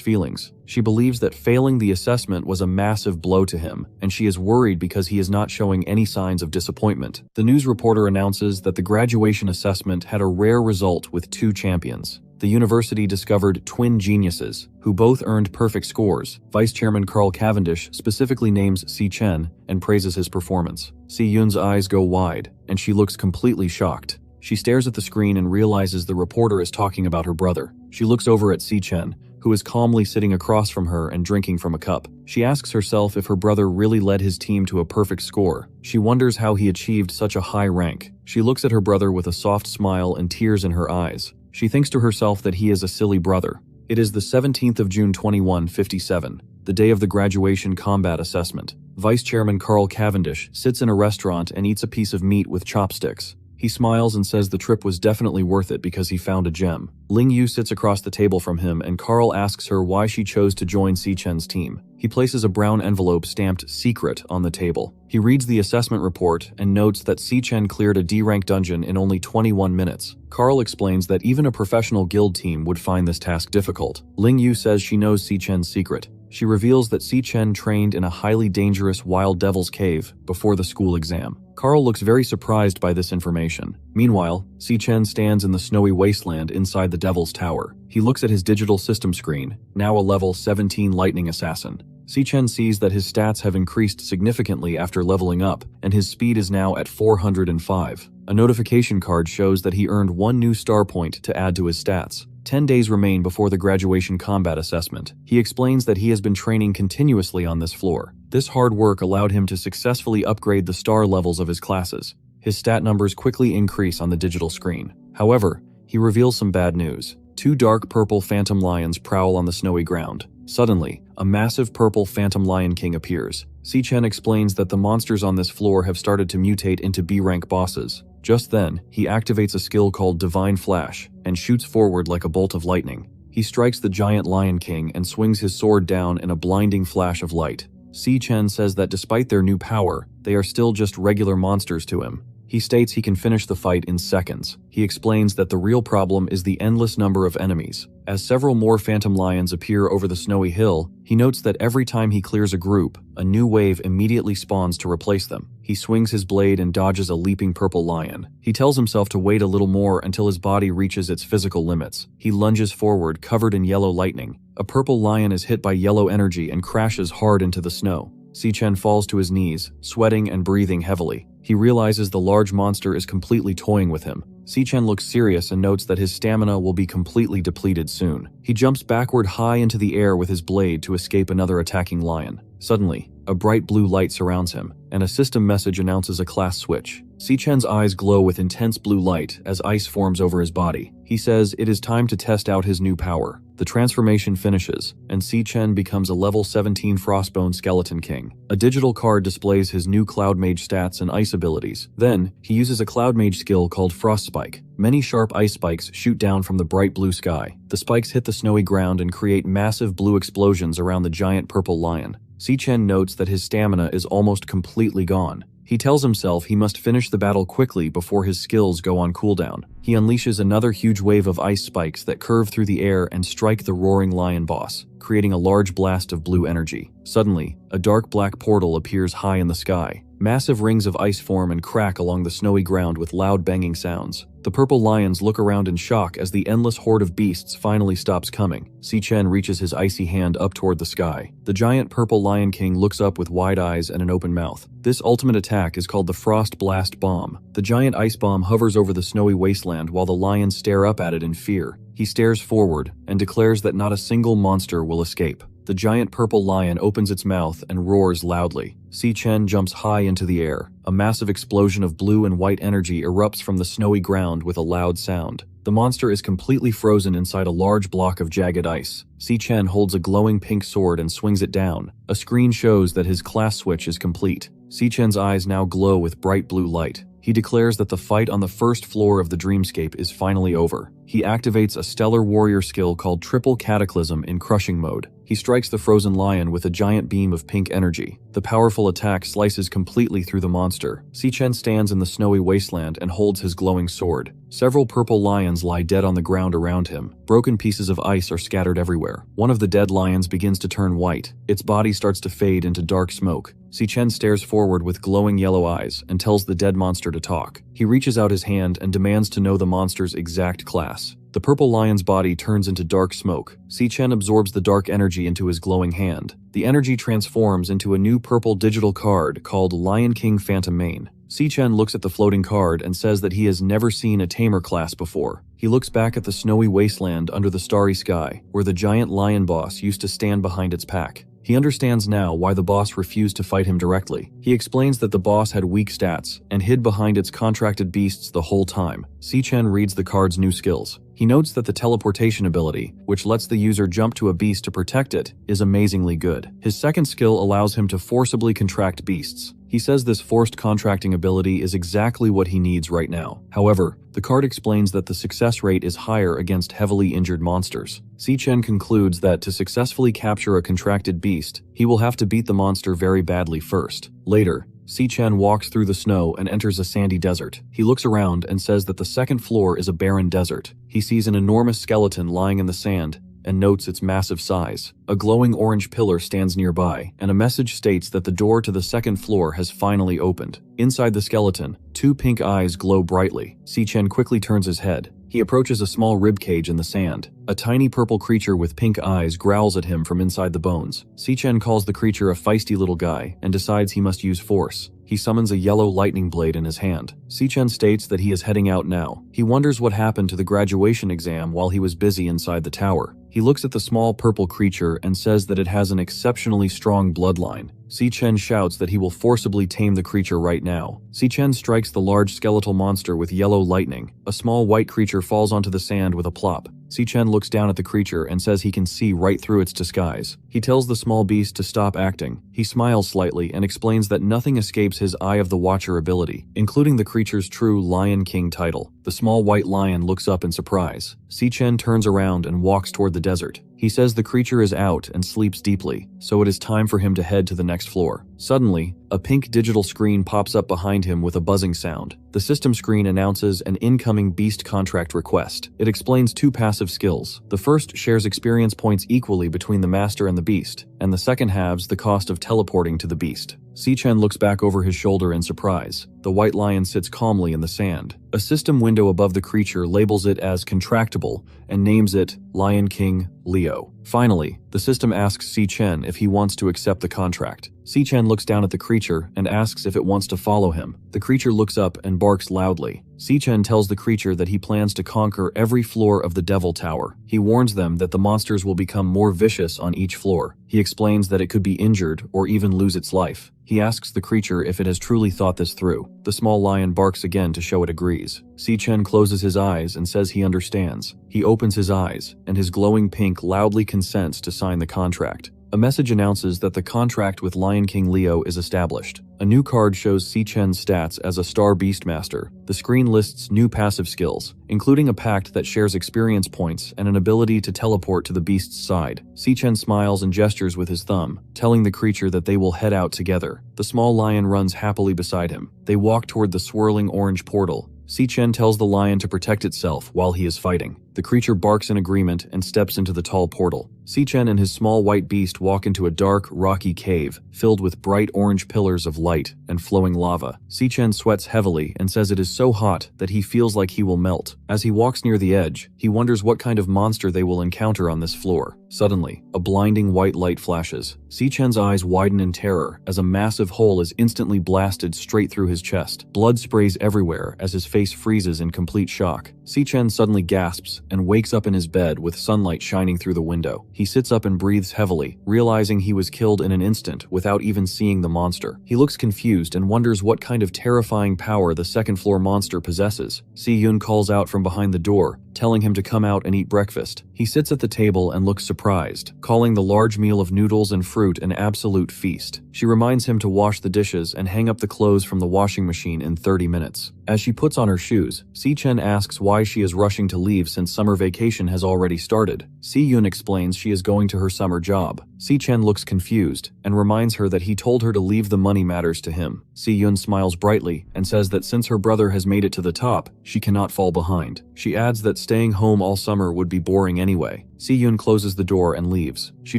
feelings. She believes that failing the assessment was a massive blow to him, and she is worried because he is not showing any signs of disappointment. The news reporter announces that the graduation assessment had a rare result with 2 champions. The university discovered twin geniuses, who both earned perfect scores. Vice Chairman Carl Cavendish specifically names Si-chen and praises his performance. Si-yoon's eyes go wide, and she looks completely shocked. She stares at the screen and realizes the reporter is talking about her brother. She looks over at Si-chen, who is calmly sitting across from her and drinking from a cup. She asks herself if her brother really led his team to a perfect score. She wonders how he achieved such a high rank. She looks at her brother with a soft smile and tears in her eyes. She thinks to herself that he is a silly brother. It is the 17th of June 2157, the day of the graduation combat assessment. Vice Chairman Carl Cavendish sits in a restaurant and eats a piece of meat with chopsticks. He smiles and says the trip was definitely worth it because he found a gem. Ling Yu sits across the table from him and Carl asks her why she chose to join Si-chen's team. He places a brown envelope stamped "Secret" on the table. He reads the assessment report and notes that Si-chen cleared a D-rank dungeon in only 21 minutes. Carl explains that even a professional guild team would find this task difficult. Ling Yu says she knows Si-chen's secret. She reveals that Si-chen trained in a highly dangerous wild devil's cave before the school exam. Carl looks very surprised by this information. Meanwhile, Si-chen stands in the snowy wasteland inside the Devil's Tower. He looks at his digital system screen, now a level 17 lightning assassin. Si-Chen sees that his stats have increased significantly after leveling up, and his speed is now at 405. A notification card shows that he earned 1 new star point to add to his stats. 10 days remain before the graduation combat assessment. He explains that he has been training continuously on this floor. This hard work allowed him to successfully upgrade the star levels of his classes. His stat numbers quickly increase on the digital screen. However, he reveals some bad news. 2 dark purple phantom lions prowl on the snowy ground. Suddenly, a massive purple phantom lion king appears. Si-Chen explains that the monsters on this floor have started to mutate into B-rank bosses. Just then, he activates a skill called Divine Flash and shoots forward like a bolt of lightning. He strikes the giant Lion King and swings his sword down in a blinding flash of light. Si-Chen says that despite their new power, they are still just regular monsters to him. He states he can finish the fight in seconds. He explains that the real problem is the endless number of enemies. As several more phantom lions appear over the snowy hill, he notes that every time he clears a group, a new wave immediately spawns to replace them. He swings his blade and dodges a leaping purple lion. He tells himself to wait a little more until his body reaches its physical limits. He lunges forward, covered in yellow lightning. A purple lion is hit by yellow energy and crashes hard into the snow. Si-Chen falls to his knees, sweating and breathing heavily. He realizes the large monster is completely toying with him. Si-Chen looks serious and notes that his stamina will be completely depleted soon. He jumps backward high into the air with his blade to escape another attacking lion. Suddenly, a bright blue light surrounds him, and a system message announces a class switch. Si-Chen's eyes glow with intense blue light as ice forms over his body. He says it is time to test out his new power. The transformation finishes, and Si-Chen becomes a level 17 Frostbone Skeleton King. A digital card displays his new Cloud Mage stats and ice abilities. Then, he uses a Cloud Mage skill called Frost Spike. Many sharp ice spikes shoot down from the bright blue sky. The spikes hit the snowy ground and create massive blue explosions around the giant purple lion. Si-Chen notes that his stamina is almost completely gone. He tells himself he must finish the battle quickly before his skills go on cooldown. He unleashes another huge wave of ice spikes that curve through the air and strike the roaring lion boss, creating a large blast of blue energy. Suddenly, a dark black portal appears high in the sky. Massive rings of ice form and crack along the snowy ground with loud banging sounds. The purple lions look around in shock as the endless horde of beasts finally stops coming. Si-Chen reaches his icy hand up toward the sky. The giant purple Lion King looks up with wide eyes and an open mouth. This ultimate attack is called the Frost Blast Bomb. The giant ice bomb hovers over the snowy wasteland while the lions stare up at it in fear. He stares forward and declares that not a single monster will escape. The giant purple lion opens its mouth and roars loudly. Si-Chen jumps high into the air. A massive explosion of blue and white energy erupts from the snowy ground with a loud sound. The monster is completely frozen inside a large block of jagged ice. Si-Chen holds a glowing pink sword and swings it down. A screen shows that his class switch is complete. Si-Chen's eyes now glow with bright blue light. He declares that the fight on the first floor of the dreamscape is finally over. He activates a stellar warrior skill called Triple Cataclysm in crushing mode. He strikes the frozen lion with a giant beam of pink energy. The powerful attack slices completely through the monster. Si-Chen stands in the snowy wasteland and holds his glowing sword. Several purple lions lie dead on the ground around him. Broken pieces of ice are scattered everywhere. One of the dead lions begins to turn white. Its body starts to fade into dark smoke. Si-Chen stares forward with glowing yellow eyes and tells the dead monster to talk. He reaches out his hand and demands to know the monster's exact class. The purple lion's body turns into dark smoke. Si-Chen absorbs the dark energy into his glowing hand. The energy transforms into a new purple digital card called Lion King Phantom Mane. Si-Chen looks at the floating card and says that he has never seen a tamer class before. He looks back at the snowy wasteland under the starry sky, where the giant lion boss used to stand behind its pack. He understands now why the boss refused to fight him directly. He explains that the boss had weak stats and hid behind its contracted beasts the whole time. Si-Chen reads the card's new skills. He notes that the teleportation ability, which lets the user jump to a beast to protect it, is amazingly good. His second skill allows him to forcibly contract beasts. He says this forced contracting ability is exactly what he needs right now. However, the card explains that the success rate is higher against heavily injured monsters. Si-Chen concludes that to successfully capture a contracted beast, he will have to beat the monster very badly first. Later, Si-Chen walks through the snow and enters a sandy desert. He looks around and says that the second floor is a barren desert. He sees an enormous skeleton lying in the sand and notes its massive size. A glowing orange pillar stands nearby, and a message states that the door to the second floor has finally opened. Inside the skeleton, two pink eyes glow brightly. Si-Chen quickly turns his head. He approaches a small rib cage in the sand. A tiny purple creature with pink eyes growls at him from inside the bones. Si-Chen calls the creature a feisty little guy and decides he must use force. He summons a yellow lightning blade in his hand. Si-Chen states that he is heading out now. He wonders what happened to the graduation exam while he was busy inside the tower. He looks at the small purple creature and says that it has an exceptionally strong bloodline. Si-Chen shouts that he will forcibly tame the creature right now. Si-Chen strikes the large skeletal monster with yellow lightning. A small white creature falls onto the sand with a plop. Si-Chen looks down at the creature and says he can see right through its disguise. He tells the small beast to stop acting. He smiles slightly and explains that nothing escapes his Eye of the Watcher ability, including the creature's true Lion King title. The small white lion looks up in surprise. Si-Chen turns around and walks toward the desert. He says the creature is out and sleeps deeply, so it is time for him to head to the next floor. Suddenly, a pink digital screen pops up behind him with a buzzing sound. The system screen announces an incoming beast contract request. It explains 2 passive skills. The first shares experience points equally between the master and the beast, and the second halves the cost of teleporting to the beast. Si-Chen looks back over his shoulder in surprise. The white lion sits calmly in the sand. A system window above the creature labels it as contractable and names it Lion King Leo. Finally, the system asks Si-Chen if he wants to accept the contract. Si-Chen looks down at the creature and asks if it wants to follow him. The creature looks up and barks loudly. Si-Chen tells the creature that he plans to conquer every floor of the Devil Tower. He warns them that the monsters will become more vicious on each floor. He explains that it could be injured or even lose its life. He asks the creature if it has truly thought this through. The small lion barks again to show it agrees. Si-Chen closes his eyes and says he understands. He opens his eyes, and his glowing pink loudly consents to sign the contract. A message announces that the contract with Lion King Leo is established. A new card shows Si-Chen's stats as a Star Beastmaster. The screen lists new passive skills, including a pact that shares experience points and an ability to teleport to the beast's side. Si-Chen smiles and gestures with his thumb, telling the creature that they will head out together. The small lion runs happily beside him. They walk toward the swirling orange portal. Si-Chen tells the lion to protect itself while he is fighting. The creature barks in agreement and steps into the tall portal. Si-Chen and his small white beast walk into a dark, rocky cave filled with bright orange pillars of light and flowing lava. Si-Chen sweats heavily and says it is so hot that he feels like he will melt. As he walks near the edge, he wonders what kind of monster they will encounter on this floor. Suddenly, a blinding white light flashes. Si-Chen's eyes widen in terror as a massive hole is instantly blasted straight through his chest. Blood sprays everywhere as his face freezes in complete shock. Si-Chen suddenly gasps and wakes up in his bed with sunlight shining through the window. He sits up and breathes heavily, realizing he was killed in an instant without even seeing the monster. He looks confused and wonders what kind of terrifying power the second-floor monster possesses. Si-Yun calls out from behind the door, telling him to come out and eat breakfast. He sits at the table and looks surprised, calling the large meal of noodles and fruit an absolute feast. She reminds him to wash the dishes and hang up the clothes from the washing machine in 30 minutes. As she puts on her shoes, Si-Chen asks why she is rushing to leave since summer vacation has already started. Si-Yun explains she is going to her summer job. Si-Chen looks confused and reminds her that he told her to leave the money matters to him. Si-Yun smiles brightly and says that since her brother has made it to the top, she cannot fall behind. She adds that staying home all summer would be boring anyway. Si-Yun closes the door and leaves. She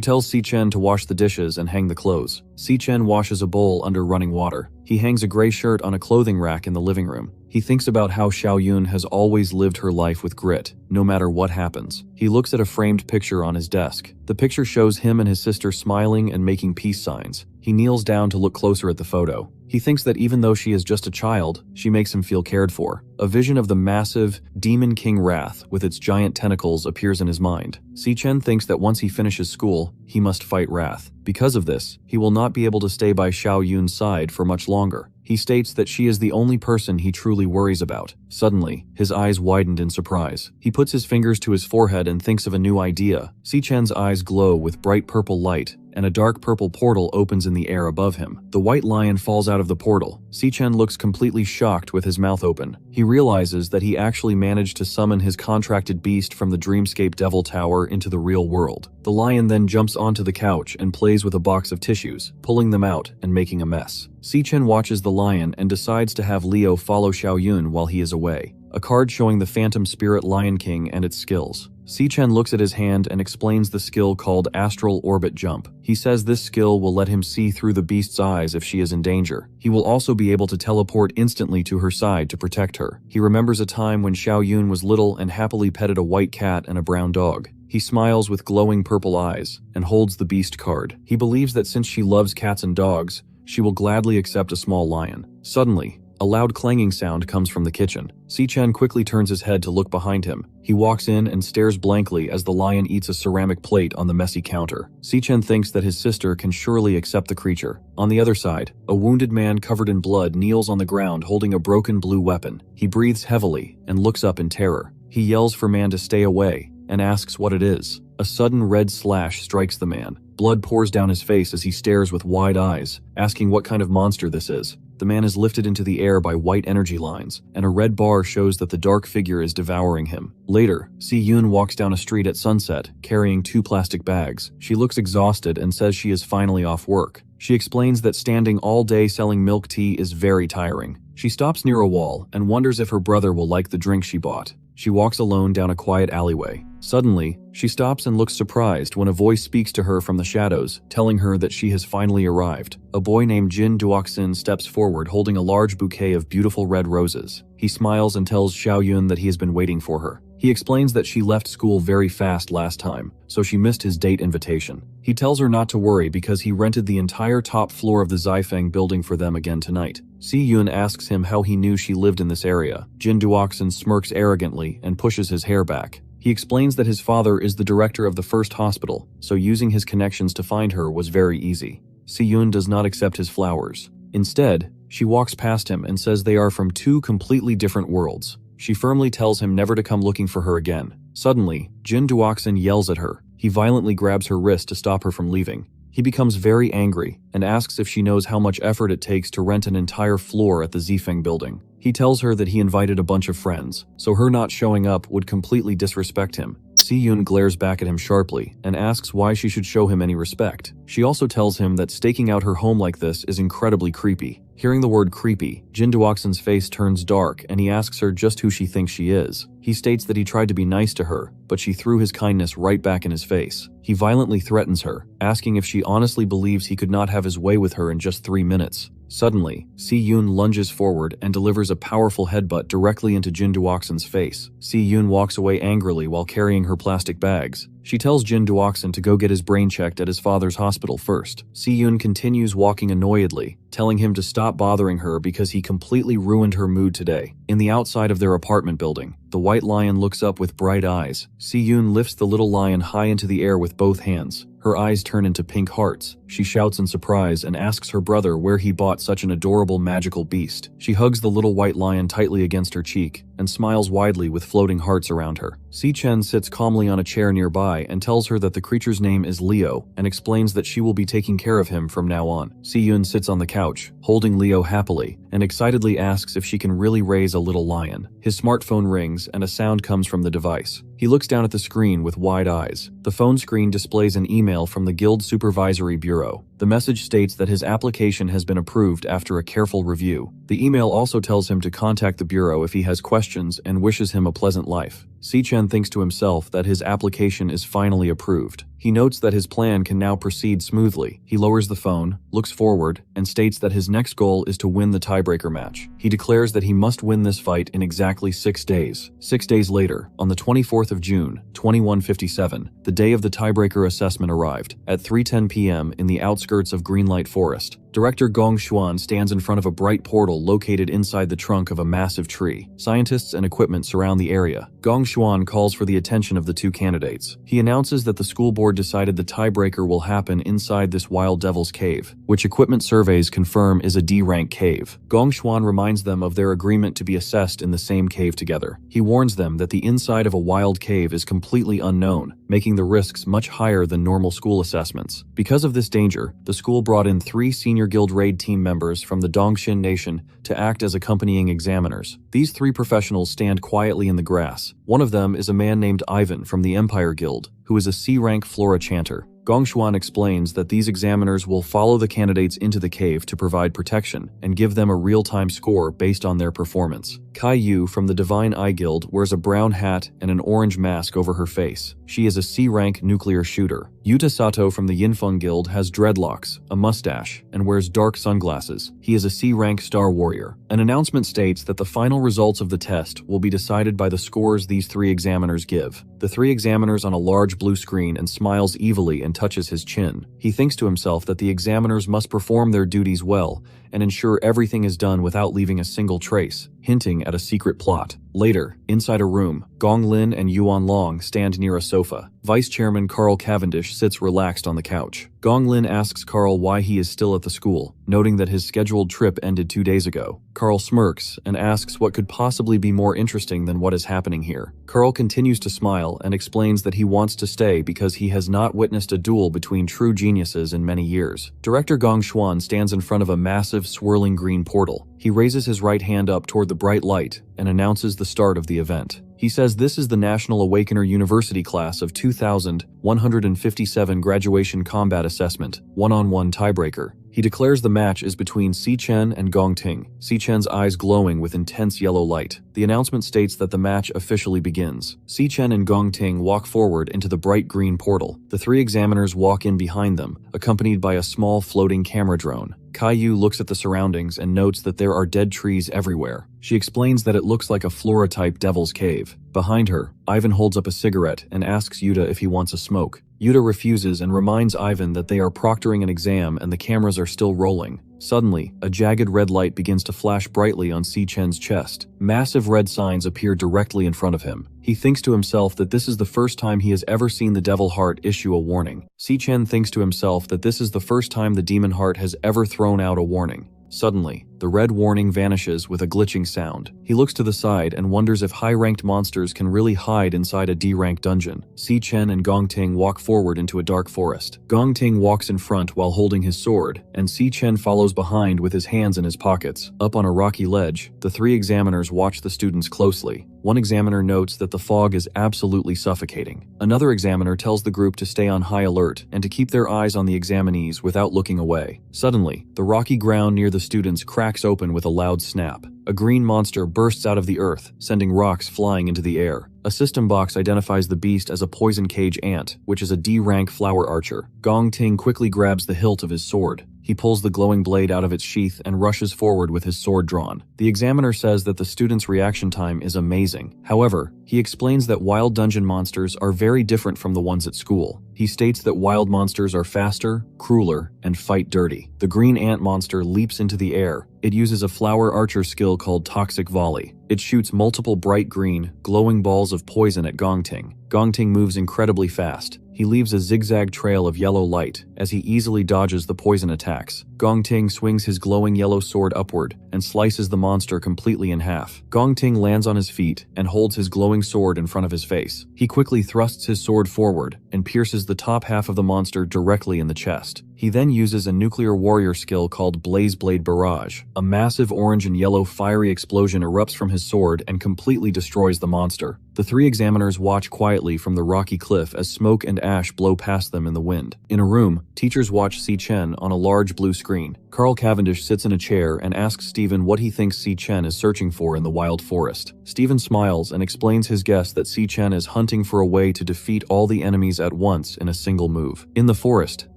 tells Si-Chen to wash the dishes and hang the clothes. Si-Chen washes a bowl under running water. He hangs a gray shirt on a clothing rack in the living room. He thinks about how Xiaoyun has always lived her life with grit, no matter what happens. He looks at a framed picture on his desk. The picture shows him and his sister smiling and making peace signs. He kneels down to look closer at the photo. He thinks that even though she is just a child, she makes him feel cared for. A vision of the massive Demon King Wrath with its giant tentacles appears in his mind. Si-Chen thinks that once he finishes school, he must fight Wrath. Because of this, he will not be able to stay by Xiaoyun's side for much longer. He states that she is the only person he truly worries about. Suddenly, his eyes widened in surprise. He puts his fingers to his forehead and thinks of a new idea. Si-Chen's eyes glow with bright purple light, and a dark purple portal opens in the air above him. The white lion falls out of the portal. Si-Chen looks completely shocked with his mouth open. He realizes that he actually managed to summon his contracted beast from the Dreamscape Devil Tower into the real world. The lion then jumps onto the couch and plays with a box of tissues, pulling them out and making a mess. Si-Chen watches the lion and decides to have Leo follow Xiaoyun while he is away. A card showing the Phantom Spirit Lion King and its skills. Si-Chen looks at his hand and explains the skill called Astral Orbit Jump. He says this skill will let him see through the beast's eyes if she is in danger. He will also be able to teleport instantly to her side to protect her. He remembers a time when Xiao Yun was little and happily petted a white cat and a brown dog. He smiles with glowing purple eyes and holds the beast card. He believes that since she loves cats and dogs, she will gladly accept a small lion. Suddenly, a loud clanging sound comes from the kitchen. Si-Chen quickly turns his head to look behind him. He walks in and stares blankly as the lion eats a ceramic plate on the messy counter. Si-Chen thinks that his sister can surely accept the creature. On the other side, a wounded man covered in blood kneels on the ground holding a broken blue weapon. He breathes heavily and looks up in terror. He yells for man to stay away and asks what it is. A sudden red slash strikes the man. Blood pours down his face as he stares with wide eyes, asking what kind of monster this is. The man is lifted into the air by white energy lines, and a red bar shows that the dark figure is devouring him. Later, Si-Yun walks down a street at sunset, carrying 2 plastic bags. She looks exhausted and says she is finally off work. She explains that standing all day selling milk tea is very tiring. She stops near a wall and wonders if her brother will like the drink she bought. She walks alone down a quiet alleyway. Suddenly, she stops and looks surprised when a voice speaks to her from the shadows, telling her that she has finally arrived. A boy named Jin Duoxin steps forward holding a large bouquet of beautiful red roses. He smiles and tells Xiao Yun that he has been waiting for her. He explains that she left school very fast last time, so she missed his date invitation. He tells her not to worry because he rented the entire top floor of the Zifeng building for them again tonight. Si-Yun asks him how he knew she lived in this area. Jin Duoxin smirks arrogantly and pushes his hair back. He explains that his father is the director of the first hospital, so using his connections to find her was very easy. Si-Yun does not accept his flowers. Instead, she walks past him and says they are from 2 completely different worlds. She firmly tells him never to come looking for her again. Suddenly, Jin Duoxin yells at her. He violently grabs her wrist to stop her from leaving. He becomes very angry and asks if she knows how much effort it takes to rent an entire floor at the Zifeng building. He tells her that he invited a bunch of friends, so her not showing up would completely disrespect him. Si-Yun glares back at him sharply and asks why she should show him any respect. She also tells him that staking out her home like this is incredibly creepy. Hearing the word creepy, Jin Duoxin's face turns dark and he asks her just who she thinks she is. He states that he tried to be nice to her, but she threw his kindness right back in his face. He violently threatens her, asking if she honestly believes he could not have his way with her in just 3 minutes. Suddenly, Si-Yun lunges forward and delivers a powerful headbutt directly into Jin Duoxin's face. Si-Yun walks away angrily while carrying her plastic bags. She tells Jin Duoxin to go get his brain checked at his father's hospital first. Si-Yun continues walking annoyedly, telling him to stop bothering her because he completely ruined her mood today. In the outside of their apartment building, the white lion looks up with bright eyes. Si-Yun lifts the little lion high into the air with both hands. Her eyes turn into pink hearts. She shouts in surprise and asks her brother where he bought such an adorable magical beast. She hugs the little white lion tightly against her cheek and smiles widely with floating hearts around her. Si-Chen sits calmly on a chair nearby and tells her that the creature's name is Leo and explains that she will be taking care of him from now on. Si-Yun sits on the couch, holding Leo happily, and excitedly asks if she can really raise a little lion. His smartphone rings and a sound comes from the device. He looks down at the screen with wide eyes. The phone screen displays an email from the Guild Supervisory Bureau. The message states that his application has been approved after a careful review. The email also tells him to contact the Bureau if he has questions and wishes him a pleasant life. Si-Chen thinks to himself that his application is finally approved. He notes that his plan can now proceed smoothly. He lowers the phone, looks forward, and states that his next goal is to win the tiebreaker match. He declares that he must win this fight in exactly 6 days. 6 days later, on the 24th of June, 2157, the day of the tiebreaker assessment arrived. At 3:10 p.m. in the outskirts of Greenlight Forest, Director Gong Xuan stands in front of a bright portal located inside the trunk of a massive tree. Scientists and equipment surround the area. Gong Xuan calls for the attention of the 2 candidates. He announces that the school board decided the tiebreaker will happen inside this Wild Devil's Cave, which equipment surveys confirm is a D-rank cave. Gong Xuan reminds them of their agreement to be assessed in the same cave together. He warns them that the inside of a wild cave is completely unknown, making the risks much higher than normal school assessments. Because of this danger, the school brought in 3 senior Guild Raid team members from the Dongxin Nation to act as accompanying examiners. These 3 professionals stand quietly in the grass. One of them is a man named Ivan from the Empire Guild, who is a C-rank Flora chanter. Gong Xuan explains that these examiners will follow the candidates into the cave to provide protection and give them a real-time score based on their performance. Kai Yu from the Divine Eye Guild wears a brown hat and an orange mask over her face. She is a C-rank nuclear shooter. Yuta Sato from the Yinfeng Guild has dreadlocks, a mustache, and wears dark sunglasses. He is a C-rank star warrior. An announcement states that the final results of the test will be decided by the scores these 3 examiners give. The 3 examiners on a large blue screen and smiles evilly and touches his chin. He thinks to himself that the examiners must perform their duties well and ensure everything is done without leaving a single trace, hinting at a secret plot. Later, inside a room, Gong Lin and Yuan Long stand near a sofa. Vice Chairman Carl Cavendish sits relaxed on the couch. Gong Lin asks Carl why he is still at the school, noting that his scheduled trip ended 2 days ago. Carl smirks and asks what could possibly be more interesting than what is happening here. Carl continues to smile and explains that he wants to stay because he has not witnessed a duel between true geniuses in many years. Director Gong Xuan stands in front of a massive swirling green portal. He raises his right hand up toward the bright light and announces the start of the event. He says this is the National Awakener University class of 2157 graduation combat assessment, one-on-one tiebreaker. He declares the match is between Si Chen and Gong Ting, Si Chen's eyes glowing with intense yellow light. The announcement states that the match officially begins. Si Chen and Gong Ting walk forward into the bright green portal. The 3 examiners walk in behind them, accompanied by a small floating camera drone. Kai Yu looks at the surroundings and notes that there are dead trees everywhere. She explains that it looks like a flora-type devil's cave. Behind her, Ivan holds up a cigarette and asks Yuta if he wants a smoke. Yuta refuses and reminds Ivan that they are proctoring an exam and the cameras are still rolling. Suddenly, a jagged red light begins to flash brightly on Si Chen's chest. Massive red signs appear directly in front of him. He thinks to himself that this is the first time he has ever seen the Devil Heart issue a warning. Si Chen thinks to himself that this is the first time the Demon Heart has ever thrown out a warning. Suddenly, the red warning vanishes with a glitching sound. He looks to the side and wonders if high-ranked monsters can really hide inside a D-ranked dungeon. Si Chen and Gong Ting walk forward into a dark forest. Gong Ting walks in front while holding his sword, and Si Chen follows behind with his hands in his pockets. Up on a rocky ledge, the 3 examiners watch the students closely. One examiner notes that the fog is absolutely suffocating. Another examiner tells the group to stay on high alert and to keep their eyes on the examinees without looking away. Suddenly, the rocky ground near the students cracks open with a loud snap. A green monster bursts out of the earth, sending rocks flying into the air. A system box identifies the beast as a poison cage ant, which is a D-rank flower archer. Gong Ting quickly grabs the hilt of his sword. He pulls the glowing blade out of its sheath and rushes forward with his sword drawn. The examiner says that the student's reaction time is amazing. However, he explains that wild dungeon monsters are very different from the ones at school. He states that wild monsters are faster, crueler, and fight dirty. The green ant monster leaps into the air. It uses a flower archer skill called Toxic Volley. It shoots multiple bright green, glowing balls of poison at Gong Ting. Gong Ting moves incredibly fast. He leaves a zigzag trail of yellow light as he easily dodges the poison attacks. Gong Ting swings his glowing yellow sword upward and slices the monster completely in half. Gong Ting lands on his feet and holds his glowing sword in front of his face. He quickly thrusts his sword forward and pierces the top half of the monster directly in the chest. He then uses a nuclear warrior skill called Blaze Blade Barrage. A massive orange and yellow fiery explosion erupts from his sword and completely destroys the monster. The 3 examiners watch quietly from the rocky cliff as smoke and ash blow past them in the wind. In a room, teachers watch Si Chen on a large blue screen. Carl Cavendish sits in a chair and asks Stephen what he thinks Si Chen is searching for in the wild forest. Stephen smiles and explains his guess that Si Chen is hunting for a way to defeat all the enemies at once in a single move. In the forest,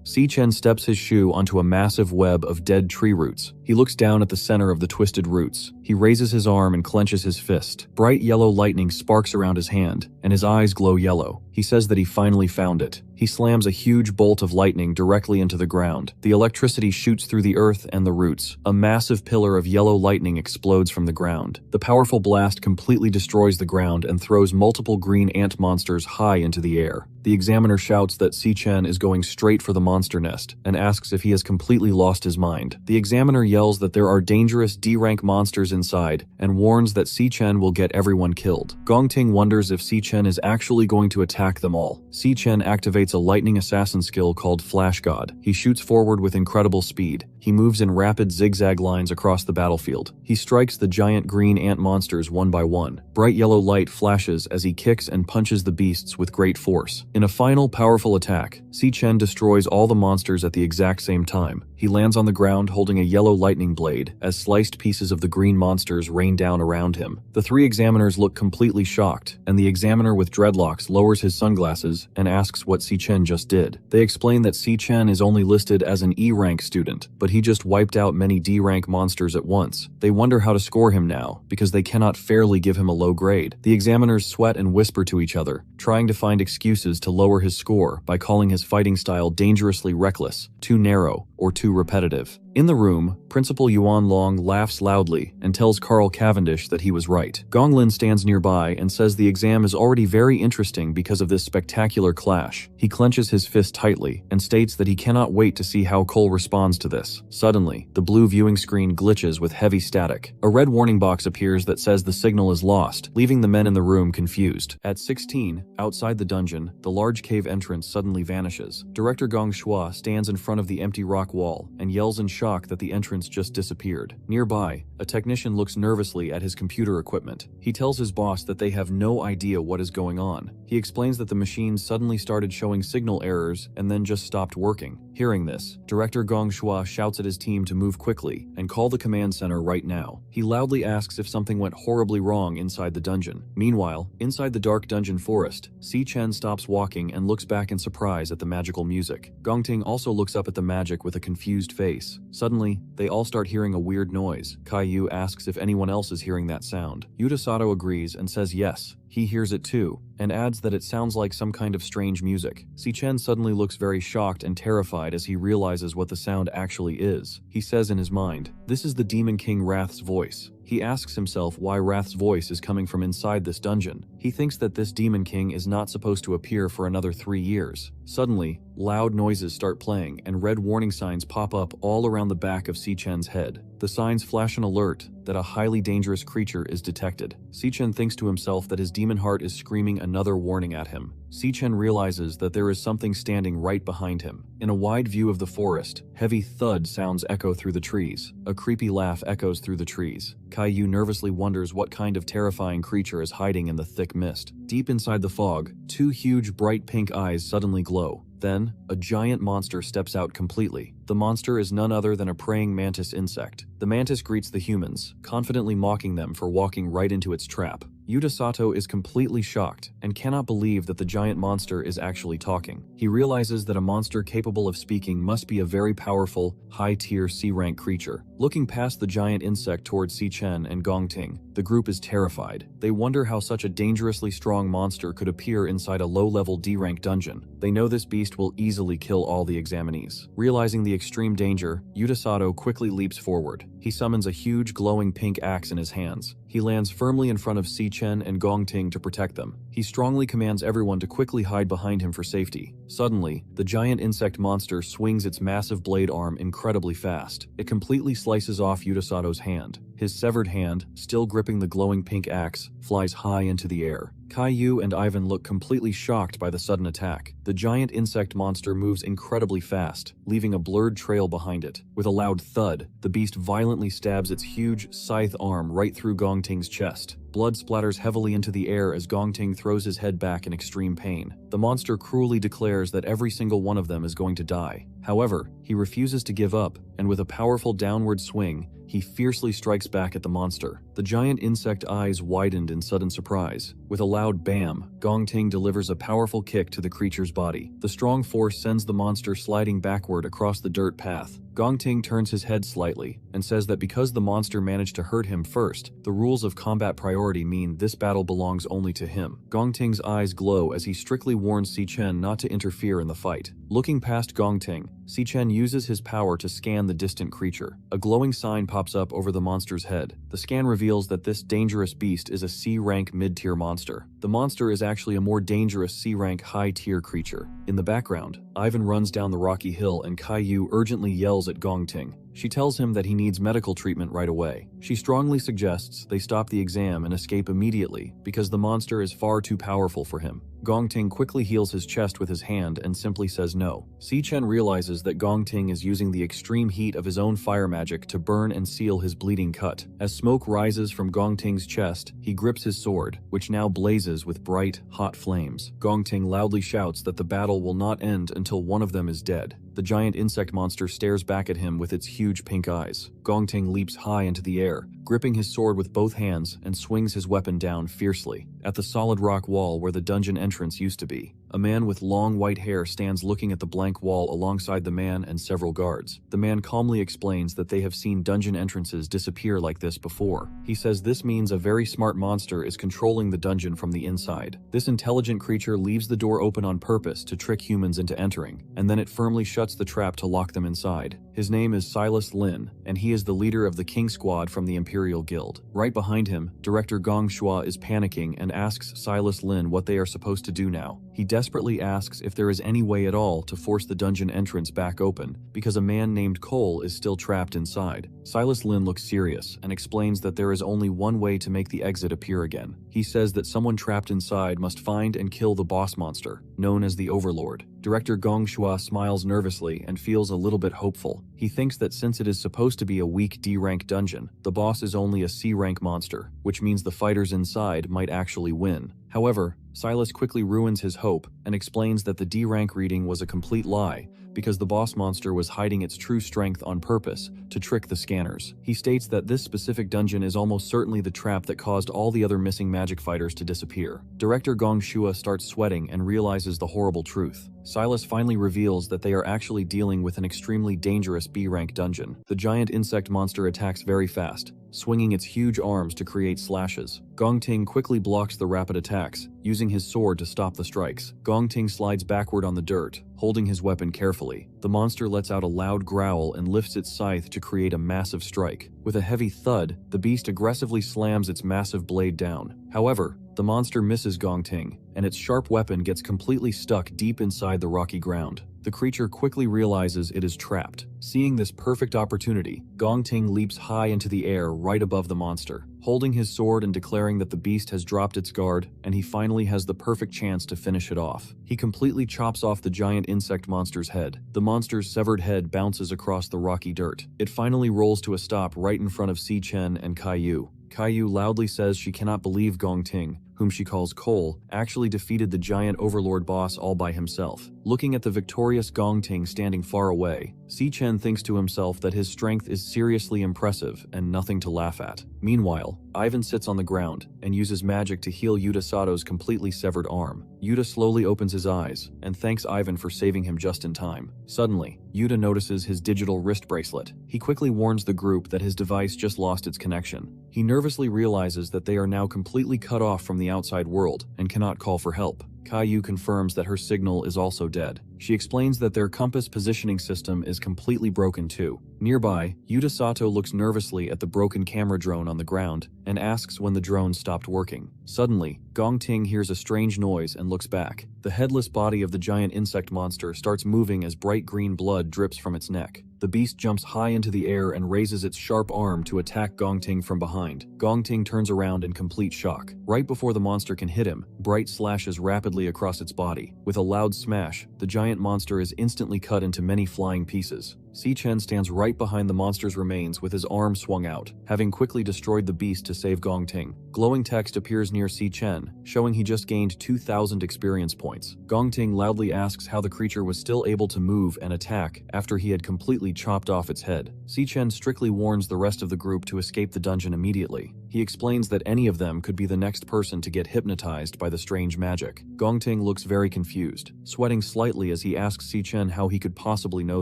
Si Chen steps his shoe onto a massive web of dead tree roots. He looks down at the center of the twisted roots. He raises his arm and clenches his fist. Bright yellow lightning sparks around his hand, and his eyes glow yellow. He says that he finally found it. He slams a huge bolt of lightning directly into the ground. The electricity shoots through the earth and the roots. A massive pillar of yellow lightning explodes from the ground. The powerful blast completely destroys the ground and throws multiple green ant monsters high into the air. The examiner shouts that Si Chen is going straight for the monster nest and asks if he has completely lost his mind. The examiner yells that there are dangerous D-rank monsters inside and warns that Si-Chen will get everyone killed. Gongting wonders if Si-Chen is actually going to attack them all. Si-Chen activates a lightning assassin skill called Flash God. He shoots forward with incredible speed. He moves in rapid zigzag lines across the battlefield. He strikes the giant green ant monsters one by one. Bright yellow light flashes as he kicks and punches the beasts with great force. In a final powerful attack, Si-Chen destroys all the monsters at the exact same time. He lands on the ground holding a yellow lightning blade as sliced pieces of the green monsters rain down around him. The three examiners look completely shocked, and the examiner with dreadlocks lowers his sunglasses and asks what Si-Chen just did. They explain that Si-Chen is only listed as an E-rank student, but he just wiped out many D-rank monsters at once. They wonder how to score him now, because they cannot fairly give him a low grade. The examiners sweat and whisper to each other, trying to find excuses to lower his score by calling his fighting style dangerously reckless, too narrow, or too repetitive. In the room, Principal Yuan Long laughs loudly and tells Carl Cavendish that he was right. Gonglin stands nearby and says the exam is already very interesting because of this spectacular clash. He clenches his fist tightly and states that he cannot wait to see how Cole responds to this. Suddenly, the blue viewing screen glitches with heavy static. A red warning box appears that says the signal is lost, leaving the men in the room confused. At 16, outside the dungeon, the large cave entrance suddenly vanishes. Director Gong Shua stands in front of the empty rock wall and yells in shock that the entrance just disappeared. Nearby, a technician looks nervously at his computer equipment. He tells his boss that they have no idea what is going on. He explains that the machine suddenly started showing signal errors and then just stopped working. Hearing this, Director Gong Shua shouts at his team to move quickly and call the command center right now. He loudly asks if something went horribly wrong inside the dungeon. Meanwhile, inside the dark dungeon forest, Si-Chen stops walking and looks back in surprise at the magical music. Gongting also looks up at the magic with a confused face. Suddenly, they all start hearing a weird noise. Caillou asks if anyone else is hearing that sound. Yuta Sato agrees and says yes, he hears it too, and adds that it sounds like some kind of strange music. Si-Chen suddenly looks very shocked and terrified as he realizes what the sound actually is. He says in his mind, "This is the Demon King Wrath's voice." He asks himself why Wrath's voice is coming from inside this dungeon. He thinks that this Demon King is not supposed to appear for another 3 years. Suddenly, loud noises start playing and red warning signs pop up all around the back of Si-Chen's head. The signs flash an alert that a highly dangerous creature is detected. Si-Chen thinks to himself that his demon heart is screaming another warning at him. Si-Chen realizes that there is something standing right behind him. In a wide view of the forest, heavy thud sounds echo through the trees. A creepy laugh echoes through the trees. Caillou nervously wonders what kind of terrifying creature is hiding in the thick mist. Deep inside the fog, 2 huge bright pink eyes suddenly glow. Then, a giant monster steps out completely. The monster is none other than a praying mantis insect. The mantis greets the humans, confidently mocking them for walking right into its trap. Yuta Sato is completely shocked and cannot believe that the giant monster is actually talking. He realizes that a monster capable of speaking must be a very powerful, high-tier C-rank creature. Looking past the giant insect towards Si-Chen and Gongting, the group is terrified. They wonder how such a dangerously strong monster could appear inside a low-level D-rank dungeon. They know this beast will easily kill all the examinees. Realizing the extreme danger, Yuta Sato quickly leaps forward. He summons a huge glowing pink axe in his hands. He lands firmly in front of Si-Chen and Gongting to protect them. He strongly commands everyone to quickly hide behind him for safety. Suddenly, the giant insect monster swings its massive blade arm incredibly fast. It completely slices off Yuta Sato's hand. His severed hand, still gripping the glowing pink axe, flies high into the air. Caillou and Ivan look completely shocked by the sudden attack. The giant insect monster moves incredibly fast, leaving a blurred trail behind it. With a loud thud, the beast violently stabs its huge, scythe arm right through Gongting's chest. Blood splatters heavily into the air as Gongting throws his head back in extreme pain. The monster cruelly declares that every single one of them is going to die. However, he refuses to give up, and with a powerful downward swing, he fiercely strikes back at the monster. The giant insect eyes widened in sudden surprise. With a loud bam, Gongting delivers a powerful kick to the creature's body. The strong force sends the monster sliding backward across the dirt path. Gongting turns his head slightly and says that because the monster managed to hurt him first, the rules of combat priority mean this battle belongs only to him. Gongting's eyes glow as he strictly warns Si-Chen not to interfere in the fight. Looking past Gongting, Si-Chen uses his power to scan the distant creature. A glowing sign pops up over the monster's head. The scan reveals that this dangerous beast is a C-rank mid-tier monster. The monster is actually a more dangerous C-rank high-tier creature. In the background, Ivan runs down the rocky hill and Caillou urgently yells at Gongting. She tells him that he needs medical treatment right away. She strongly suggests they stop the exam and escape immediately because the monster is far too powerful for him. Gongting quickly heals his chest with his hand and simply says no. Si-Chen realizes that Gongting is using the extreme heat of his own fire magic to burn and seal his bleeding cut. As smoke rises from Gongting's chest, he grips his sword, which now blazes with bright, hot flames. Gongting loudly shouts that the battle will not end until one of them is dead. The giant insect monster stares back at him with its huge pink eyes. Gongting leaps high into the air, gripping his sword with both hands and swings his weapon down fiercely. At the solid rock wall where the dungeon entrance used to be, a man with long white hair stands looking at the blank wall alongside the man and several guards. The man calmly explains that they have seen dungeon entrances disappear like this before. He says this means a very smart monster is controlling the dungeon from the inside. This intelligent creature leaves the door open on purpose to trick humans into entering, and then it firmly shuts the trap to lock them inside. His name is Silas Lin, and he is the leader of the King Squad from the Imperial Guild. Right behind him, Director Gong Shua is panicking and asks Silas Lin what they are supposed to do now. He desperately asks if there is any way at all to force the dungeon entrance back open, because a man named Cole is still trapped inside. Silas Lin looks serious and explains that there is only one way to make the exit appear again. He says that someone trapped inside must find and kill the boss monster, known as the Overlord. Director Gong Shua smiles nervously and feels a little bit hopeful. He thinks that since it is supposed to be a weak D-rank dungeon, the boss is only a C-rank monster, which means the fighters inside might actually win. However, Silas quickly ruins his hope and explains that the D-rank reading was a complete lie because the boss monster was hiding its true strength on purpose to trick the scanners. He states that this specific dungeon is almost certainly the trap that caused all the other missing magic fighters to disappear. Director Gong Shua starts sweating and realizes the horrible truth. Silas finally reveals that they are actually dealing with an extremely dangerous B-rank dungeon. The giant insect monster attacks very fast, swinging its huge arms to create slashes. Gongting quickly blocks the rapid attacks, using his sword to stop the strikes. Gongting slides backward on the dirt, holding his weapon carefully. The monster lets out a loud growl and lifts its scythe to create a massive strike. With a heavy thud, the beast aggressively slams its massive blade down. However, the monster misses Gongting, and its sharp weapon gets completely stuck deep inside the rocky ground. The creature quickly realizes it is trapped. Seeing this perfect opportunity, Gongting leaps high into the air right above the monster, holding his sword and declaring that the beast has dropped its guard and he finally has the perfect chance to finish it off. He completely chops off the giant insect monster's head. The monster's severed head bounces across the rocky dirt. It finally rolls to a stop right in front of Si-Chen and Caillou. Caillou loudly says she cannot believe Gongting, whom she calls Cole, actually defeated the giant overlord boss all by himself. Looking at the victorious Gongting standing far away, Si-Chen thinks to himself that his strength is seriously impressive and nothing to laugh at. Meanwhile, Ivan sits on the ground and uses magic to heal Yuta Sato's completely severed arm. Yuta slowly opens his eyes and thanks Ivan for saving him just in time. Suddenly, Yuta notices his digital wrist bracelet. He quickly warns the group that his device just lost its connection. He nervously realizes that they are now completely cut off from the outside world and cannot call for help. Caillou confirms that her signal is also dead. She explains that their compass positioning system is completely broken too. Nearby, Yuta Sato looks nervously at the broken camera drone on the ground and asks when the drone stopped working. Suddenly, Gongting hears a strange noise and looks back. The headless body of the giant insect monster starts moving as bright green blood drips from its neck. The beast jumps high into the air and raises its sharp arm to attack Gongting from behind. Gongting turns around in complete shock. Right before the monster can hit him, Bright slashes rapidly across its body. With a loud smash, the giant monster is instantly cut into many flying pieces. Si-Chen stands right behind the monster's remains with his arm swung out, having quickly destroyed the beast to save Gongting. Glowing text appears near Si-Chen, showing he just gained 2,000 experience points. Gongting loudly asks how the creature was still able to move and attack after he had completely chopped off its head. Si-Chen strictly warns the rest of the group to escape the dungeon immediately. He explains that any of them could be the next person to get hypnotized by the strange magic. Gongting looks very confused, sweating slightly as he asks Si-Chen how he could possibly know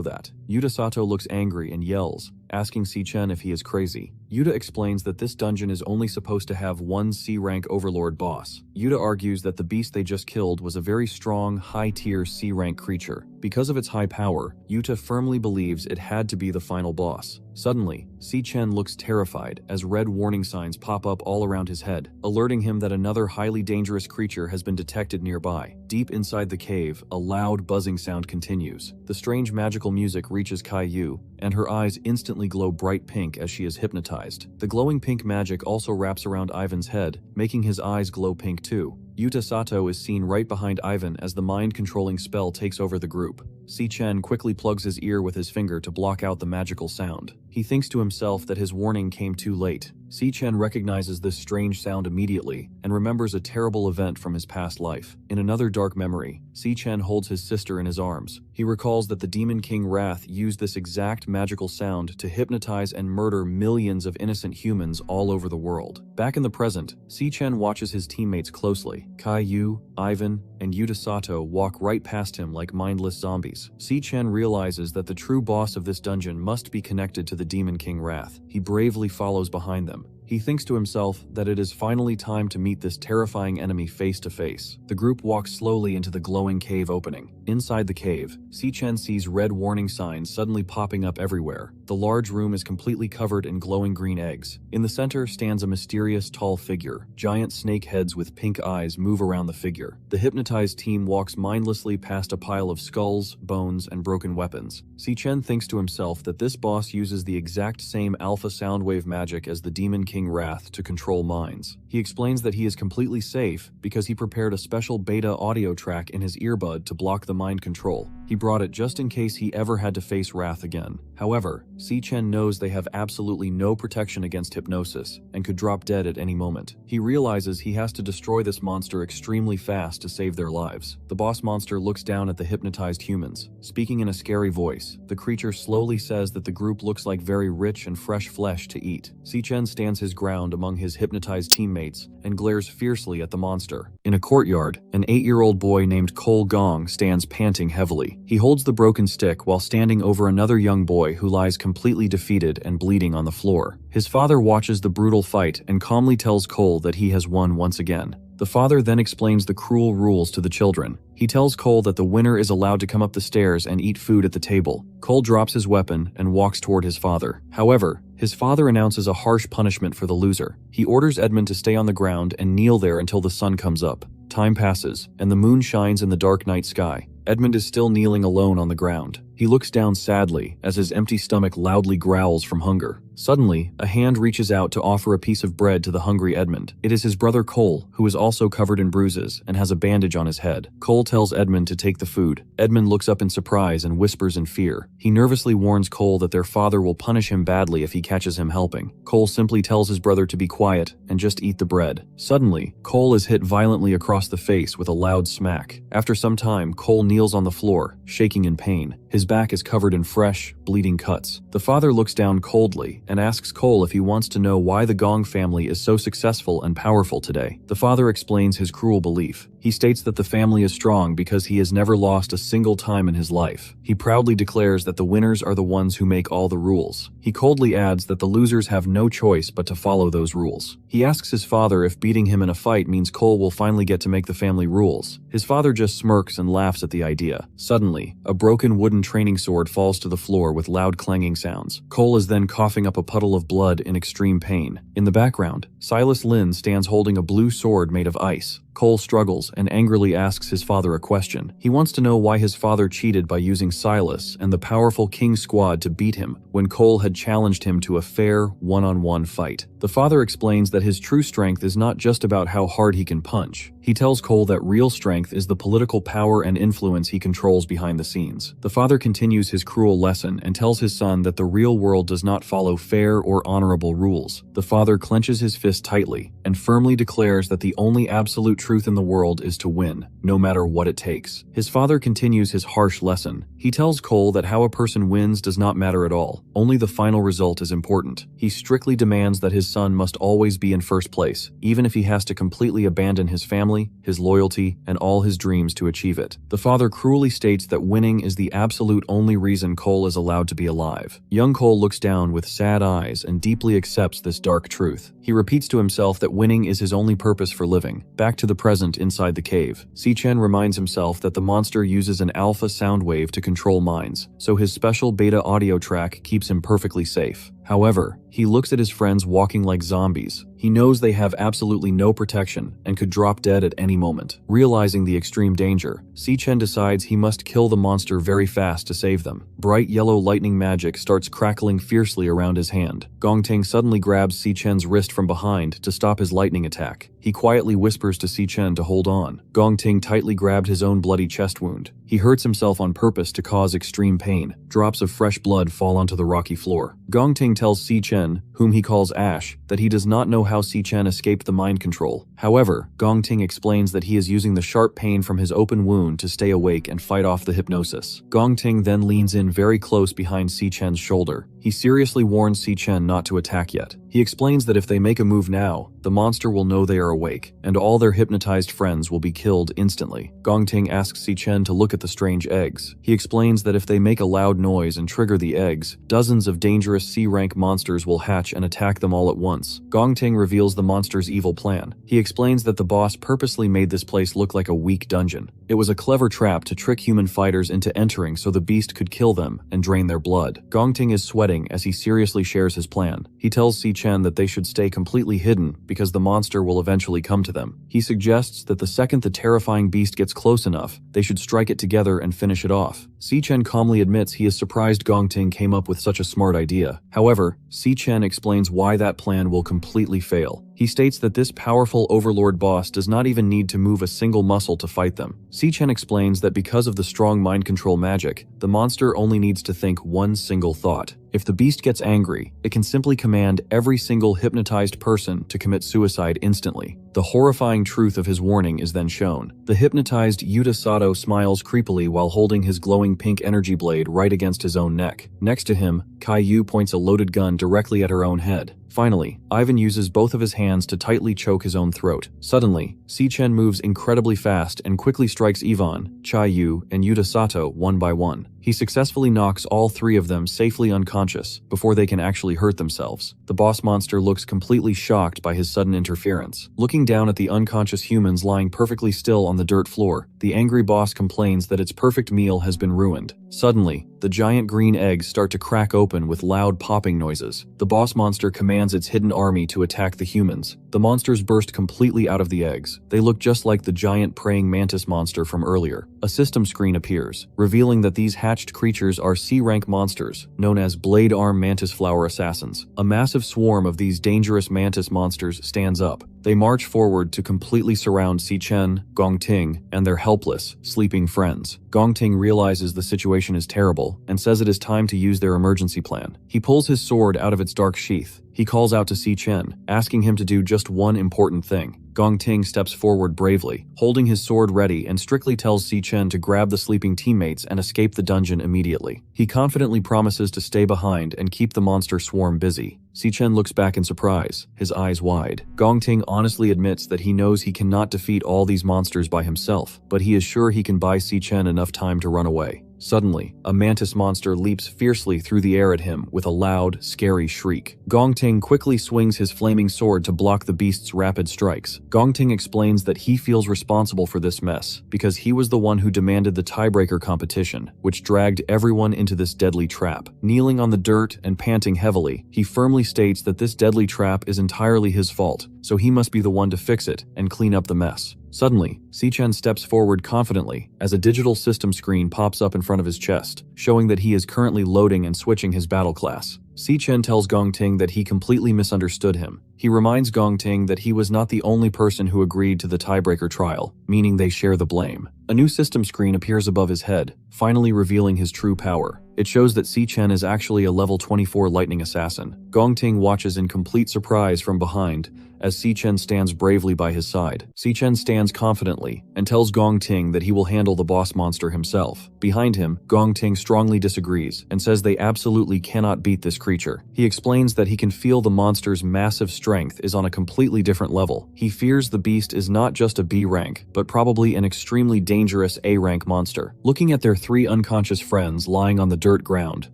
that. Yuta Sato looks angry and yells, asking Si-chen if he is crazy. Yuta explains that this dungeon is only supposed to have one C-rank overlord boss. Yuta argues that the beast they just killed was a very strong, high-tier C-rank creature. Because of its high power, Yuta firmly believes it had to be the final boss. Suddenly, Si-chen looks terrified as red warning signs pop up all around his head, alerting him that another highly dangerous creature has been detected nearby. Deep inside the cave, a loud buzzing sound continues. The strange magical music reaches Kai-yu, and her eyes instantly glow bright pink as she is hypnotized. The glowing pink magic also wraps around Ivan's head, making his eyes glow pink too. Yuta Sato is seen right behind Ivan as the mind-controlling spell takes over the group. Si-chen quickly plugs his ear with his finger to block out the magical sound. He thinks to himself that his warning came too late. Si-chen recognizes this strange sound immediately and remembers a terrible event from his past life. In another dark memory, Si-chen holds his sister in his arms. He recalls that the Demon King Wrath used this exact magical sound to hypnotize and murder millions of innocent humans all over the world. Back in the present, Si-chen watches his teammates closely. Kai-yu, Ivan, and Yuta Sato walk right past him like mindless zombies. Si-chen realizes that the true boss of this dungeon must be connected to the Demon King Wrath. He bravely follows behind them. He thinks to himself that it is finally time to meet this terrifying enemy face to face. The group walks slowly into the glowing cave opening. Inside the cave, Si-chen sees red warning signs suddenly popping up everywhere. The large room is completely covered in glowing green eggs. In the center stands a mysterious tall figure. Giant snake heads with pink eyes move around the figure. The hypnotized team walks mindlessly past a pile of skulls, bones, and broken weapons. Si-chen thinks to himself that this boss uses the exact same alpha soundwave magic as the Demon King Wrath to control minds. He explains that he is completely safe because he prepared a special beta audio track in his earbud to block the mind control. He brought it just in case he ever had to face Wrath again. However, Si-chen knows they have absolutely no protection against hypnosis and could drop dead at any moment. He realizes he has to destroy this monster extremely fast to save their lives. The boss monster looks down at the hypnotized humans. Speaking in a scary voice, the creature slowly says that the group looks like very rich and fresh flesh to eat. Si-chen stands his ground among his hypnotized teammates and glares fiercely at the monster. In a courtyard, an 8-year-old boy named Cole Gong stands panting heavily. He holds the broken stick while standing over another young boy who lies completely defeated and bleeding on the floor. His father watches the brutal fight and calmly tells Cole that he has won once again. The father then explains the cruel rules to the children. He tells Cole that the winner is allowed to come up the stairs and eat food at the table. Cole drops his weapon and walks toward his father. However, his father announces a harsh punishment for the loser. He orders Edmund to stay on the ground and kneel there until the sun comes up. Time passes, and the moon shines in the dark night sky. Edmund is still kneeling alone on the ground. He looks down sadly as his empty stomach loudly growls from hunger. Suddenly, a hand reaches out to offer a piece of bread to the hungry Edmund. It is his brother Cole, who is also covered in bruises and has a bandage on his head. Cole tells Edmund to take the food. Edmund looks up in surprise and whispers in fear. He nervously warns Cole that their father will punish him badly if he catches him helping. Cole simply tells his brother to be quiet and just eat the bread. Suddenly, Cole is hit violently across the face with a loud smack. After some time, Cole kneels on the floor, shaking in pain. His back is covered in fresh, bleeding cuts. The father looks down coldly and asks Cole if he wants to know why the Gong family is so successful and powerful today. The father explains his cruel belief. He states that the family is strong because he has never lost a single time in his life. He proudly declares that the winners are the ones who make all the rules. He coldly adds that the losers have no choice but to follow those rules. He asks his father if beating him in a fight means Cole will finally get to make the family rules. His father just smirks and laughs at the idea. Suddenly, a broken wooden training sword falls to the floor with loud clanging sounds. Cole is then coughing up a puddle of blood in extreme pain. In the background, Silas Lin stands holding a blue sword made of ice. Cole struggles and angrily asks his father a question. He wants to know why his father cheated by using Silas and the powerful King Squad to beat him when Cole had challenged him to a fair, one-on-one fight. The father explains that his true strength is not just about how hard he can punch. He tells Cole that real strength is the political power and influence he controls behind the scenes. The father continues his cruel lesson and tells his son that the real world does not follow fair or honorable rules. The father clenches his fist tightly and firmly declares that the only absolute truth in the world is to win, no matter what it takes. His father continues his harsh lesson. He tells Cole that how a person wins does not matter at all. Only the final result is important. He strictly demands that his son must always be in first place, even if he has to completely abandon his family, his loyalty, and all his dreams to achieve it. The father cruelly states that winning is the absolute only reason Cole is allowed to be alive. Young Cole looks down with sad eyes and deeply accepts this dark truth. He repeats to himself that winning is his only purpose for living. Back to the present inside the cave, Si-Chen reminds himself that the monster uses an alpha sound wave to control minds, so his special beta audio track keeps him perfectly safe. However, he looks at his friends walking like zombies. He knows they have absolutely no protection and could drop dead at any moment. Realizing the extreme danger, Si-Chen decides he must kill the monster very fast to save them. Bright yellow lightning magic starts crackling fiercely around his hand. Gongting suddenly grabs Si-Chen's wrist from behind to stop his lightning attack. He quietly whispers to Si-Chen to hold on. Gongting tightly grabbed his own bloody chest wound. He hurts himself on purpose to cause extreme pain. Drops of fresh blood fall onto the rocky floor. Gongting tells Si-Chen, whom he calls Ash, that he does not know how Si-Chen escaped the mind control. However, Gongting explains that he is using the sharp pain from his open wound to stay awake and fight off the hypnosis. Gongting then leans in very close behind Si-Chen's shoulder. He seriously warns Si-Chen not to attack yet. He explains that if they make a move now, the monster will know they are awake, and all their hypnotized friends will be killed instantly. Gongting asks Si-Chen to look at the strange eggs. He explains that if they make a loud noise and trigger the eggs, dozens of dangerous C-rank monsters will hatch and attack them all at once. Gongting reveals the monster's evil plan. He explains that the boss purposely made this place look like a weak dungeon. It was a clever trap to trick human fighters into entering so the beast could kill them and drain their blood. Gongting is sweating as he seriously shares his plan. He tells Si-Chen that they should stay completely hidden because the monster will eventually come to them. He suggests that the second the terrifying beast gets close enough, they should strike it together and finish it off. Si-Chen calmly admits he is surprised Gongting came up with such a smart idea. However, Si-Chen explains why that plan will completely fail. He states that this powerful overlord boss does not even need to move a single muscle to fight them. Si-Chen explains that because of the strong mind control magic, the monster only needs to think one single thought. If the beast gets angry, it can simply command every single hypnotized person to commit suicide instantly. The horrifying truth of his warning is then shown. The hypnotized Yuta Sato smiles creepily while holding his glowing pink energy blade right against his own neck. Next to him, Kai-Yu points a loaded gun directly at her own head. Finally, Ivan uses both of his hands to tightly choke his own throat. Suddenly, Si-Chen moves incredibly fast and quickly strikes Ivan, Chai-Yu, and Yuta Sato one by one. He successfully knocks all three of them safely unconscious before they can actually hurt themselves. The boss monster looks completely shocked by his sudden interference. Looking down at the unconscious humans lying perfectly still on the dirt floor, the angry boss complains that its perfect meal has been ruined. Suddenly, the giant green eggs start to crack open with loud popping noises. The boss monster commands its hidden army to attack the humans. The monsters burst completely out of the eggs. They look just like the giant praying mantis monster from earlier. A system screen appears, revealing that these hatched creatures are C-rank monsters, known as Blade Arm Mantis Flower Assassins. A massive swarm of these dangerous mantis monsters stands up. They march forward to completely surround Si-Chen, Gongting, and their helpless, sleeping friends. Gongting realizes the situation is terrible and says it is time to use their emergency plan. He pulls his sword out of its dark sheath. He calls out to Si-Chen, asking him to do just one important thing. Gongting steps forward bravely, holding his sword ready, and strictly tells Si-Chen to grab the sleeping teammates and escape the dungeon immediately. He confidently promises to stay behind and keep the monster swarm busy. Si-Chen looks back in surprise, his eyes wide. Gongting honestly admits that he knows he cannot defeat all these monsters by himself, but he is sure he can buy Si-Chen enough time to run away. Suddenly, a mantis monster leaps fiercely through the air at him with a loud, scary shriek. Gongting quickly swings his flaming sword to block the beast's rapid strikes. Gongting explains that he feels responsible for this mess because he was the one who demanded the tiebreaker competition, which dragged everyone into this deadly trap. Kneeling on the dirt and panting heavily, he firmly states that this deadly trap is entirely his fault, so he must be the one to fix it and clean up the mess. Suddenly, Si-Chen steps forward confidently as a digital system screen pops up in front of his chest, showing that he is currently loading and switching his battle class. Si-Chen tells Gongting that he completely misunderstood him. He reminds Gongting that he was not the only person who agreed to the tiebreaker trial, meaning they share the blame. A new system screen appears above his head, finally revealing his true power. It shows that Si-Chen is actually a level 24 lightning assassin. Gongting watches in complete surprise from behind as Si-Chen stands bravely by his side. Si-Chen stands confidently and tells Gongting that he will handle the boss monster himself. Behind him, Gongting strongly disagrees and says they absolutely cannot beat this creature. He explains that he can feel the monster's massive strength is on a completely different level. He fears the beast is not just a B rank, but probably an extremely dangerous A rank monster. Looking at their 3 unconscious friends lying on the dirt ground,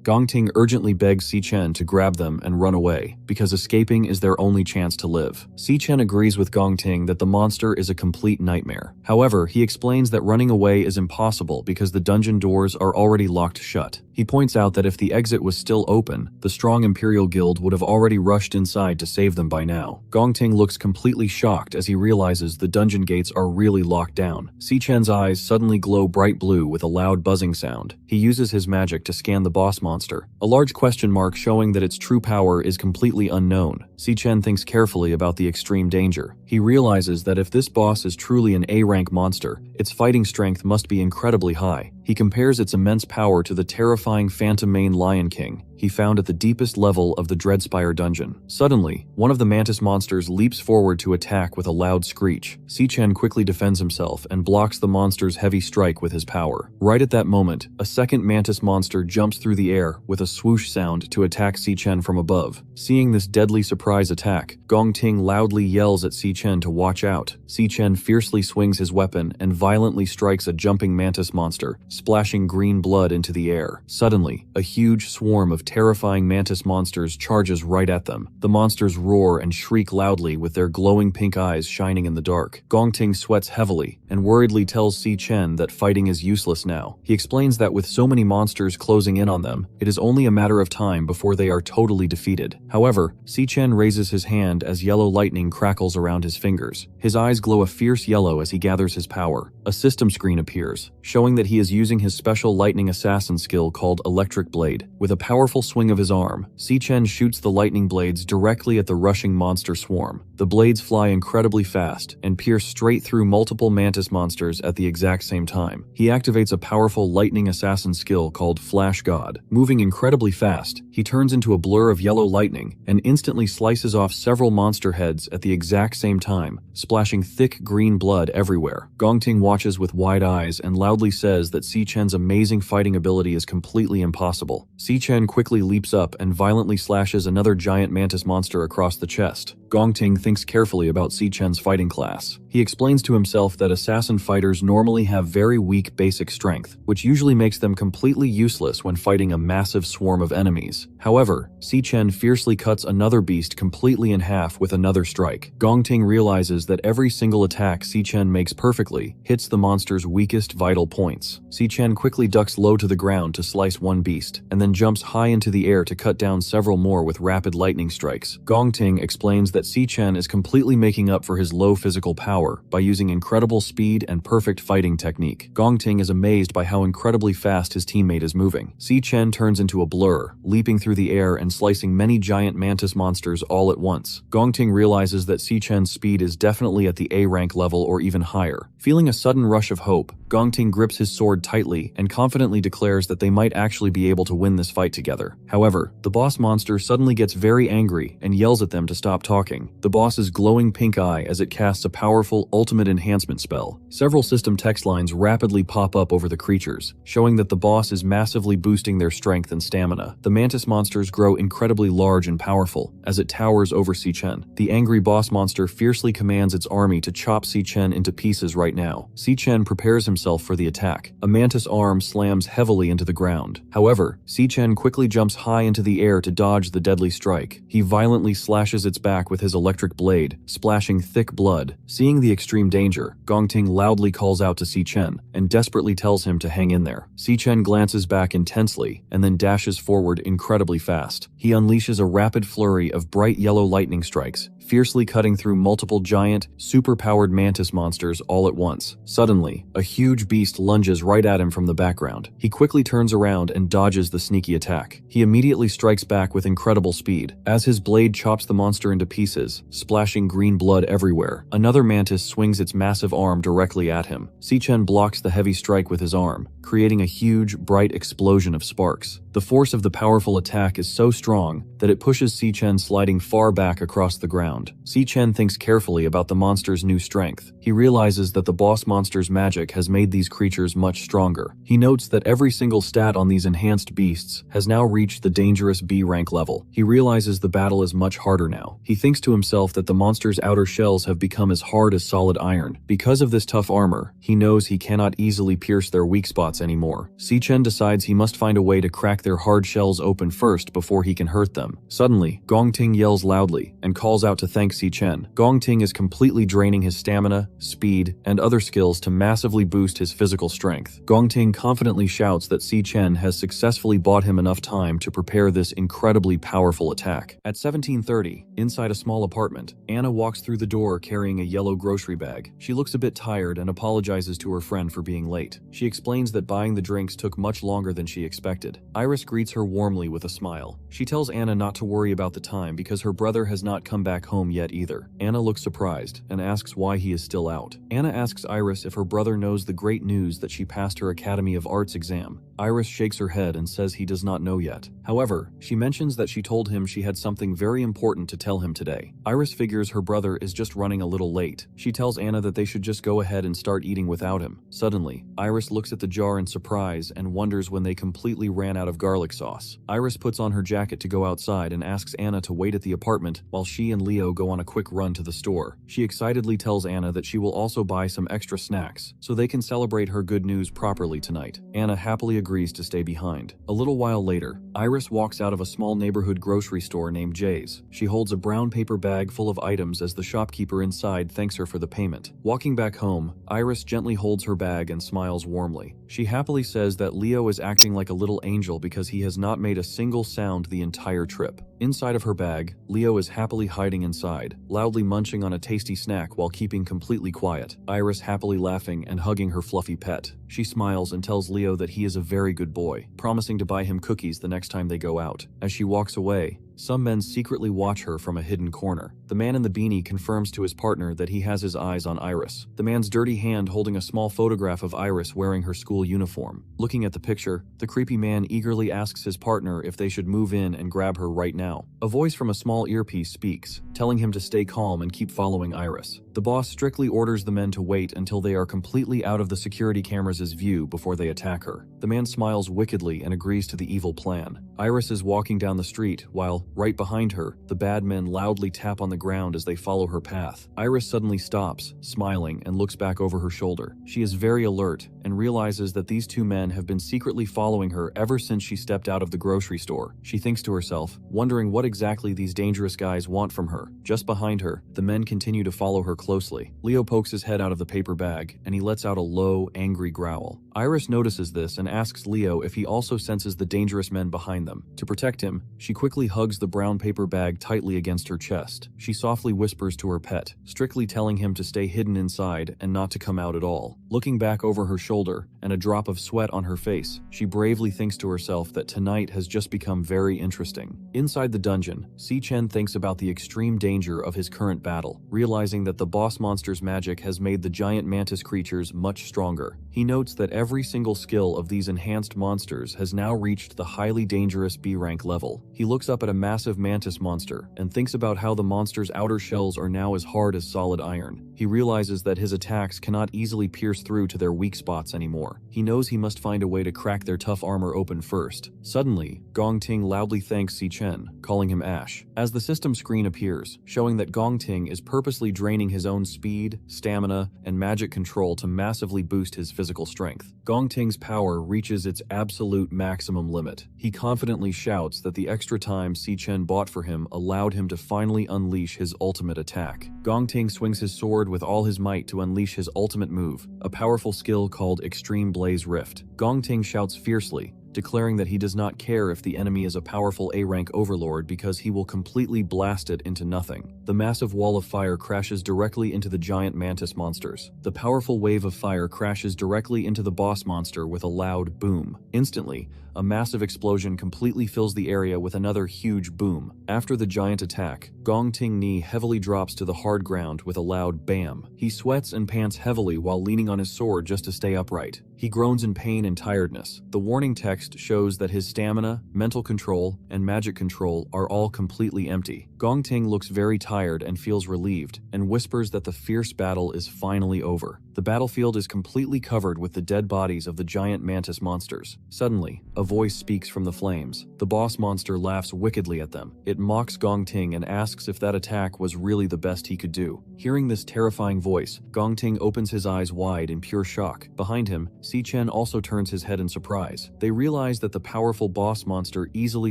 Gongting urgently begs Si-Chen to grab them and run away, because escaping is their only chance to live. Si-Chen agrees with Gongting that the monster is a complete nightmare. However, he explains that running away is impossible because the dungeon doors are already locked shut. He points out that if the exit was still open, the strong Imperial Guild would have already rushed inside to save them by now. Gongting looks completely shocked as he realizes the dungeon gates are really locked down. Si-Chen's eyes suddenly glow bright blue with a loud buzzing sound. He uses his magic to scan the boss monster, a large question mark showing that its true power is completely unknown. Si-Chen thinks carefully about the extreme danger. He realizes that if this boss is truly an A-rank monster, its fighting strength must be incredibly high. He compares its immense power to the terrifying Phantom Mane Lion King he found at the deepest level of the Dreadspire dungeon. Suddenly, one of the mantis monsters leaps forward to attack with a loud screech. Si-Chen quickly defends himself and blocks the monster's heavy strike with his power. Right at that moment, a second mantis monster jumps through the air with a swoosh sound to attack Si-Chen from above. Seeing this deadly surprise attack, Gongting loudly yells at Si-Chen to watch out. Si-Chen fiercely swings his weapon and violently strikes a jumping mantis monster, splashing green blood into the air. Suddenly, a huge swarm of terrifying mantis monsters charges right at them. The monsters roar and shriek loudly with their glowing pink eyes shining in the dark. Gongting sweats heavily and worriedly tells Si-Chen that fighting is useless now. He explains that with so many monsters closing in on them, it is only a matter of time before they are totally defeated. However, Si-Chen raises his hand as yellow lightning crackles around his fingers. His eyes glow a fierce yellow as he gathers his power. A system screen appears, showing that he is using his special lightning assassin skill called Electric Blade. With a powerful swing of his arm, Si-Chen shoots the lightning blades directly at the rushing monster swarm. The blades fly incredibly fast and pierce straight through multiple mantis monsters at the exact same time. He activates a powerful lightning assassin skill called Flash God. Moving incredibly fast, he turns into a blur of yellow lightning and instantly slices off several monster heads at the exact same time, splashing thick green blood everywhere. Gongting watches with wide eyes and loudly says that Si-Chen's amazing fighting ability is completely impossible. Si-Chen quickly leaps up and violently slashes another giant mantis monster across the chest. Gongting thinks carefully about Si-Chen's fighting class. He explains to himself that assassin fighters normally have very weak basic strength, which usually makes them completely useless when fighting a massive swarm of enemies. However, Si-Chen fiercely cuts another beast completely in half with another strike. Gongting realizes that every single attack Si-Chen makes perfectly hits the monster's weakest vital points. Si-Chen quickly ducks low to the ground to slice one beast, and then jumps high into the air to cut down several more with rapid lightning strikes. Gongting explains that Si-Chen is completely making up for his low physical power by using incredible speed and perfect fighting technique. Gongting is amazed by how incredibly fast his teammate is moving. Si-Chen turns into a blur, leaping through the air and slicing many giant mantis monsters all at once. Gongting realizes that Si-Chen's speed is definitely at the A rank level or even higher. Feeling a sudden rush of hope, Gongting grips his sword tightly and confidently declares that they might actually be able to win this fight together. However, the boss monster suddenly gets very angry and yells at them to stop talking. The boss's glowing pink eye as it casts a powerful ultimate enhancement spell. Several system text lines rapidly pop up over the creatures, showing that the boss is massively boosting their strength and stamina. The mantis monsters grow incredibly large and powerful as it towers over Si-Chen. The angry boss monster fiercely commands its army to chop Si-Chen into pieces right now. Si-Chen prepares himself for the attack. A mantis arm slams heavily into the ground. However, Si-Chen quickly jumps high into the air to dodge the deadly strike. He violently slashes its back with his electric blade, splashing thick blood. Seeing the extreme danger, Gongting loudly calls out to Si-Chen and desperately tells him to hang in there. Si-Chen glances back intensely and then dashes forward incredibly fast. He unleashes a rapid flurry of bright yellow lightning strikes, fiercely cutting through multiple giant, super-powered mantis monsters all at once. Suddenly, a huge beast lunges right at him from the background. He quickly turns around and dodges the sneaky attack. He immediately strikes back with incredible speed. As his blade chops the monster into pieces, splashing green blood everywhere, another mantis swings its massive arm directly at him. Si-Chen blocks the heavy strike with his arm, creating a huge, bright explosion of sparks. The force of the powerful attack is so strong that it pushes Si-Chen sliding far back across the ground. Si-Chen thinks carefully about the monster's new strength. He realizes that the boss monster's magic has made these creatures much stronger. He notes that every single stat on these enhanced beasts has now reached the dangerous B rank level. He realizes the battle is much harder now. He thinks to himself that the monster's outer shells have become as hard as solid iron. Because of this tough armor, he knows he cannot easily pierce their weak spots anymore. Si-Chen decides he must find a way to crack their hard shells open first before he can hurt them. Suddenly, Gongting yells loudly and calls out to thank Si-Chen. Gongting is completely draining his stamina, speed, and other skills to massively boost his physical strength. Gongting confidently shouts that Si-Chen has successfully bought him enough time to prepare this incredibly powerful attack. At 17:30, inside a small apartment, Anna walks through the door carrying a yellow grocery bag. She looks a bit tired and apologizes to her friend for being late. She explains that buying the drinks took much longer than she expected. Iris greets her warmly with a smile. She tells Anna not to worry about the time because her brother has not come back home yet either. Anna looks surprised and asks why he is still out. Anna asks Iris if her brother knows the great news that she passed her Academy of Arts exam. Iris shakes her head and says he does not know yet. However, she mentions that she told him she had something very important to tell him today. Iris figures her brother is just running a little late. She tells Anna that they should just go ahead and start eating without him. Suddenly, Iris looks at the jar in surprise and wonders when they completely ran out of garlic sauce. Iris puts on her jacket to go outside and asks Anna to wait at the apartment while she and Leo go on a quick run to the store. She excitedly tells Anna that she will also buy some extra snacks so they can celebrate her good news properly tonight. Anna happily agrees to stay behind. A little while later, Iris walks out of a small neighborhood grocery store named Jay's. She holds a brown paper bag full of items as the shopkeeper inside thanks her for the payment. Walking back home, Iris gently holds her bag and smiles warmly. She happily says that Leo is acting like a little angel because he has not made a single sound the entire trip. Inside of her bag, Leo is happily hiding inside, loudly munching on a tasty snack while keeping completely quiet. Iris happily laughing and hugging her fluffy pet. She smiles and tells Leo that he is a very good boy, promising to buy him cookies the next time they go out. As she walks away, some men secretly watch her from a hidden corner. The man in the beanie confirms to his partner that he has his eyes on Iris, the man's dirty hand holding a small photograph of Iris wearing her school uniform. Looking at the picture, the creepy man eagerly asks his partner if they should move in and grab her right now. A voice from a small earpiece speaks, telling him to stay calm and keep following Iris. The boss strictly orders the men to wait until they are completely out of the security cameras' view before they attack her. The man smiles wickedly and agrees to the evil plan. Iris is walking down the street while, right behind her, the bad men loudly tap on the ground as they follow her path. Iris suddenly stops, smiling, and looks back over her shoulder. She is very alert and realizes that these two men have been secretly following her ever since she stepped out of the grocery store. She thinks to herself, wondering what exactly these dangerous guys want from her. Just behind her, the men continue to follow her closely. Leo pokes his head out of the paper bag, and he lets out a low, angry growl. Iris notices this and asks Leo if he also senses the dangerous men behind them. To protect him, she quickly hugs the brown paper bag tightly against her chest. She softly whispers to her pet, strictly telling him to stay hidden inside and not to come out at all. Looking back over her shoulder and a drop of sweat on her face, she bravely thinks to herself that tonight has just become very interesting. Inside the dungeon, Si-Chen thinks about the extreme danger of his current battle, realizing that the boss monster's magic has made the giant mantis creatures much stronger. He notes that every single skill of these enhanced monsters has now reached the highly dangerous B rank level. He looks up at a massive mantis monster and thinks about how the monster's outer shells are now as hard as solid iron. He realizes that his attacks cannot easily pierce through to their weak spots anymore. He knows he must find a way to crack their tough armor open first. Suddenly, Gongting loudly thanks Si-Chen, calling him Ash. As the system screen appears, showing that Gongting is purposely draining his own speed, stamina, and magic control to massively boost his physical strength. Gongting's power reaches its absolute maximum limit. He confidently shouts that the extra time Si-Chen bought for him allowed him to finally unleash his ultimate attack. Gongting swings his sword with all his might to unleash his ultimate move, a powerful skill called Extreme Blaze Rift. Gongting shouts fiercely, declaring that he does not care if the enemy is a powerful A-rank overlord because he will completely blast it into nothing. The massive wall of fire crashes directly into the giant mantis monsters. The powerful wave of fire crashes directly into the boss monster with a loud boom. Instantly, a massive explosion completely fills the area with another huge boom. After the giant attack, Gong Ting Ni heavily drops to the hard ground with a loud bam. He sweats and pants heavily while leaning on his sword just to stay upright. He groans in pain and tiredness. The warning text shows that his stamina, mental control, and magic control are all completely empty. Gong Ting looks very tired and feels relieved, and whispers that the fierce battle is finally over. The battlefield is completely covered with the dead bodies of the giant mantis monsters. Suddenly, a voice speaks from the flames. The boss monster laughs wickedly at them. It mocks Gong Ting and asks if that attack was really the best he could do. Hearing this terrifying voice, Gong Ting opens his eyes wide in pure shock. Behind him, Si Chen also turns his head in surprise. They realize that the powerful boss monster easily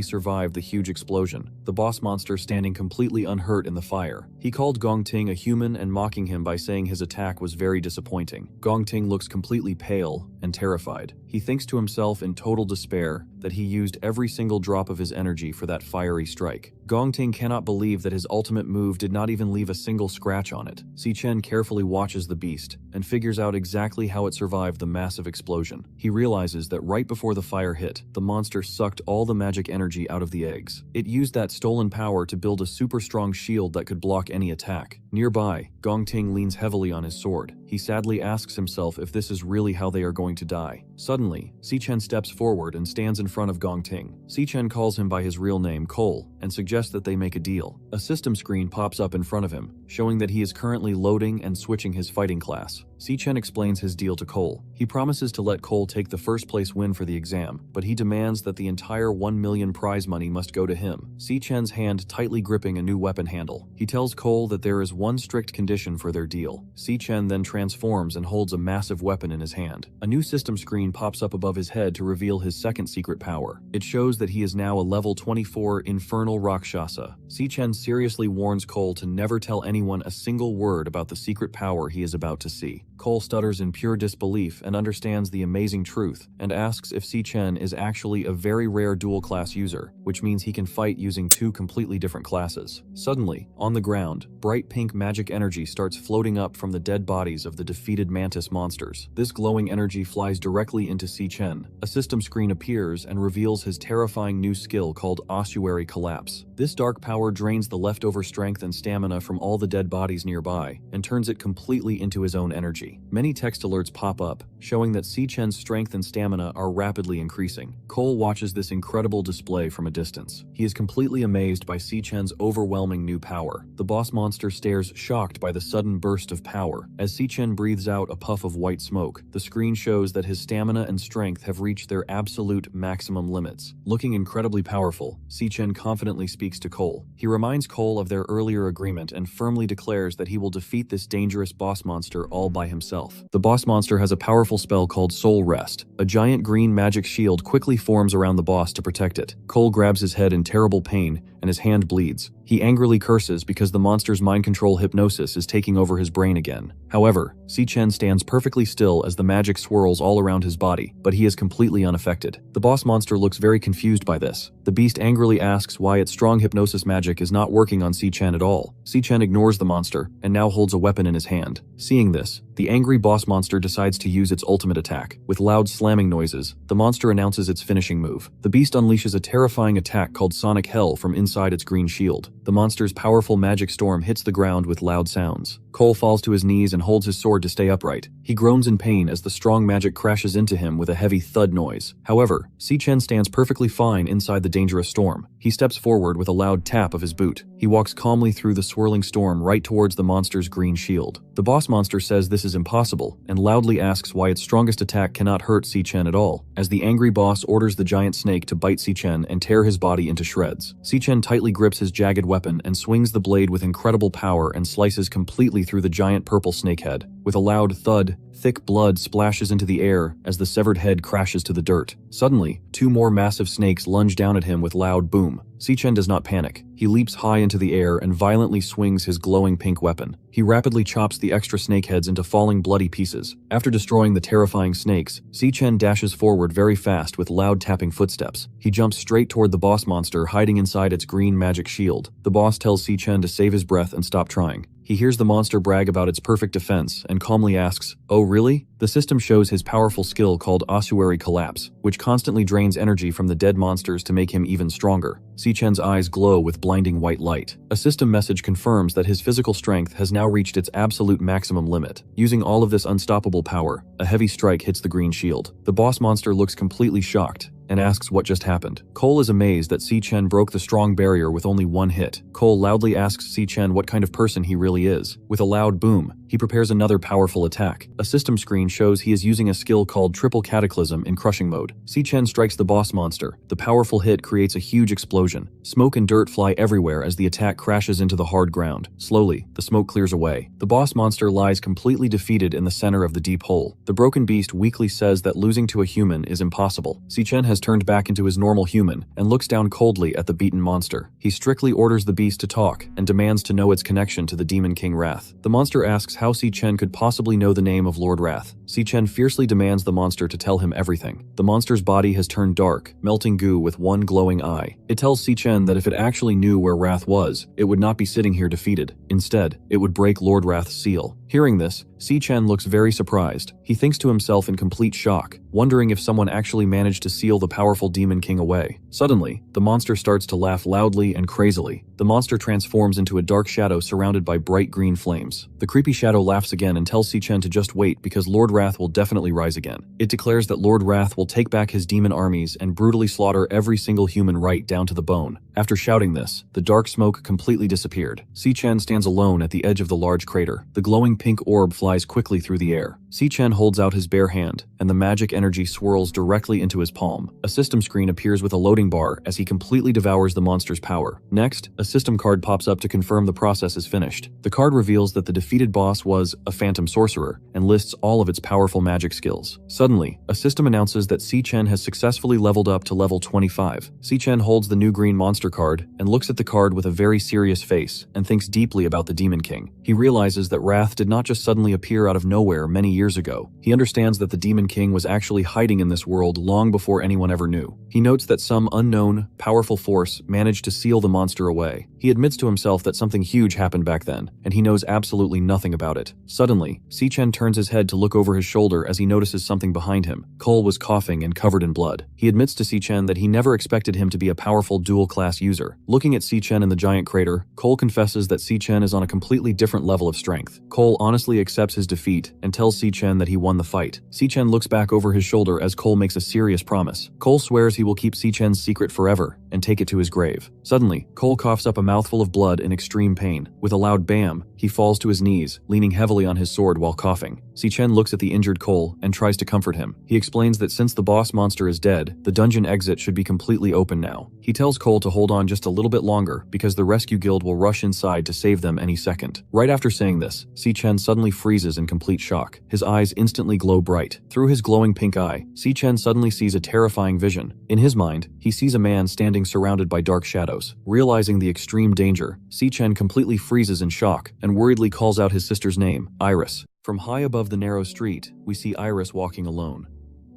survived the huge explosion, the boss monster standing completely unhurt in the fire. He called Gong Ting a human and mocking him by saying his attack was very disappointing. Gong Ting looks completely pale and terrified. He thinks to himself in total despair that he used every single drop of his energy for that fiery strike. Gong Ting cannot believe that his ultimate move did not even leave a single scratch on it. Si Chen carefully watches the beast and figures out exactly how it survived the massive explosion. He realizes that right before the fire hit, the monster sucked all the magic energy out of the eggs. It used that stolen power to build a super strong shield that could block any attack. Nearby, Gong Ting leans heavily on his sword. He sadly asks himself if this is really how they are going to die. Suddenly, Si Chen steps forward and stands in front of Gong Ting. Si Chen calls him by his real name, Cole, and suggests that they make a deal. A system screen pops up in front of him, showing that he is currently loading and switching his fighting class. Si Chen explains his deal to Cole. He promises to let Cole take the first place win for the exam, but he demands that the entire 1 million prize money must go to him. Si Chen's hand tightly gripping a new weapon handle. He tells Cole that there is one strict condition for their deal. Si Chen then transforms and holds a massive weapon in his hand. A new system screen pops up above his head to reveal his second secret power. It shows that he is now a level 24 Infernal Rakshasa. Si Chen seriously warns Cole to never tell anyone a single word about the secret power he is about to see. Cole stutters in pure disbelief and understands the amazing truth, and asks if Si Chen is actually a very rare dual-class user, which means he can fight using two completely different classes. Suddenly, on the ground, bright pink magic energy starts floating up from the dead bodies of the defeated mantis monsters. This glowing energy flies directly into Si Chen. A system screen appears and reveals his terrifying new skill called Ossuary Collapse. This dark power drains the leftover strength and stamina from all the dead bodies nearby, and turns it completely into his own energy. Many text alerts pop up, showing that Si Chen's strength and stamina are rapidly increasing. Cole watches this incredible display from a distance. He is completely amazed by Si Chen's overwhelming new power. The boss monster stares shocked by the sudden burst of power. As Si Chen breathes out a puff of white smoke, the screen shows that his stamina and strength have reached their absolute maximum limits. Looking incredibly powerful, Si Chen confidently speaks to Cole. He reminds Cole of their earlier agreement and firmly declares that he will defeat this dangerous boss monster all by himself. The boss monster has a powerful spell called Soul Rest. A giant green magic shield quickly forms around the boss to protect it. Cole grabs his head in terrible pain, and his hand bleeds. He angrily curses because the monster's mind control hypnosis is taking over his brain again. However, Si Chen stands perfectly still as the magic swirls all around his body, but he is completely unaffected. The boss monster looks very confused by this. The beast angrily asks why its strong hypnosis magic is not working on Si Chen at all. Si Chen ignores the monster, and now holds a weapon in his hand. Seeing this, the angry boss monster decides to use its ultimate attack. With loud slamming noises, the monster announces its finishing move. The beast unleashes a terrifying attack called Sonic Hell from inside its green shield. The monster's powerful magic storm hits the ground with loud sounds. Cole falls to his knees and holds his sword to stay upright. He groans in pain as the strong magic crashes into him with a heavy thud noise. However, Si Chen stands perfectly fine inside the dangerous storm. He steps forward with a loud tap of his boot. He walks calmly through the swirling storm right towards the monster's green shield. The boss monster says this is impossible, and loudly asks why its strongest attack cannot hurt Si Chen at all, as the angry boss orders the giant snake to bite Si Chen and tear his body into shreds. Si Chen tightly grips his jagged weapon and swings the blade with incredible power and slices completely through the giant purple snake head. With a loud thud, thick blood splashes into the air as the severed head crashes to the dirt. Suddenly, 2 more massive snakes lunge down at him with loud boom. Si-Chen does not panic. He leaps high into the air and violently swings his glowing pink weapon. He rapidly chops the extra snake heads into falling bloody pieces. After destroying the terrifying snakes, Si-Chen dashes forward very fast with loud tapping footsteps. He jumps straight toward the boss monster hiding inside its green magic shield. The boss tells Si-Chen to save his breath and stop trying. He hears the monster brag about its perfect defense and calmly asks, "Oh really?" The system shows his powerful skill called Ossuary Collapse, which constantly drains energy from the dead monsters to make him even stronger. Si-Chen's eyes glow with blinding white light. A system message confirms that his physical strength has now reached its absolute maximum limit. Using all of this unstoppable power, a heavy strike hits the green shield. The boss monster looks completely shocked and asks what just happened. Cole is amazed that Si-Chen broke the strong barrier with only 1 hit. Cole loudly asks Si-Chen what kind of person he really is. With a loud boom, he prepares another powerful attack. A system screen shows he is using a skill called Triple Cataclysm in crushing mode. Si-Chen strikes the boss monster. The powerful hit creates a huge explosion. Smoke and dirt fly everywhere as the attack crashes into the hard ground. Slowly, the smoke clears away. The boss monster lies completely defeated in the center of the deep hole. The broken beast weakly says that losing to a human is impossible. Si-Chen has turned back into his normal human and looks down coldly at the beaten monster. He strictly orders the beast to talk and demands to know its connection to the Demon King Wrath. The monster asks how Si-Chen could possibly know the name of Lord Wrath. Si-Chen fiercely demands the monster to tell him everything. The monster's body has turned dark, melting goo with one glowing eye. It tells Si-Chen that if it actually knew where Wrath was, it would not be sitting here defeated. Instead, it would break Lord Wrath's seal. Hearing this, Si-Chen looks very surprised. He thinks to himself in complete shock, wondering if someone actually managed to seal the powerful Demon King away. Suddenly, the monster starts to laugh loudly and crazily. The monster transforms into a dark shadow surrounded by bright green flames. The creepy shadow laughs again and tells Si-Chen to just wait because Lord Wrath will definitely rise again. It declares that Lord Wrath will take back his demon armies and brutally slaughter every single human right down to the bone. After shouting this, the dark smoke completely disappeared. Si-Chen stands alone at the edge of the large crater. The glowing pink orb flies quickly through the air. Si-Chen holds out his bare hand, and the magic energy swirls directly into his palm. A system screen appears with a loading bar as he completely devours the monster's power. Next, a system card pops up to confirm the process is finished. The card reveals that the defeated boss was a phantom sorcerer and lists all of its powerful magic skills. Suddenly, a system announces that Si-Chen has successfully leveled up to level 25. Si-Chen holds the new green monster card and looks at the card with a very serious face and thinks deeply about the Demon King. He realizes that Wrath did not just suddenly appear out of nowhere many years ago. He understands that the Demon King was actually hiding in this world long before anyone ever knew. He notes that some unknown, powerful force managed to seal the monster away. He admits to himself that something huge happened back then, and he knows absolutely nothing about it. Suddenly, Si-Chen turns his head to look over his shoulder as he notices something behind him. Cole was coughing and covered in blood. He admits to Si-Chen that he never expected him to be a powerful dual-class user. Looking at Si-Chen in the giant crater, Cole confesses that Si-Chen is on a completely different level of strength. Cole honestly accepts his defeat and tells Si-Chen that he won the fight. Si-Chen looks back over his shoulder as Cole makes a serious promise. Cole swears he will keep Si-Chen's secret forever and take it to his grave. Suddenly, Cole coughs up a mouthful of blood in extreme pain. With a loud bam, he falls to his knees, leaning heavily on his sword while coughing. Si-Chen looks at the injured Cole and tries to comfort him. He explains that since the boss monster is dead, the dungeon exit should be completely open now. He tells Cole to hold on just a little bit longer because the rescue guild will rush inside to save them any second. Right after saying this, Si-Chen suddenly freezes in complete shock. His eyes instantly glow bright. Through his glowing pink eye, Si-Chen suddenly sees a terrifying vision. In his mind, he sees a man standing surrounded by dark shadows. Realizing the extreme danger, Si-Chen completely freezes in shock and worriedly calls out his sister's name, Iris. From high above the narrow street, we see Iris walking alone.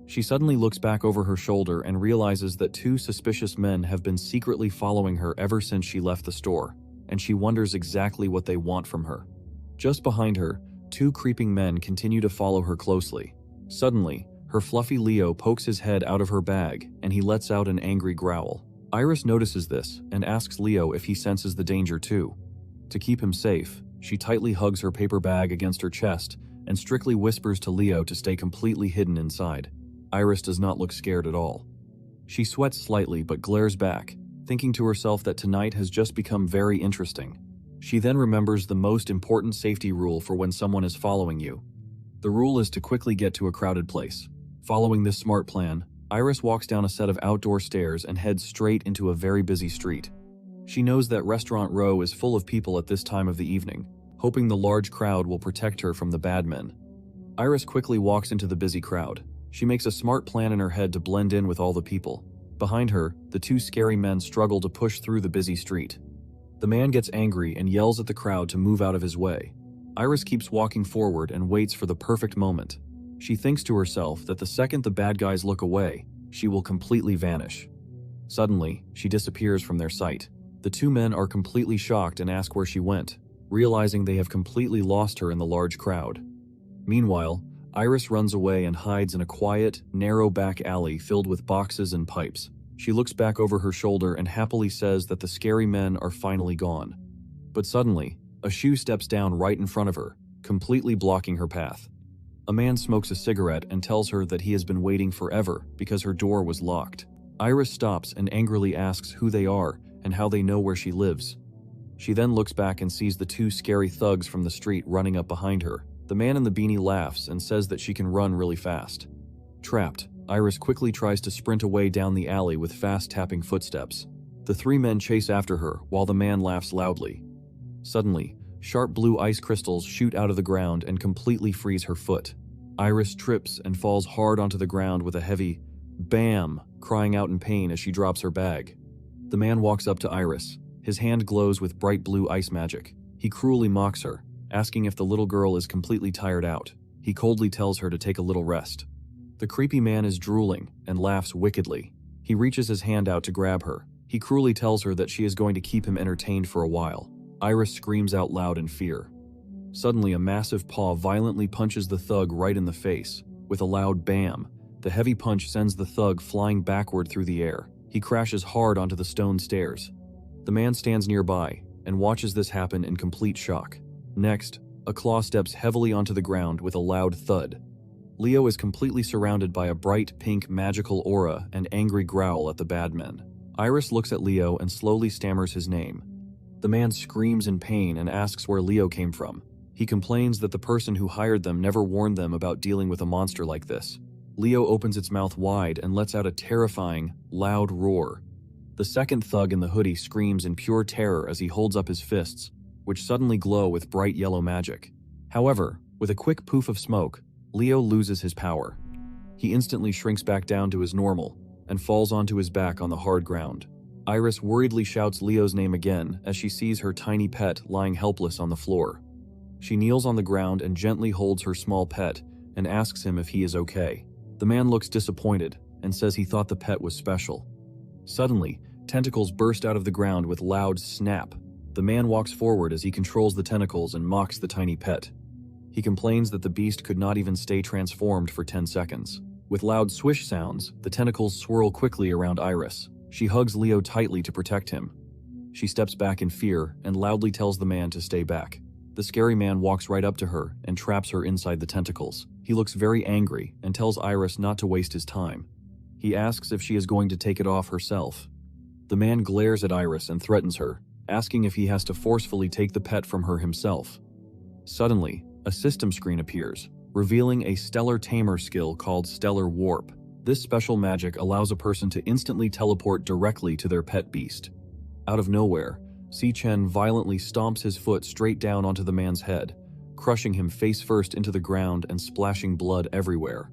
She suddenly looks back over her shoulder and realizes that 2 suspicious men have been secretly following her ever since she left the store, and she wonders exactly what they want from her. Just behind her, 2 creeping men continue to follow her closely. Suddenly, her fluffy Leo pokes his head out of her bag, and he lets out an angry growl. Iris notices this and asks Leo if he senses the danger too. To keep him safe, she tightly hugs her paper bag against her chest and strictly whispers to Leo to stay completely hidden inside. Iris does not look scared at all. She sweats slightly but glares back, thinking to herself that tonight has just become very interesting. She then remembers the most important safety rule for when someone is following you. The rule is to quickly get to a crowded place. Following this smart plan, Iris walks down a set of outdoor stairs and heads straight into a very busy street. She knows that Restaurant Row is full of people at this time of the evening. hoping the large crowd will protect her from the bad men. Iris quickly walks into the busy crowd. She makes a smart plan in her head to blend in with all the people. Behind her, the two scary men struggle to push through the busy street. The man gets angry and yells at the crowd to move out of his way. Iris keeps walking forward and waits for the perfect moment. She thinks to herself that the second the bad guys look away, she will completely vanish. Suddenly, she disappears from their sight. The two men are completely shocked and ask where she went, realizing they have completely lost her in the large crowd. Meanwhile, Iris runs away and hides in a quiet, narrow back alley filled with boxes and pipes. She looks back over her shoulder and happily says that the scary men are finally gone. But suddenly, a shoe steps down right in front of her, completely blocking her path. A man smokes a cigarette and tells her that he has been waiting forever because her door was locked. Iris stops and angrily asks who they are and how they know where she lives. She then looks back and sees the two scary thugs from the street running up behind her. The man in the beanie laughs and says that she can run really fast. Trapped, Iris quickly tries to sprint away down the alley with fast tapping footsteps. The three men chase after her while the man laughs loudly. Suddenly, sharp blue ice crystals shoot out of the ground and completely freeze her foot. Iris trips and falls hard onto the ground with a heavy BAM, crying out in pain as she drops her bag. The man walks up to Iris. His hand glows with bright blue ice magic. He cruelly mocks her, asking if the little girl is completely tired out. He coldly tells her to take a little rest. The creepy man is drooling and laughs wickedly. He reaches his hand out to grab her. He cruelly tells her that she is going to keep him entertained for a while. Iris screams out loud in fear. Suddenly, a massive paw violently punches the thug right in the face. With a loud bam, the heavy punch sends the thug flying backward through the air. He crashes hard onto the stone stairs. The man stands nearby and watches this happen in complete shock. Next, a claw steps heavily onto the ground with a loud thud. Leo is completely surrounded by a bright pink magical aura and angry growl at the bad men. Iris looks at Leo and slowly stammers his name. The man screams in pain and asks where Leo came from. He complains that the person who hired them never warned them about dealing with a monster like this. Leo opens its mouth wide and lets out a terrifying, loud roar. The second thug in the hoodie screams in pure terror as he holds up his fists, which suddenly glow with bright yellow magic. However, with a quick poof of smoke, Leo loses his power. He instantly shrinks back down to his normal and falls onto his back on the hard ground. Iris worriedly shouts Leo's name again as she sees her tiny pet lying helpless on the floor. She kneels on the ground and gently holds her small pet and asks him if he is okay. The man looks disappointed and says he thought the pet was special. Suddenly, tentacles burst out of the ground with loud snap. The man walks forward as he controls the tentacles and mocks the tiny pet. He complains that the beast could not even stay transformed for 10 seconds. With loud swish sounds, the tentacles swirl quickly around Iris. She hugs Leo tightly to protect him. She steps back in fear and loudly tells the man to stay back. The scary man walks right up to her and traps her inside the tentacles. He looks very angry and tells Iris not to waste his time. He asks if she is going to take it off herself. The man glares at Iris and threatens her, asking if he has to forcefully take the pet from her himself. Suddenly, a system screen appears, revealing a stellar tamer skill called Stellar Warp. This special magic allows a person to instantly teleport directly to their pet beast. Out of nowhere, Si-Chen violently stomps his foot straight down onto the man's head, crushing him face first into the ground and splashing blood everywhere.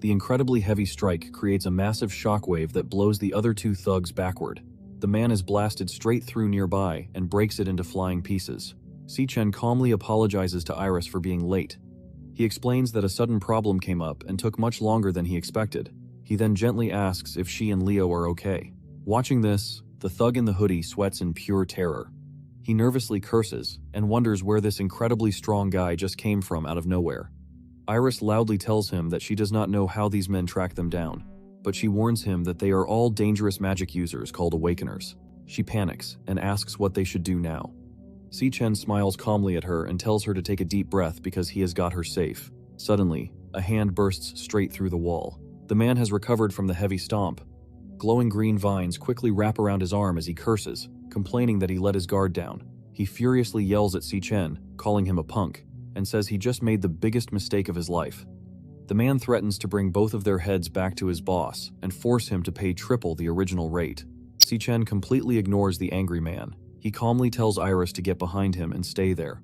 The incredibly heavy strike creates a massive shockwave that blows the other two thugs backward. The man is blasted straight through nearby and breaks it into flying pieces. Si-Chen calmly apologizes to Iris for being late. He explains that a sudden problem came up and took much longer than he expected. He then gently asks if she and Leo are okay. Watching this, the thug in the hoodie sweats in pure terror. He nervously curses and wonders where this incredibly strong guy just came from out of nowhere. Iris loudly tells him that she does not know how these men track them down, but she warns him that they are all dangerous magic users called Awakeners. She panics and asks what they should do now. Si-Chen smiles calmly at her and tells her to take a deep breath because he has got her safe. Suddenly, a hand bursts straight through the wall. The man has recovered from the heavy stomp. Glowing green vines quickly wrap around his arm as he curses, complaining that he let his guard down. He furiously yells at Si-Chen, calling him a punk, and says he just made the biggest mistake of his life. The man threatens to bring both of their heads back to his boss and force him to pay triple the original rate. Si-Chen completely ignores the angry man. He calmly tells Iris to get behind him and stay there.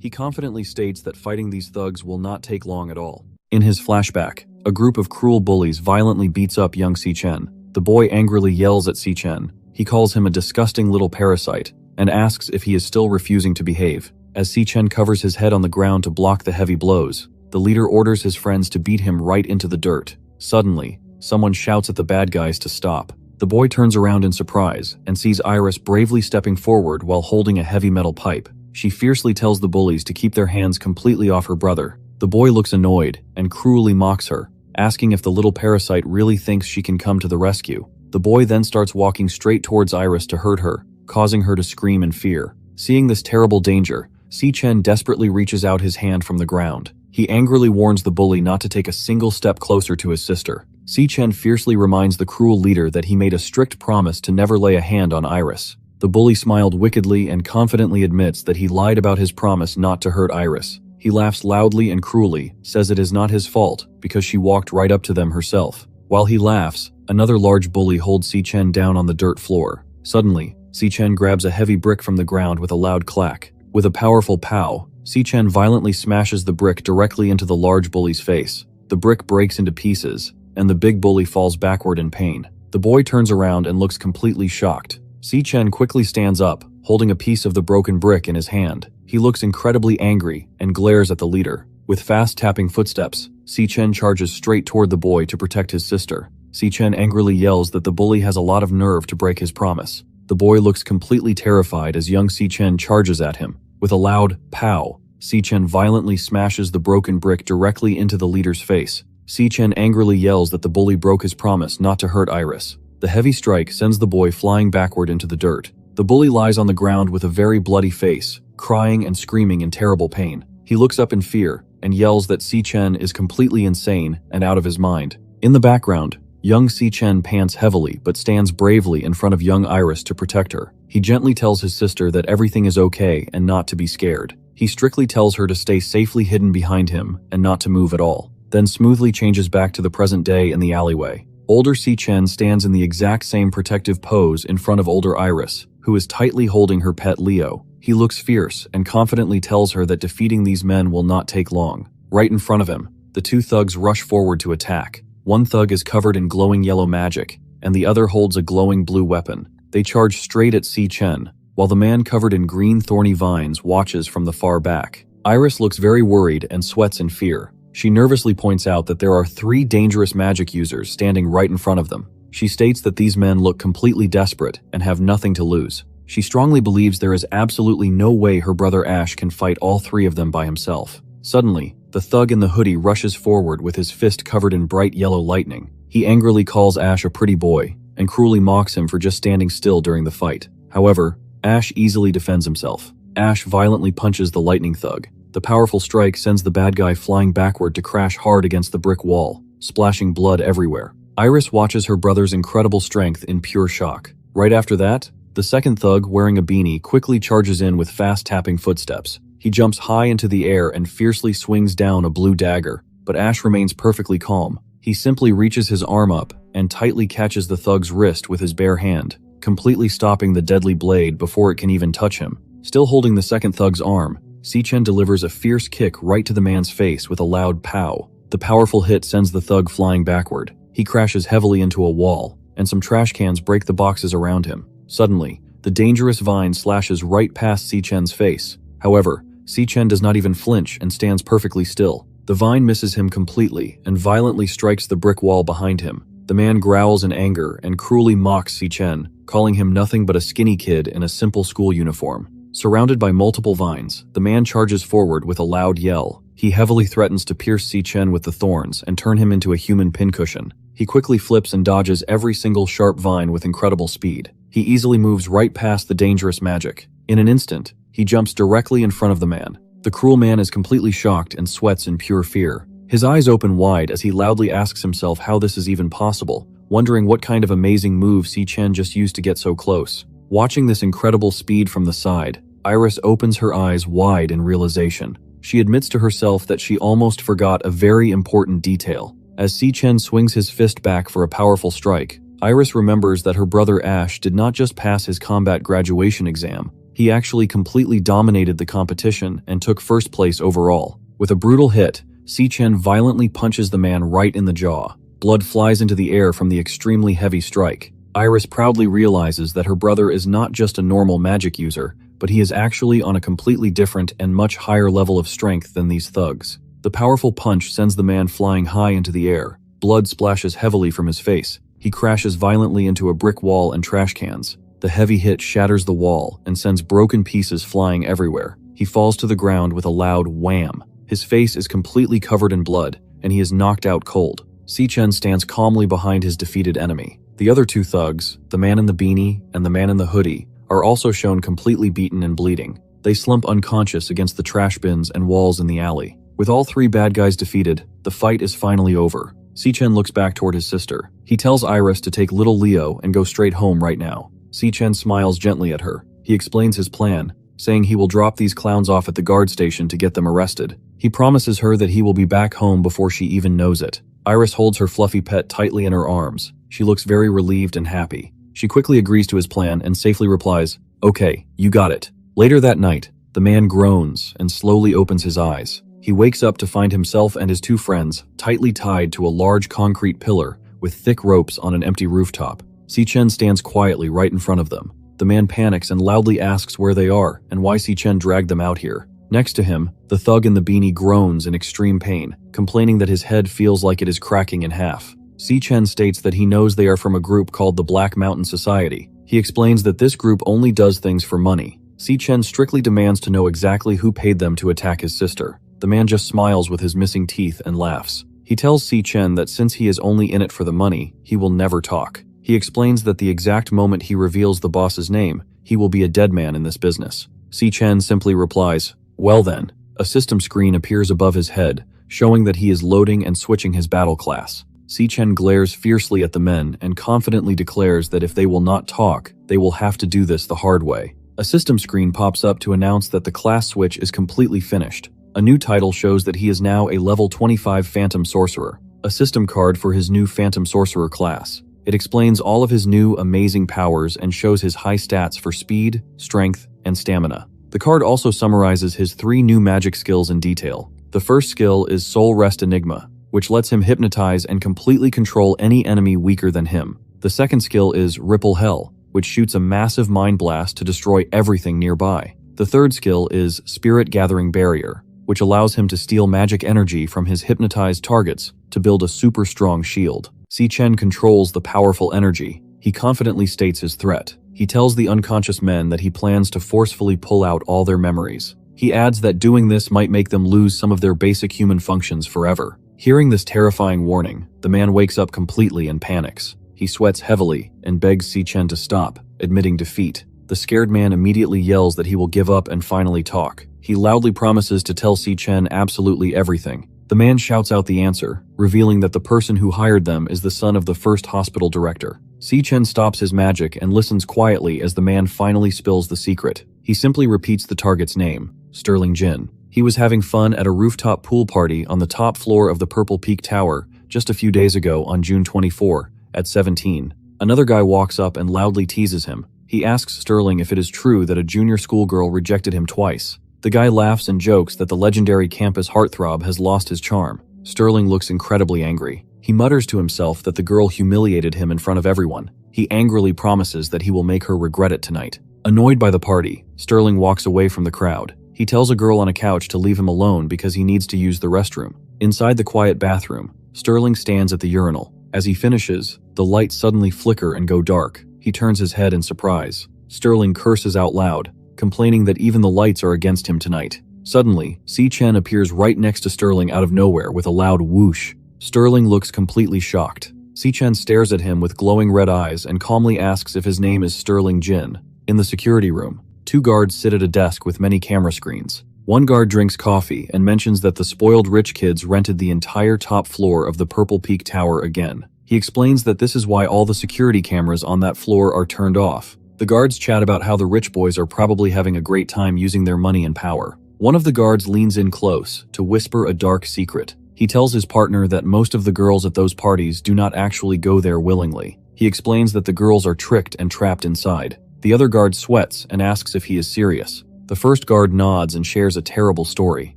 He confidently states that fighting these thugs will not take long at all. In his flashback, a group of cruel bullies violently beats up young Si-chen. The boy angrily yells at Si-chen. He calls him a disgusting little parasite and asks if he is still refusing to behave. As Si-chen covers his head on the ground to block the heavy blows, the leader orders his friends to beat him right into the dirt. Suddenly, someone shouts at the bad guys to stop. The boy turns around in surprise and sees Iris bravely stepping forward while holding a heavy metal pipe. She fiercely tells the bullies to keep their hands completely off her brother. The boy looks annoyed and cruelly mocks her, asking if the little parasite really thinks she can come to the rescue. The boy then starts walking straight towards Iris to hurt her, causing her to scream in fear. Seeing this terrible danger, Si-chen desperately reaches out his hand from the ground. He angrily warns the bully not to take a single step closer to his sister. Si-chen fiercely reminds the cruel leader that he made a strict promise to never lay a hand on Iris. The bully smiled wickedly and confidently admits that he lied about his promise not to hurt Iris. He laughs loudly and cruelly, says it is not his fault because she walked right up to them herself. While he laughs, another large bully holds Si-chen down on the dirt floor. Suddenly, Si-chen grabs a heavy brick from the ground with a loud clack. With a powerful pow, Si-chen violently smashes the brick directly into the large bully's face. The brick breaks into pieces, and the big bully falls backward in pain. The boy turns around and looks completely shocked. Si-chen quickly stands up, holding a piece of the broken brick in his hand. He looks incredibly angry and glares at the leader. With fast tapping footsteps, Si-chen charges straight toward the boy to protect his sister. Si-chen angrily yells that the bully has a lot of nerve to break his promise. The boy looks completely terrified as young Si-chen charges at him. With a loud pow, Si-chen violently smashes the broken brick directly into the leader's face. Si-chen angrily yells that the bully broke his promise not to hurt Iris. The heavy strike sends the boy flying backward into the dirt. The bully lies on the ground with a very bloody face, crying and screaming in terrible pain. He looks up in fear and yells that Si-chen is completely insane and out of his mind. In the background, young Si-chen pants heavily but stands bravely in front of young Iris to protect her. He gently tells his sister that everything is okay and not to be scared. He strictly tells her to stay safely hidden behind him and not to move at all, then smoothly changes back to the present day in the alleyway. Older Si-chen stands in the exact same protective pose in front of older Iris, who is tightly holding her pet Leo. He looks fierce and confidently tells her that defeating these men will not take long. Right in front of him, the two thugs rush forward to attack. One thug is covered in glowing yellow magic, and the other holds a glowing blue weapon. They charge straight at Si-chen, while the man covered in green thorny vines watches from the far back. Iris looks very worried and sweats in fear. She nervously points out that there are 3 dangerous magic users standing right in front of them. She states that these men look completely desperate and have nothing to lose. She strongly believes there is absolutely no way her brother Ash can fight all 3 of them by himself. Suddenly, the thug in the hoodie rushes forward with his fist covered in bright yellow lightning. He angrily calls Ash a pretty boy and cruelly mocks him for just standing still during the fight. However, Ash easily defends himself. Ash violently punches the lightning thug. The powerful strike sends the bad guy flying backward to crash hard against the brick wall, splashing blood everywhere. Iris watches her brother's incredible strength in pure shock. Right after that, the second thug, wearing a beanie, quickly charges in with fast tapping footsteps. He jumps high into the air and fiercely swings down a blue dagger, but Ash remains perfectly calm. He simply reaches his arm up and tightly catches the thug's wrist with his bare hand, completely stopping the deadly blade before it can even touch him. Still holding the second thug's arm, Si-chen delivers a fierce kick right to the man's face with a loud pow. The powerful hit sends the thug flying backward. He crashes heavily into a wall, and some trash cans break the boxes around him. Suddenly, the dangerous vine slashes right past Si-chen's face. However, Si-chen does not even flinch and stands perfectly still. The vine misses him completely and violently strikes the brick wall behind him. The man growls in anger and cruelly mocks Si-chen, calling him nothing but a skinny kid in a simple school uniform. Surrounded by multiple vines, the man charges forward with a loud yell. He heavily threatens to pierce Si-chen with the thorns and turn him into a human pincushion. He quickly flips and dodges every single sharp vine with incredible speed. He easily moves right past the dangerous magic. In an instant, he jumps directly in front of the man. The cruel man is completely shocked and sweats in pure fear. His eyes open wide as he loudly asks himself how this is even possible, wondering what kind of amazing move Si-chen just used to get so close. Watching this incredible speed from the side, Iris opens her eyes wide in realization. She admits to herself that she almost forgot a very important detail. As Si-chen swings his fist back for a powerful strike, Iris remembers that her brother Ash did not just pass his combat graduation exam, He actually completely dominated the competition and took first place overall. With a brutal hit, Si-Chen violently punches the man right in the jaw. Blood flies into the air from the extremely heavy strike. Iris proudly realizes that her brother is not just a normal magic user, but he is actually on a completely different and much higher level of strength than these thugs. The powerful punch sends the man flying high into the air. Blood splashes heavily from his face. He crashes violently into a brick wall and trash cans. The heavy hit shatters the wall and sends broken pieces flying everywhere. He falls to the ground with a loud wham. His face is completely covered in blood, and he is knocked out cold. Si-Chen stands calmly behind his defeated enemy. The other two thugs, the man in the beanie and the man in the hoodie, are also shown completely beaten and bleeding. They slump unconscious against the trash bins and walls in the alley. With all three bad guys defeated, the fight is finally over. Si-Chen looks back toward his sister. He tells Iris to take little Leo and go straight home right now. Si-Chen smiles gently at her. He explains his plan, saying he will drop these clowns off at the guard station to get them arrested. He promises her that he will be back home before she even knows it. Iris holds her fluffy pet tightly in her arms. She looks very relieved and happy. She quickly agrees to his plan and safely replies, "Okay, you got it." Later that night, the man groans and slowly opens his eyes. He wakes up to find himself and his two friends tightly tied to a large concrete pillar with thick ropes on an empty rooftop. Si-Chen stands quietly right in front of them. The man panics and loudly asks where they are and why Si-Chen dragged them out here. Next to him, the thug in the beanie groans in extreme pain, complaining that his head feels like it is cracking in half. Si-Chen states that he knows they are from a group called the Black Mountain Society. He explains that this group only does things for money. Si-Chen strictly demands to know exactly who paid them to attack his sister. The man just smiles with his missing teeth and laughs. He tells Si-Chen that since he is only in it for the money, he will never talk. He explains that the exact moment he reveals the boss's name, he will be a dead man in this business. Si-Chen simply replies, "Well then." A system screen appears above his head, showing that he is loading and switching his battle class. Si-Chen glares fiercely at the men and confidently declares that if they will not talk, they will have to do this the hard way. A system screen pops up to announce that the class switch is completely finished. A new title shows that he is now a level 25 Phantom Sorcerer, a system card for his new Phantom Sorcerer class. It explains all of his new amazing powers and shows his high stats for speed, strength, and stamina. The card also summarizes his 3 new magic skills in detail. The first skill is Soul Rest Enigma, which lets him hypnotize and completely control any enemy weaker than him. The second skill is Ripple Hell, which shoots a massive mind blast to destroy everything nearby. The third skill is Spirit Gathering Barrier, which allows him to steal magic energy from his hypnotized targets to build a super strong shield. Si-Chen controls the powerful energy. He confidently states his threat. He tells the unconscious men that he plans to forcefully pull out all their memories. He adds that doing this might make them lose some of their basic human functions forever. Hearing this terrifying warning, the man wakes up completely and panics. He sweats heavily and begs Si-Chen to stop, admitting defeat. The scared man immediately yells that he will give up and finally talk. He loudly promises to tell Si-Chen absolutely everything. The man shouts out the answer, revealing that the person who hired them is the son of the first hospital director. Si-Chen stops his magic and listens quietly as the man finally spills the secret. He simply repeats the target's name, Sterling Jin. He was having fun at a rooftop pool party on the top floor of the Purple Peak Tower just a few days ago on June 24, at 17. Another guy walks up and loudly teases him. He asks Sterling if it is true that a junior schoolgirl rejected him twice. The guy laughs and jokes that the legendary campus heartthrob has lost his charm. Sterling looks incredibly angry. He mutters to himself that the girl humiliated him in front of everyone. He angrily promises that he will make her regret it tonight. Annoyed by the party, Sterling walks away from the crowd. He tells a girl on a couch to leave him alone because he needs to use the restroom. Inside the quiet bathroom, Sterling stands at the urinal. As he finishes, the lights suddenly flicker and go dark. He turns his head in surprise. Sterling curses out loud, complaining that even the lights are against him tonight. Suddenly, Si-Chen appears right next to Sterling out of nowhere with a loud whoosh. Sterling looks completely shocked. Si-Chen stares at him with glowing red eyes and calmly asks if his name is Sterling Jin. In the security room, 2 guards sit at a desk with many camera screens. One guard drinks coffee and mentions that the spoiled rich kids rented the entire top floor of the Purple Peak Tower again. He explains that this is why all the security cameras on that floor are turned off. The guards chat about how the rich boys are probably having a great time using their money and power. One of the guards leans in close to whisper a dark secret. He tells his partner that most of the girls at those parties do not actually go there willingly. He explains that the girls are tricked and trapped inside. The other guard sweats and asks if he is serious. The first guard nods and shares a terrible story.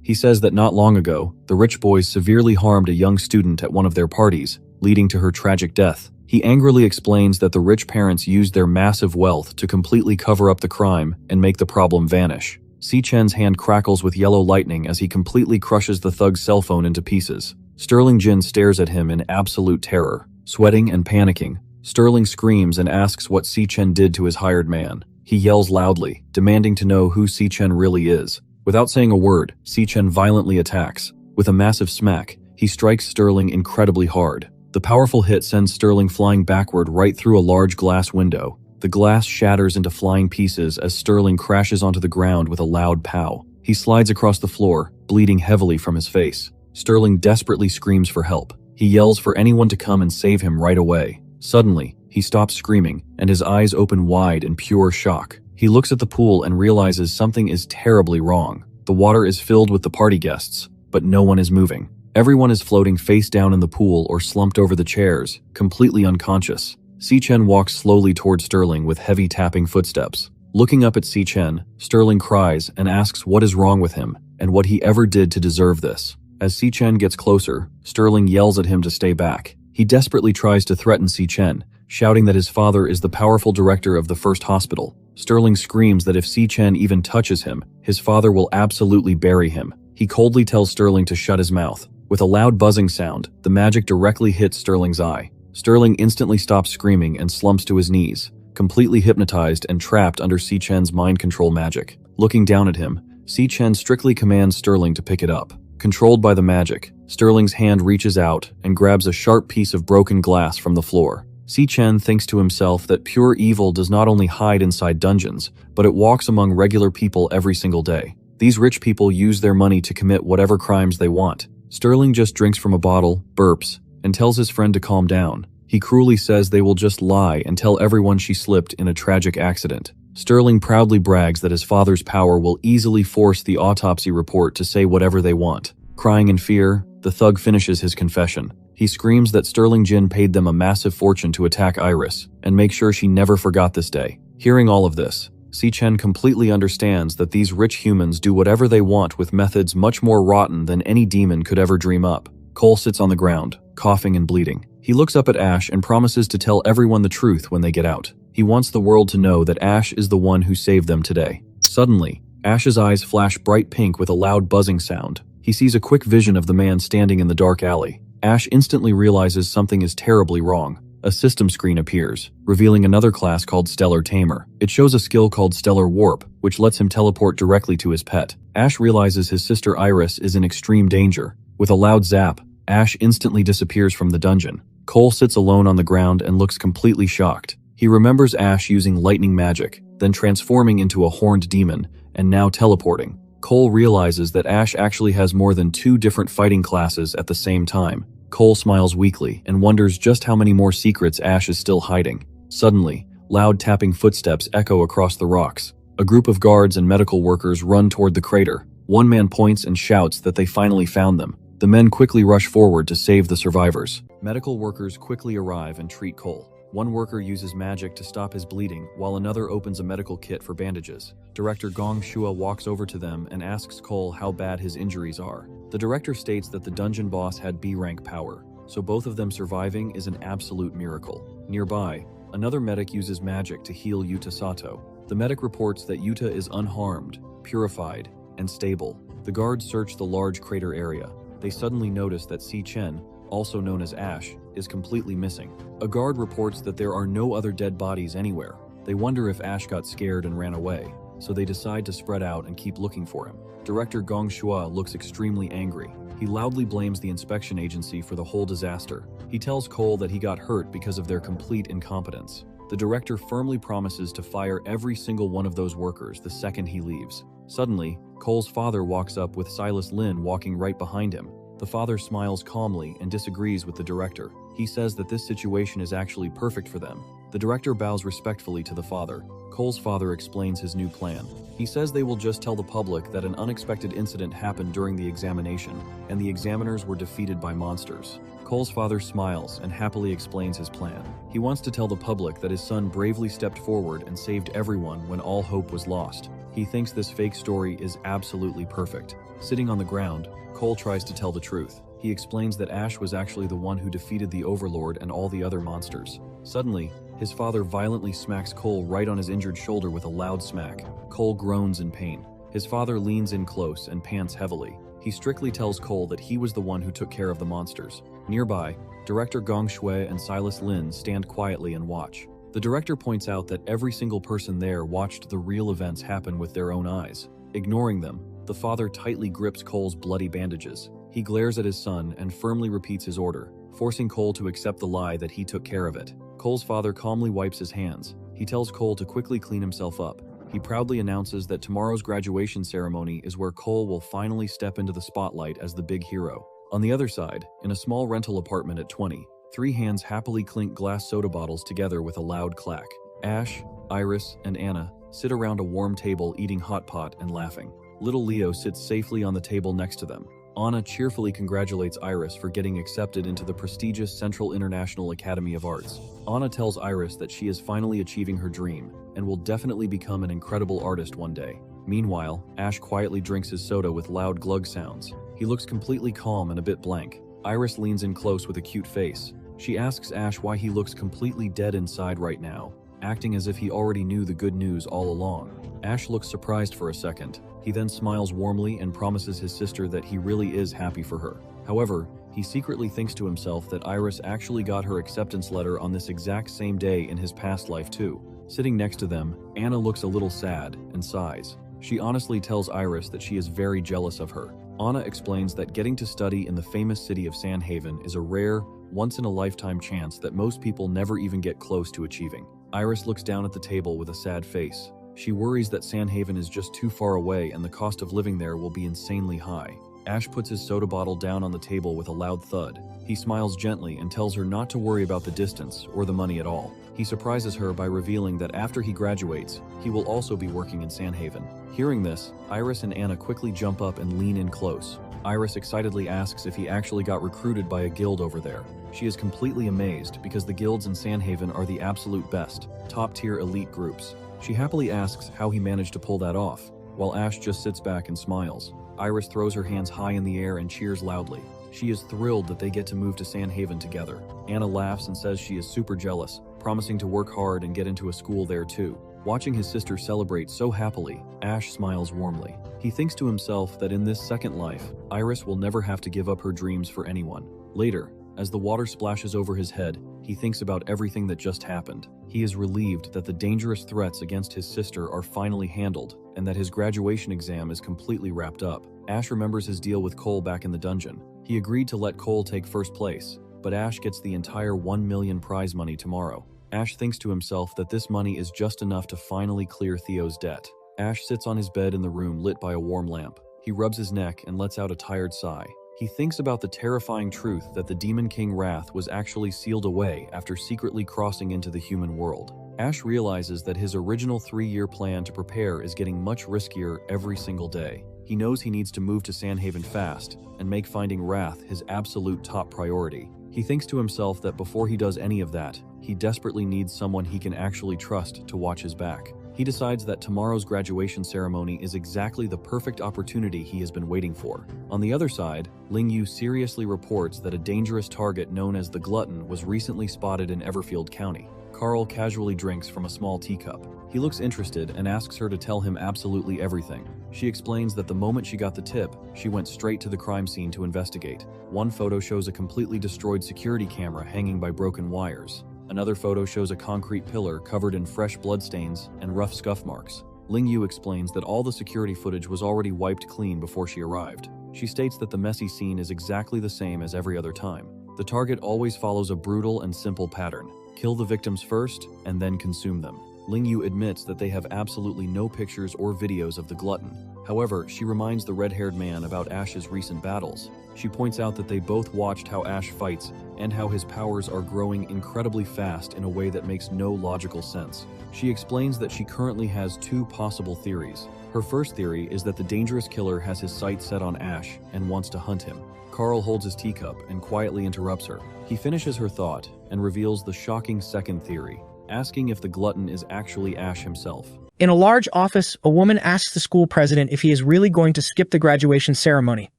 He says that not long ago, the rich boys severely harmed a young student at one of their parties, leading to her tragic death. He angrily explains that the rich parents used their massive wealth to completely cover up the crime and make the problem vanish. Si-chen's hand crackles with yellow lightning as he completely crushes the thug's cell phone into pieces. Sterling Jin stares at him in absolute terror. Sweating and panicking, Sterling screams and asks what Si-chen did to his hired man. He yells loudly, demanding to know who Si-chen really is. Without saying a word, Si-chen violently attacks. With a massive smack, he strikes Sterling incredibly hard. The powerful hit sends Sterling flying backward right through a large glass window. The glass shatters into flying pieces as Sterling crashes onto the ground with a loud pow. He slides across the floor, bleeding heavily from his face. Sterling desperately screams for help. He yells for anyone to come and save him right away. Suddenly, he stops screaming, and his eyes open wide in pure shock. He looks at the pool and realizes something is terribly wrong. The water is filled with the party guests, but no one is moving. Everyone is floating face down in the pool or slumped over the chairs, completely unconscious. Si-chen walks slowly toward Sterling with heavy tapping footsteps. Looking up at Si-chen, Sterling cries and asks what is wrong with him and what he ever did to deserve this. As Si-chen gets closer, Sterling yells at him to stay back. He desperately tries to threaten Si-chen, shouting that his father is the powerful director of the first hospital. Sterling screams that if Si-chen even touches him, his father will absolutely bury him. He coldly tells Sterling to shut his mouth. With a loud buzzing sound, the magic directly hits Sterling's eye. Sterling instantly stops screaming and slumps to his knees, completely hypnotized and trapped under Si-chen's mind control magic. Looking down at him, Si-chen strictly commands Sterling to pick it up. Controlled by the magic, Sterling's hand reaches out and grabs a sharp piece of broken glass from the floor. Si-chen thinks to himself that pure evil does not only hide inside dungeons, but it walks among regular people every single day. These rich people use their money to commit whatever crimes they want. Sterling just drinks from a bottle, burps, and tells his friend to calm down. He cruelly says they will just lie and tell everyone she slipped in a tragic accident. Sterling proudly brags that his father's power will easily force the autopsy report to say whatever they want. Crying in fear, the thug finishes his confession. He screams that Sterling Jin paid them a massive fortune to attack Iris, and make sure she never forgot this day. Hearing all of this, Si-chen completely understands that these rich humans do whatever they want with methods much more rotten than any demon could ever dream up. Cole sits on the ground, coughing and bleeding. He looks up at Ash and promises to tell everyone the truth when they get out. He wants the world to know that Ash is the one who saved them today. Suddenly, Ash's eyes flash bright pink with a loud buzzing sound. He sees a quick vision of the man standing in the dark alley. Ash instantly realizes something is terribly wrong. A system screen appears, revealing another class called Stellar Tamer. It shows a skill called Stellar Warp, which lets him teleport directly to his pet. Ash realizes his sister Iris is in extreme danger. With a loud zap, Ash instantly disappears from the dungeon. Cole sits alone on the ground and looks completely shocked. He remembers Ash using lightning magic, then transforming into a horned demon, and now teleporting. Cole realizes that Ash actually has more than 2 different fighting classes at the same time. Cole smiles weakly and wonders just how many more secrets Ash is still hiding. Suddenly, loud tapping footsteps echo across the rocks. A group of guards and medical workers run toward the crater. One man points and shouts that they finally found them. The men quickly rush forward to save the survivors. Medical workers quickly arrive and treat Cole. One worker uses magic to stop his bleeding, while another opens a medical kit for bandages. Director Gong Shua walks over to them and asks Cole how bad his injuries are. The director states that the dungeon boss had B-rank power, so both of them surviving is an absolute miracle. Nearby, another medic uses magic to heal Yuta Sato. The medic reports that Yuta is unharmed, purified, and stable. The guards search the large crater area. They suddenly notice that Si-chen, also known as Ash, is completely missing. A guard reports that there are no other dead bodies anywhere. They wonder if Ash got scared and ran away, so they decide to spread out and keep looking for him. Director Gong Shua looks extremely angry. He loudly blames the inspection agency for the whole disaster. He tells Cole that he got hurt because of their complete incompetence. The director firmly promises to fire every single one of those workers the second he leaves. Suddenly, Cole's father walks up with Silas Lin walking right behind him. The father smiles calmly and disagrees with the director. He says that this situation is actually perfect for them. The director bows respectfully to the father. Cole's father explains his new plan. He says they will just tell the public that an unexpected incident happened during the examination, and the examiners were defeated by monsters. Cole's father smiles and happily explains his plan. He wants to tell the public that his son bravely stepped forward and saved everyone when all hope was lost. He thinks this fake story is absolutely perfect. Sitting on the ground, Cole tries to tell the truth. He explains that Ash was actually the one who defeated the Overlord and all the other monsters. Suddenly, his father violently smacks Cole right on his injured shoulder with a loud smack. Cole groans in pain. His father leans in close and pants heavily. He strictly tells Cole that he was the one who took care of the monsters. Nearby, director Gong Shui and Silas Lin stand quietly and watch. The director points out that every single person there watched the real events happen with their own eyes. Ignoring them, the father tightly grips Cole's bloody bandages. He glares at his son and firmly repeats his order, forcing Cole to accept the lie that he took care of it. Cole's father calmly wipes his hands. He tells Cole to quickly clean himself up. He proudly announces that tomorrow's graduation ceremony is where Cole will finally step into the spotlight as the big hero. On the other side, in a small rental apartment at 20, three hands happily clink glass soda bottles together with a loud clack. Ash, Iris, and Anna sit around a warm table eating hot pot and laughing. Little Leo sits safely on the table next to them. Anna cheerfully congratulates Iris for getting accepted into the prestigious Central International Academy of Arts. Anna tells Iris that she is finally achieving her dream and will definitely become an incredible artist one day. Meanwhile, Ash quietly drinks his soda with loud glug sounds. He looks completely calm and a bit blank. Iris leans in close with a cute face. She asks Ash why he looks completely dead inside right now, acting as if he already knew the good news all along. Ash looks surprised for a second. He then smiles warmly and promises his sister that he really is happy for her. However, he secretly thinks to himself that Iris actually got her acceptance letter on this exact same day in his past life too. Sitting next to them, Anna looks a little sad and sighs. She honestly tells Iris that she is very jealous of her. Anna explains that getting to study in the famous city of Sandhaven is a rare, once-in-a-lifetime chance that most people never even get close to achieving. Iris looks down at the table with a sad face. She worries that Sandhaven is just too far away and the cost of living there will be insanely high. Ash puts his soda bottle down on the table with a loud thud. He smiles gently and tells her not to worry about the distance or the money at all. He surprises her by revealing that after he graduates, he will also be working in Sandhaven. Hearing this, Iris and Anna quickly jump up and lean in close. Iris excitedly asks if he actually got recruited by a guild over there. She is completely amazed because the guilds in Sandhaven are the absolute best, top-tier elite groups. She happily asks how he managed to pull that off, while Ash just sits back and smiles. Iris throws her hands high in the air and cheers loudly. She is thrilled that they get to move to Sandhaven together. Anna laughs and says she is super jealous, promising to work hard and get into a school there too. Watching his sister celebrate so happily, Ash smiles warmly. He thinks to himself that in this second life, Iris will never have to give up her dreams for anyone. Later, as the water splashes over his head, he thinks about everything that just happened. He is relieved that the dangerous threats against his sister are finally handled, and that his graduation exam is completely wrapped up. Ash remembers his deal with Cole back in the dungeon. He agreed to let Cole take first place, but Ash gets the entire 1 million prize money tomorrow. Ash thinks to himself that this money is just enough to finally clear Theo's debt. Ash sits on his bed in the room lit by a warm lamp. He rubs his neck and lets out a tired sigh. He thinks about the terrifying truth that the Demon King Wrath was actually sealed away after secretly crossing into the human world. Ash realizes that his original 3-year plan to prepare is getting much riskier every single day. He knows he needs to move to Sandhaven fast and make finding Wrath his absolute top priority. He thinks to himself that before he does any of that, he desperately needs someone he can actually trust to watch his back. He decides that tomorrow's graduation ceremony is exactly the perfect opportunity he has been waiting for. On the other side, Ling Yu seriously reports that a dangerous target known as the Glutton was recently spotted in Everfield County. Carl casually drinks from a small teacup. He looks interested and asks her to tell him absolutely everything. She explains that the moment she got the tip, she went straight to the crime scene to investigate. One photo shows a completely destroyed security camera hanging by broken wires. Another photo shows a concrete pillar covered in fresh bloodstains and rough scuff marks. Ling Yu explains that all the security footage was already wiped clean before she arrived. She states that the messy scene is exactly the same as every other time. The target always follows a brutal and simple pattern. Kill the victims first, and then consume them. Ling Yu admits that they have absolutely no pictures or videos of the Glutton. However, she reminds the red-haired man about Ash's recent battles. She points out that they both watched how Ash fights and how his powers are growing incredibly fast in a way that makes no logical sense. She explains that she currently has two possible theories. Her first theory is that the dangerous killer has his sights set on Ash and wants to hunt him. Carl holds his teacup and quietly interrupts her. He finishes her thought and reveals the shocking second theory, asking if the glutton is actually Ash himself. In a large office, a woman asks the school president if he is really going to skip the graduation ceremony,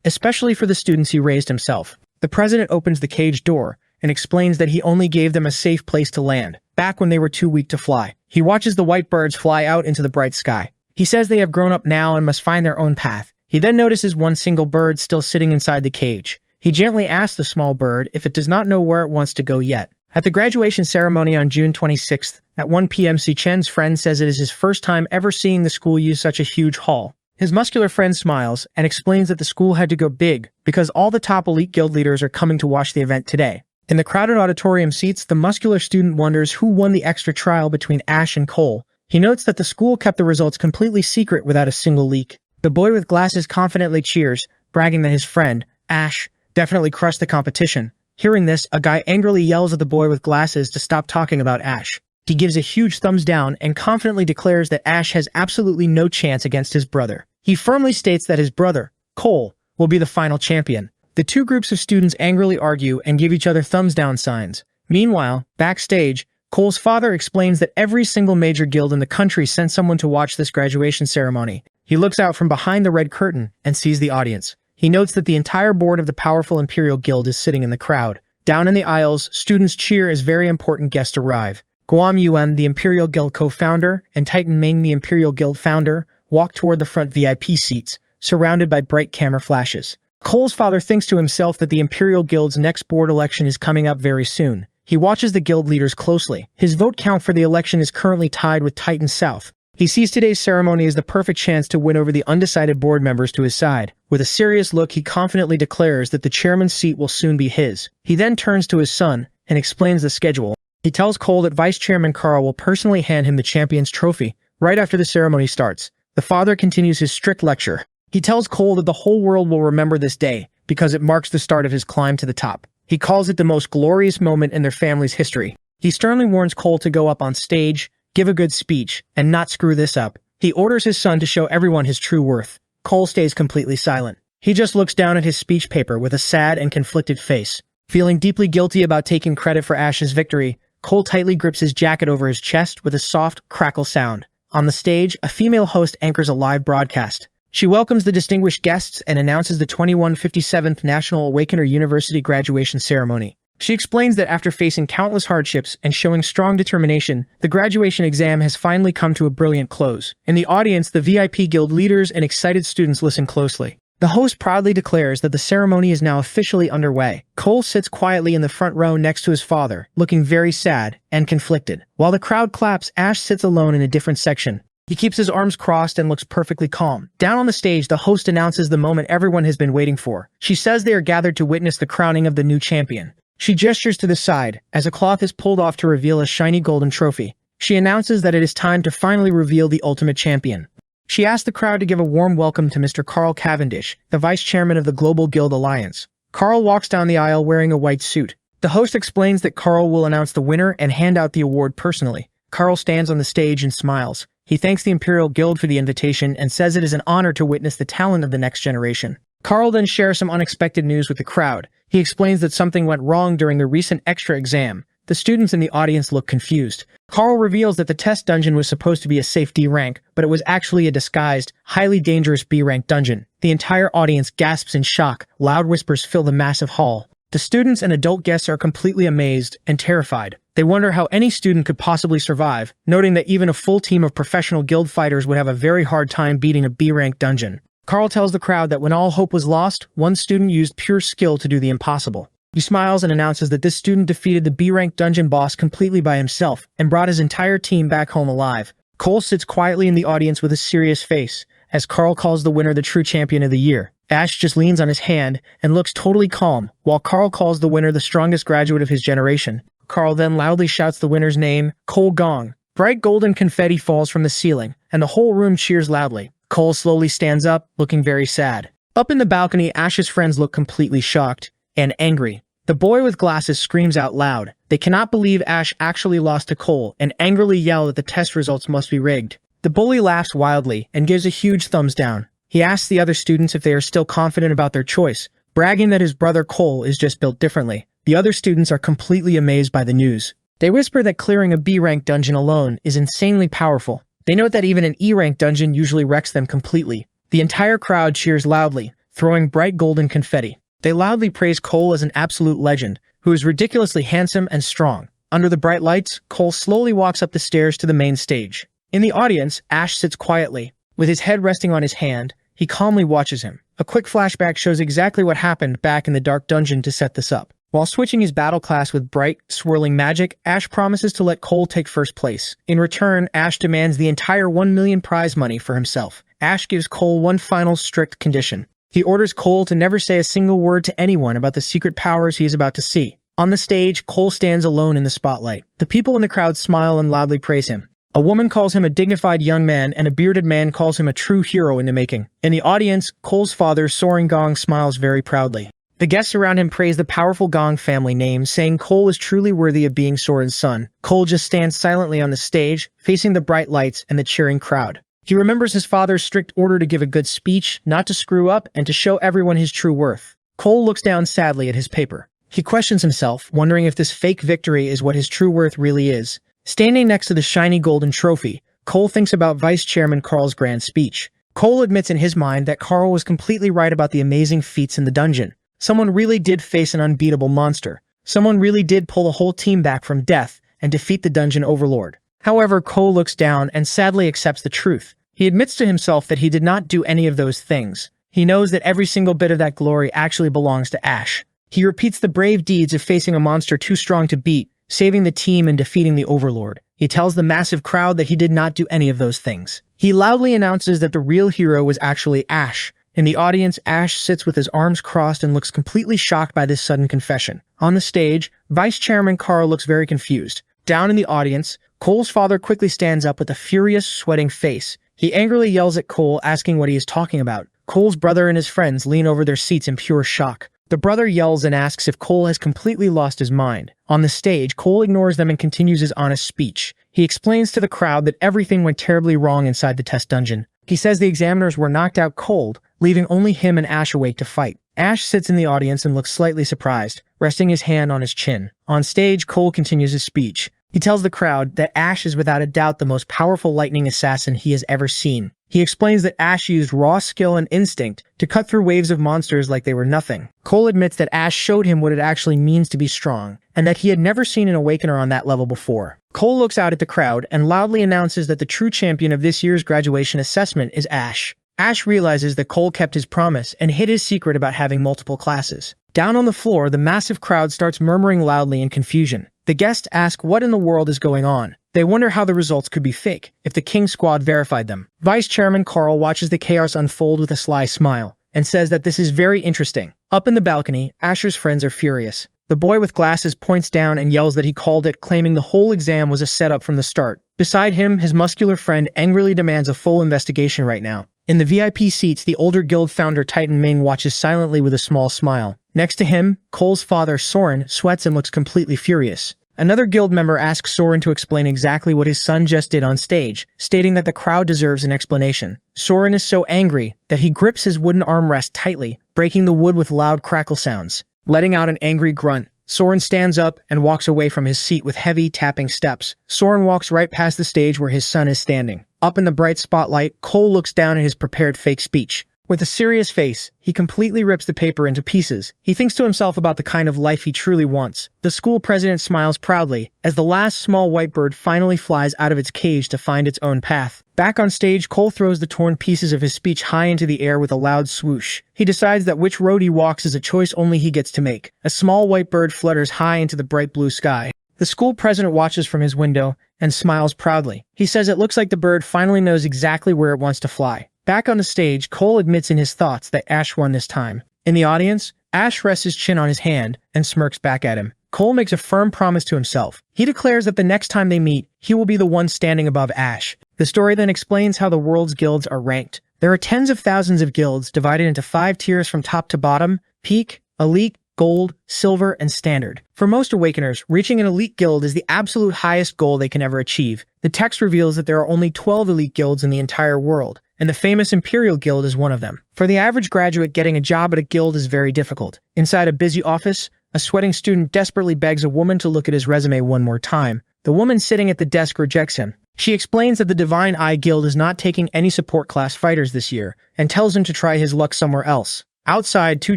especially for the students he raised himself. The president opens the cage door and explains that he only gave them a safe place to land, back when they were too weak to fly. He watches the white birds fly out into the bright sky. He says they have grown up now and must find their own path. He then notices one single bird still sitting inside the cage. He gently asks the small bird if it does not know where it wants to go yet. At the graduation ceremony on June 26th, at 1 p.m. Si Chen's friend says it is his first time ever seeing the school use such a huge hall. His muscular friend smiles and explains that the school had to go big because all the top elite guild leaders are coming to watch the event today. In the crowded auditorium seats, the muscular student wonders who won the extra trial between Ash and Cole. He notes that the school kept the results completely secret without a single leak. The boy with glasses confidently cheers, bragging that his friend, Ash, definitely crushed the competition. Hearing this, a guy angrily yells at the boy with glasses to stop talking about Ash. He gives a huge thumbs down and confidently declares that Ash has absolutely no chance against his brother. He firmly states that his brother, Cole, will be the final champion. The two groups of students angrily argue and give each other thumbs down signs. Meanwhile, backstage, Cole's father explains that every single major guild in the country sent someone to watch this graduation ceremony. He looks out from behind the red curtain and sees the audience. He notes that the entire board of the powerful Imperial Guild is sitting in the crowd. Down in the aisles, students cheer as very important guests arrive. Guam Yuan, the Imperial Guild co-founder, and Titan Ming, the Imperial Guild founder, walk toward the front VIP seats, surrounded by bright camera flashes. Cole's father thinks to himself that the Imperial Guild's next board election is coming up very soon. He watches the guild leaders closely. His vote count for the election is currently tied with Titan South. He sees today's ceremony as the perfect chance to win over the undecided board members to his side. With a serious look, he confidently declares that the chairman's seat will soon be his. He then turns to his son and explains the schedule. He tells Cole that Vice Chairman Carl will personally hand him the champion's trophy right after the ceremony starts. The father continues his strict lecture. He tells Cole that the whole world will remember this day because it marks the start of his climb to the top. He calls it the most glorious moment in their family's history. He sternly warns Cole to go up on stage, give a good speech, and not screw this up. He orders his son to show everyone his true worth. Cole stays completely silent. He just looks down at his speech paper with a sad and conflicted face. Feeling deeply guilty about taking credit for Ash's victory, Cole tightly grips his jacket over his chest with a soft crackle sound. On the stage, a female host anchors a live broadcast. She welcomes the distinguished guests and announces the 2157th National Awakener University graduation ceremony. She explains that after facing countless hardships and showing strong determination, the graduation exam has finally come to a brilliant close. In the audience, the VIP guild leaders and excited students listen closely. The host proudly declares that the ceremony is now officially underway. Cole sits quietly in the front row next to his father, looking very sad and conflicted. While the crowd claps, Ash sits alone in a different section. He keeps his arms crossed and looks perfectly calm. Down on the stage, the host announces the moment everyone has been waiting for. She says they are gathered to witness the crowning of the new champion. She gestures to the side as a cloth is pulled off to reveal a shiny golden trophy. She announces that it is time to finally reveal the ultimate champion. She asks the crowd to give a warm welcome to Mr. Carl Cavendish, the vice chairman of the Global Guild Alliance. Carl walks down the aisle wearing a white suit. The host explains that Carl will announce the winner and hand out the award personally. Carl stands on the stage and smiles. He thanks the Imperial Guild for the invitation and says it is an honor to witness the talent of the next generation. Carl then shares some unexpected news with the crowd. He explains that something went wrong during the recent extra exam. The students in the audience look confused. Carl reveals that the test dungeon was supposed to be a safe D rank, but it was actually a disguised, highly dangerous B rank dungeon. The entire audience gasps in shock. Loud whispers fill the massive hall. The students and adult guests are completely amazed and terrified. They wonder how any student could possibly survive, noting that even a full team of professional guild fighters would have a very hard time beating a B rank dungeon. Carl tells the crowd that when all hope was lost, one student used pure skill to do the impossible. He smiles and announces that this student defeated the B-rank dungeon boss completely by himself and brought his entire team back home alive. Cole sits quietly in the audience with a serious face as Carl calls the winner the true champion of the year. Ash just leans on his hand and looks totally calm, while Carl calls the winner the strongest graduate of his generation. Carl then loudly shouts the winner's name, Cole Gong. Bright golden confetti falls from the ceiling, and the whole room cheers loudly. Cole slowly stands up, looking very sad. Up in the balcony, Ash's friends look completely shocked and angry. The boy with glasses screams out loud. They cannot believe Ash actually lost to Cole and angrily yell that the test results must be rigged. The bully laughs wildly and gives a huge thumbs down. He asks the other students if they are still confident about their choice, bragging that his brother Cole is just built differently. The other students are completely amazed by the news. They whisper that clearing a B-rank dungeon alone is insanely powerful. They note that even an E-rank dungeon usually wrecks them completely. The entire crowd cheers loudly, throwing bright golden confetti. They loudly praise Cole as an absolute legend, who is ridiculously handsome and strong. Under the bright lights, Cole slowly walks up the stairs to the main stage. In the audience, Ash sits quietly. With his head resting on his hand, he calmly watches him. A quick flashback shows exactly what happened back in the dark dungeon to set this up. While switching his battle class with bright, swirling magic, Ash promises to let Cole take first place. In return, Ash demands the entire 1 million prize money for himself. Ash gives Cole one final strict condition. He orders Cole to never say a single word to anyone about the secret powers he is about to see. On the stage, Cole stands alone in the spotlight. The people in the crowd smile and loudly praise him. A woman calls him a dignified young man, and a bearded man calls him a true hero in the making. In the audience, Cole's father, Soren Gong, smiles very proudly. The guests around him praise the powerful Gong family name, saying Cole is truly worthy of being Soren's son. Cole just stands silently on the stage, facing the bright lights and the cheering crowd. He remembers his father's strict order to give a good speech, not to screw up, and to show everyone his true worth. Cole looks down sadly at his paper. He questions himself, wondering if this fake victory is what his true worth really is. Standing next to the shiny golden trophy, Cole thinks about Vice Chairman Carl's grand speech. Cole admits in his mind that Carl was completely right about the amazing feats in the dungeon. Someone really did face an unbeatable monster. Someone really did pull the whole team back from death and defeat the dungeon overlord. However, Cole looks down and sadly accepts the truth. He admits to himself that he did not do any of those things. He knows that every single bit of that glory actually belongs to Ash. He repeats the brave deeds of facing a monster too strong to beat, saving the team and defeating the overlord. He tells the massive crowd that he did not do any of those things. He loudly announces that the real hero was actually Ash. In the audience, Ash sits with his arms crossed and looks completely shocked by this sudden confession. On the stage, Vice Chairman Carl looks very confused. Down in the audience, Cole's father quickly stands up with a furious, sweating face. He angrily yells at Cole, asking what he is talking about. Cole's brother and his friends lean over their seats in pure shock. The brother yells and asks if Cole has completely lost his mind. On the stage, Cole ignores them and continues his honest speech. He explains to the crowd that everything went terribly wrong inside the test dungeon. He says the examiners were knocked out cold, leaving only him and Ash awake to fight. Ash sits in the audience and looks slightly surprised, resting his hand on his chin. On stage, Cole continues his speech. He tells the crowd that Ash is without a doubt the most powerful lightning assassin he has ever seen. He explains that Ash used raw skill and instinct to cut through waves of monsters like they were nothing. Cole admits that Ash showed him what it actually means to be strong, and that he had never seen an Awakener on that level before. Cole looks out at the crowd and loudly announces that the true champion of this year's graduation assessment is Ash. Ash realizes that Cole kept his promise and hid his secret about having multiple classes. Down on the floor, the massive crowd starts murmuring loudly in confusion. The guests ask what in the world is going on. They wonder how the results could be fake, if the King Squad verified them. Vice Chairman Carl watches the chaos unfold with a sly smile, and says that this is very interesting. Up in the balcony, Asher's friends are furious. The boy with glasses points down and yells that he called it, claiming the whole exam was a setup from the start. Beside him, his muscular friend angrily demands a full investigation right now. In the VIP seats, the older guild founder Titan Ming watches silently with a small smile. Next to him, Cole's father, Soren, sweats and looks completely furious. Another guild member asks Soren to explain exactly what his son just did on stage, stating that the crowd deserves an explanation. Soren is so angry that he grips his wooden armrest tightly, breaking the wood with loud crackle sounds. Letting out an angry grunt, Soren stands up and walks away from his seat with heavy, tapping steps. Soren walks right past the stage where his son is standing. Up in the bright spotlight, Cole looks down at his prepared fake speech. With a serious face, he completely rips the paper into pieces. He thinks to himself about the kind of life he truly wants. The school president smiles proudly as the last small white bird finally flies out of its cage to find its own path. Back on stage, Cole throws the torn pieces of his speech high into the air with a loud swoosh. He decides that which road he walks is a choice only he gets to make. A small white bird flutters high into the bright blue sky. The school president watches from his window and smiles proudly. He says it looks like the bird finally knows exactly where it wants to fly. Back on the stage, Cole admits in his thoughts that Ash won this time. In the audience, Ash rests his chin on his hand and smirks back at him. Cole makes a firm promise to himself. He declares that the next time they meet, he will be the one standing above Ash. The story then explains how the world's guilds are ranked. There are tens of thousands of guilds divided into 5 tiers from top to bottom: Peak, Elite, Gold, Silver, and Standard. For most Awakeners, reaching an elite guild is the absolute highest goal they can ever achieve. The text reveals that there are only 12 elite guilds in the entire world, and the famous Imperial Guild is one of them. For the average graduate, getting a job at a guild is very difficult. Inside a busy office, a sweating student desperately begs a woman to look at his resume one more time. The woman sitting at the desk rejects him. She explains that the Divine Eye Guild is not taking any support class fighters this year, and tells him to try his luck somewhere else. Outside, 2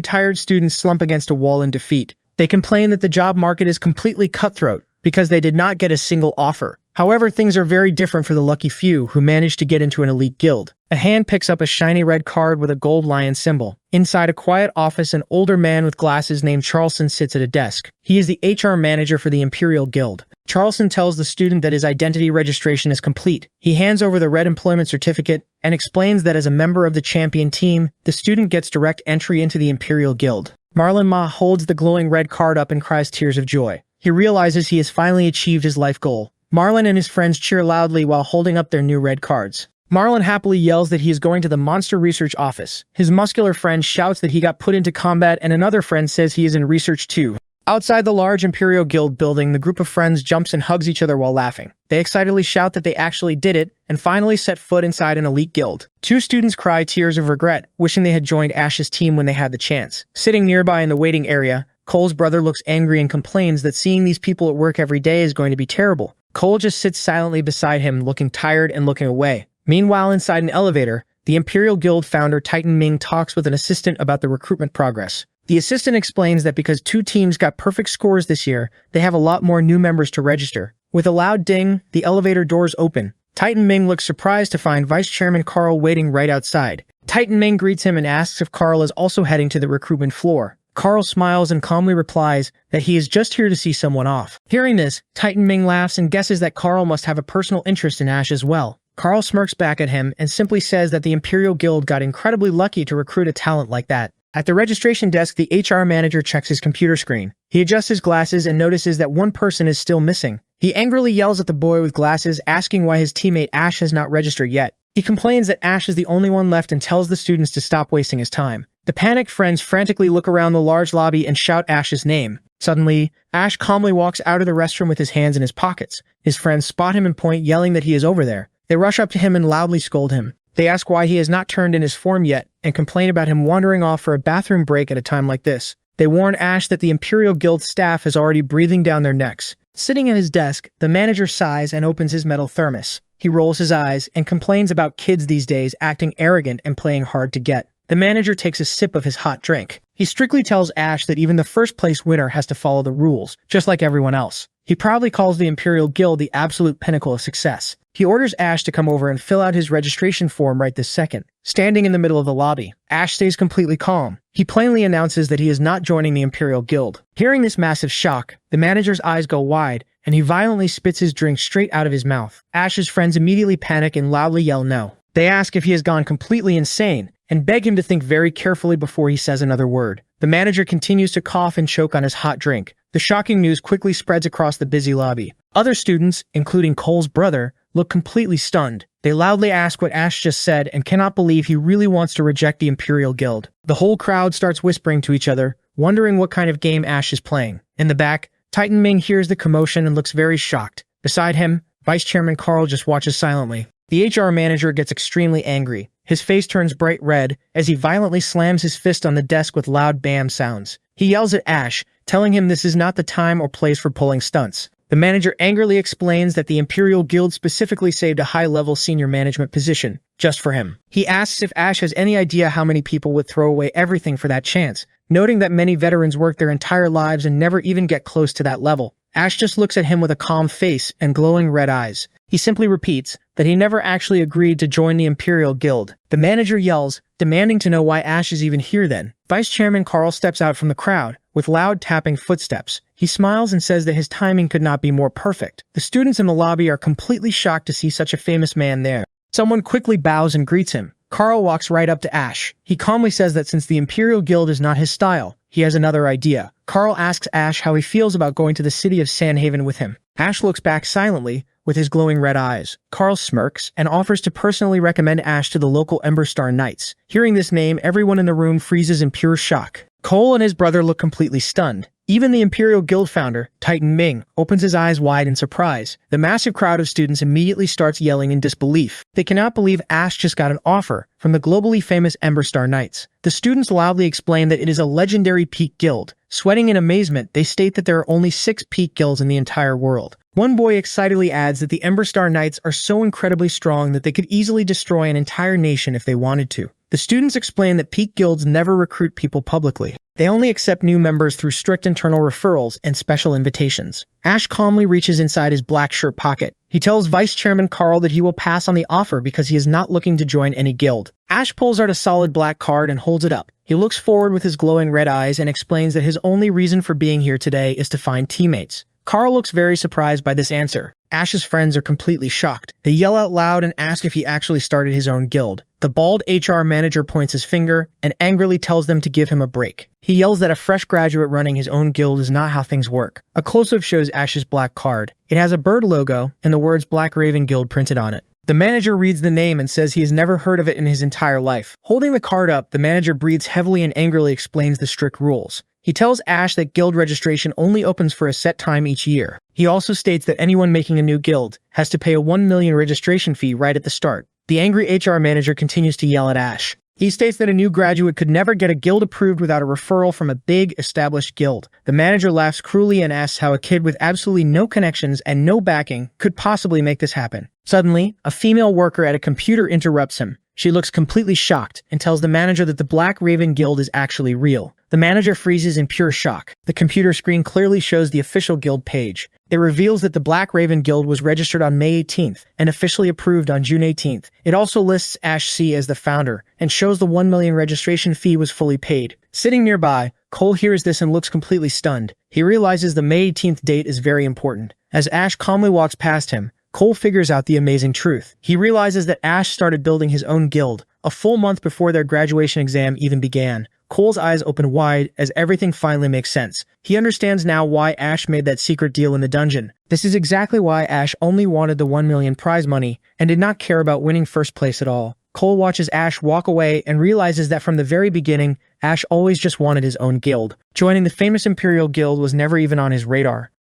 tired students slump against a wall in defeat. They complain that the job market is completely cutthroat because they did not get a single offer. However, things are very different for the lucky few who manage to get into an elite guild. A hand picks up a shiny red card with a gold lion symbol. Inside a quiet office, an older man with glasses named Charleston sits at a desk. He is the HR manager for the Imperial Guild. Charleston tells the student that his identity registration is complete. He hands over the red employment certificate and explains that as a member of the champion team, the student gets direct entry into the Imperial Guild. Marlon Ma holds the glowing red card up and cries tears of joy. He realizes he has finally achieved his life goal. Marlon and his friends cheer loudly while holding up their new red cards. Marlon happily yells that he is going to the Monster Research Office. His muscular friend shouts that he got put into combat, and another friend says he is in research too. Outside the large Imperial Guild building, the group of friends jumps and hugs each other while laughing. They excitedly shout that they actually did it, and finally set foot inside an elite guild. 2 students cry tears of regret, wishing they had joined Ash's team when they had the chance. Sitting nearby in the waiting area, Cole's brother looks angry and complains that seeing these people at work every day is going to be terrible. Cole just sits silently beside him, looking tired and looking away. Meanwhile, inside an elevator, the Imperial Guild founder Titan Ming talks with an assistant about the recruitment progress. The assistant explains that because 2 teams got perfect scores this year, they have a lot more new members to register. With a loud ding, the elevator doors open. Titan Ming looks surprised to find Vice Chairman Carl waiting right outside. Titan Ming greets him and asks if Carl is also heading to the recruitment floor. Carl smiles and calmly replies that he is just here to see someone off. Hearing this, Titan Ming laughs and guesses that Carl must have a personal interest in Ash as well. Carl smirks back at him and simply says that the Imperial Guild got incredibly lucky to recruit a talent like that. At the registration desk, the HR manager checks his computer screen. He adjusts his glasses and notices that one person is still missing. He angrily yells at the boy with glasses, asking why his teammate Ash has not registered yet. He complains that Ash is the only one left and tells the students to stop wasting his time. The panicked friends frantically look around the large lobby and shout Ash's name. Suddenly, Ash calmly walks out of the restroom with his hands in his pockets. His friends spot him and point, yelling that he is over there. They rush up to him and loudly scold him. They ask why he has not turned in his form yet and complain about him wandering off for a bathroom break at a time like this. They warn Ash that the Imperial Guild staff is already breathing down their necks. Sitting at his desk, the manager sighs and opens his metal thermos. He rolls his eyes and complains about kids these days acting arrogant and playing hard to get. The manager takes a sip of his hot drink. He strictly tells Ash that even the first place winner has to follow the rules, just like everyone else. He proudly calls the Imperial Guild the absolute pinnacle of success. He orders Ash to come over and fill out his registration form right this second. Standing in the middle of the lobby, Ash stays completely calm. He plainly announces that he is not joining the Imperial Guild. Hearing this massive shock, the manager's eyes go wide, and he violently spits his drink straight out of his mouth. Ash's friends immediately panic and loudly yell no. They ask if he has gone completely insane, and beg him to think very carefully before he says another word. The manager continues to cough and choke on his hot drink. The shocking news quickly spreads across the busy lobby. Other students, including Cole's brother, look completely stunned. They loudly ask what Ash just said and cannot believe he really wants to reject the Imperial Guild. The whole crowd starts whispering to each other, wondering what kind of game Ash is playing. In the back, Titan Ming hears the commotion and looks very shocked. Beside him, Vice Chairman Carl just watches silently. The HR manager gets extremely angry. His face turns bright red as he violently slams his fist on the desk with loud bam sounds. He yells at Ash, telling him this is not the time or place for pulling stunts. The manager angrily explains that the Imperial Guild specifically saved a high-level senior management position, just for him. He asks if Ash has any idea how many people would throw away everything for that chance, noting that many veterans work their entire lives and never even get close to that level. Ash just looks at him with a calm face and glowing red eyes. He simply repeats that he never actually agreed to join the Imperial Guild. The manager yells, demanding to know why Ash is even here then. Vice Chairman Carl steps out from the crowd, with loud tapping footsteps. He smiles and says that his timing could not be more perfect. The students in the lobby are completely shocked to see such a famous man there. Someone quickly bows and greets him. Carl walks right up to Ash. He calmly says that since the Imperial Guild is not his style, he has another idea. Carl asks Ash how he feels about going to the city of Sandhaven with him. Ash looks back silently, with his glowing red eyes. Carl smirks and offers to personally recommend Ash to the local Ember Star Knights. Hearing this name, everyone in the room freezes in pure shock. Cole and his brother look completely stunned. Even the Imperial Guild founder, Titan Ming, opens his eyes wide in surprise. The massive crowd of students immediately starts yelling in disbelief. They cannot believe Ash just got an offer from the globally famous Ember Star Knights. The students loudly explain that it is a legendary peak guild. Sweating in amazement, they state that there are only 6 peak guilds in the entire world. One boy excitedly adds that the Ember Star Knights are so incredibly strong that they could easily destroy an entire nation if they wanted to. The students explain that peak guilds never recruit people publicly. They only accept new members through strict internal referrals and special invitations. Ash calmly reaches inside his black shirt pocket. He tells Vice Chairman Carl that he will pass on the offer because he is not looking to join any guild. Ash pulls out a solid black card and holds it up. He looks forward with his glowing red eyes and explains that his only reason for being here today is to find teammates. Carl looks very surprised by this answer. Ash's friends are completely shocked. They yell out loud and ask if he actually started his own guild. The bald HR manager points his finger and angrily tells them to give him a break. He yells that a fresh graduate running his own guild is not how things work. A close-up shows Ash's black card. It has a bird logo and the words Black Raven Guild printed on it. The manager reads the name and says he has never heard of it in his entire life. Holding the card up, the manager breathes heavily and angrily explains the strict rules. He tells Ash that guild registration only opens for a set time each year. He also states that anyone making a new guild has to pay a 1 million registration fee right at the start. The angry HR manager continues to yell at Ash. He states that a new graduate could never get a guild approved without a referral from a big, established guild. The manager laughs cruelly and asks how a kid with absolutely no connections and no backing could possibly make this happen. Suddenly, a female worker at a computer interrupts him. She looks completely shocked and tells the manager that the Black Raven Guild is actually real. The manager freezes in pure shock. The computer screen clearly shows the official guild page. It reveals that the Black Raven Guild was registered on May 18th and officially approved on June 18th. It also lists Ash C as the founder and shows the 1 million registration fee was fully paid. Sitting nearby, Cole hears this and looks completely stunned. He realizes the May 18th date is very important. As Ash calmly walks past him, Cole figures out the amazing truth. He realizes that Ash started building his own guild a full month before their graduation exam even began. Cole's eyes open wide as everything finally makes sense. He understands now why Ash made that secret deal in the dungeon. This is exactly why Ash only wanted the 1 million prize money and did not care about winning first place at all. Cole watches Ash walk away and realizes that from the very beginning, Ash always just wanted his own guild. Joining the famous Imperial Guild was never even on his radar.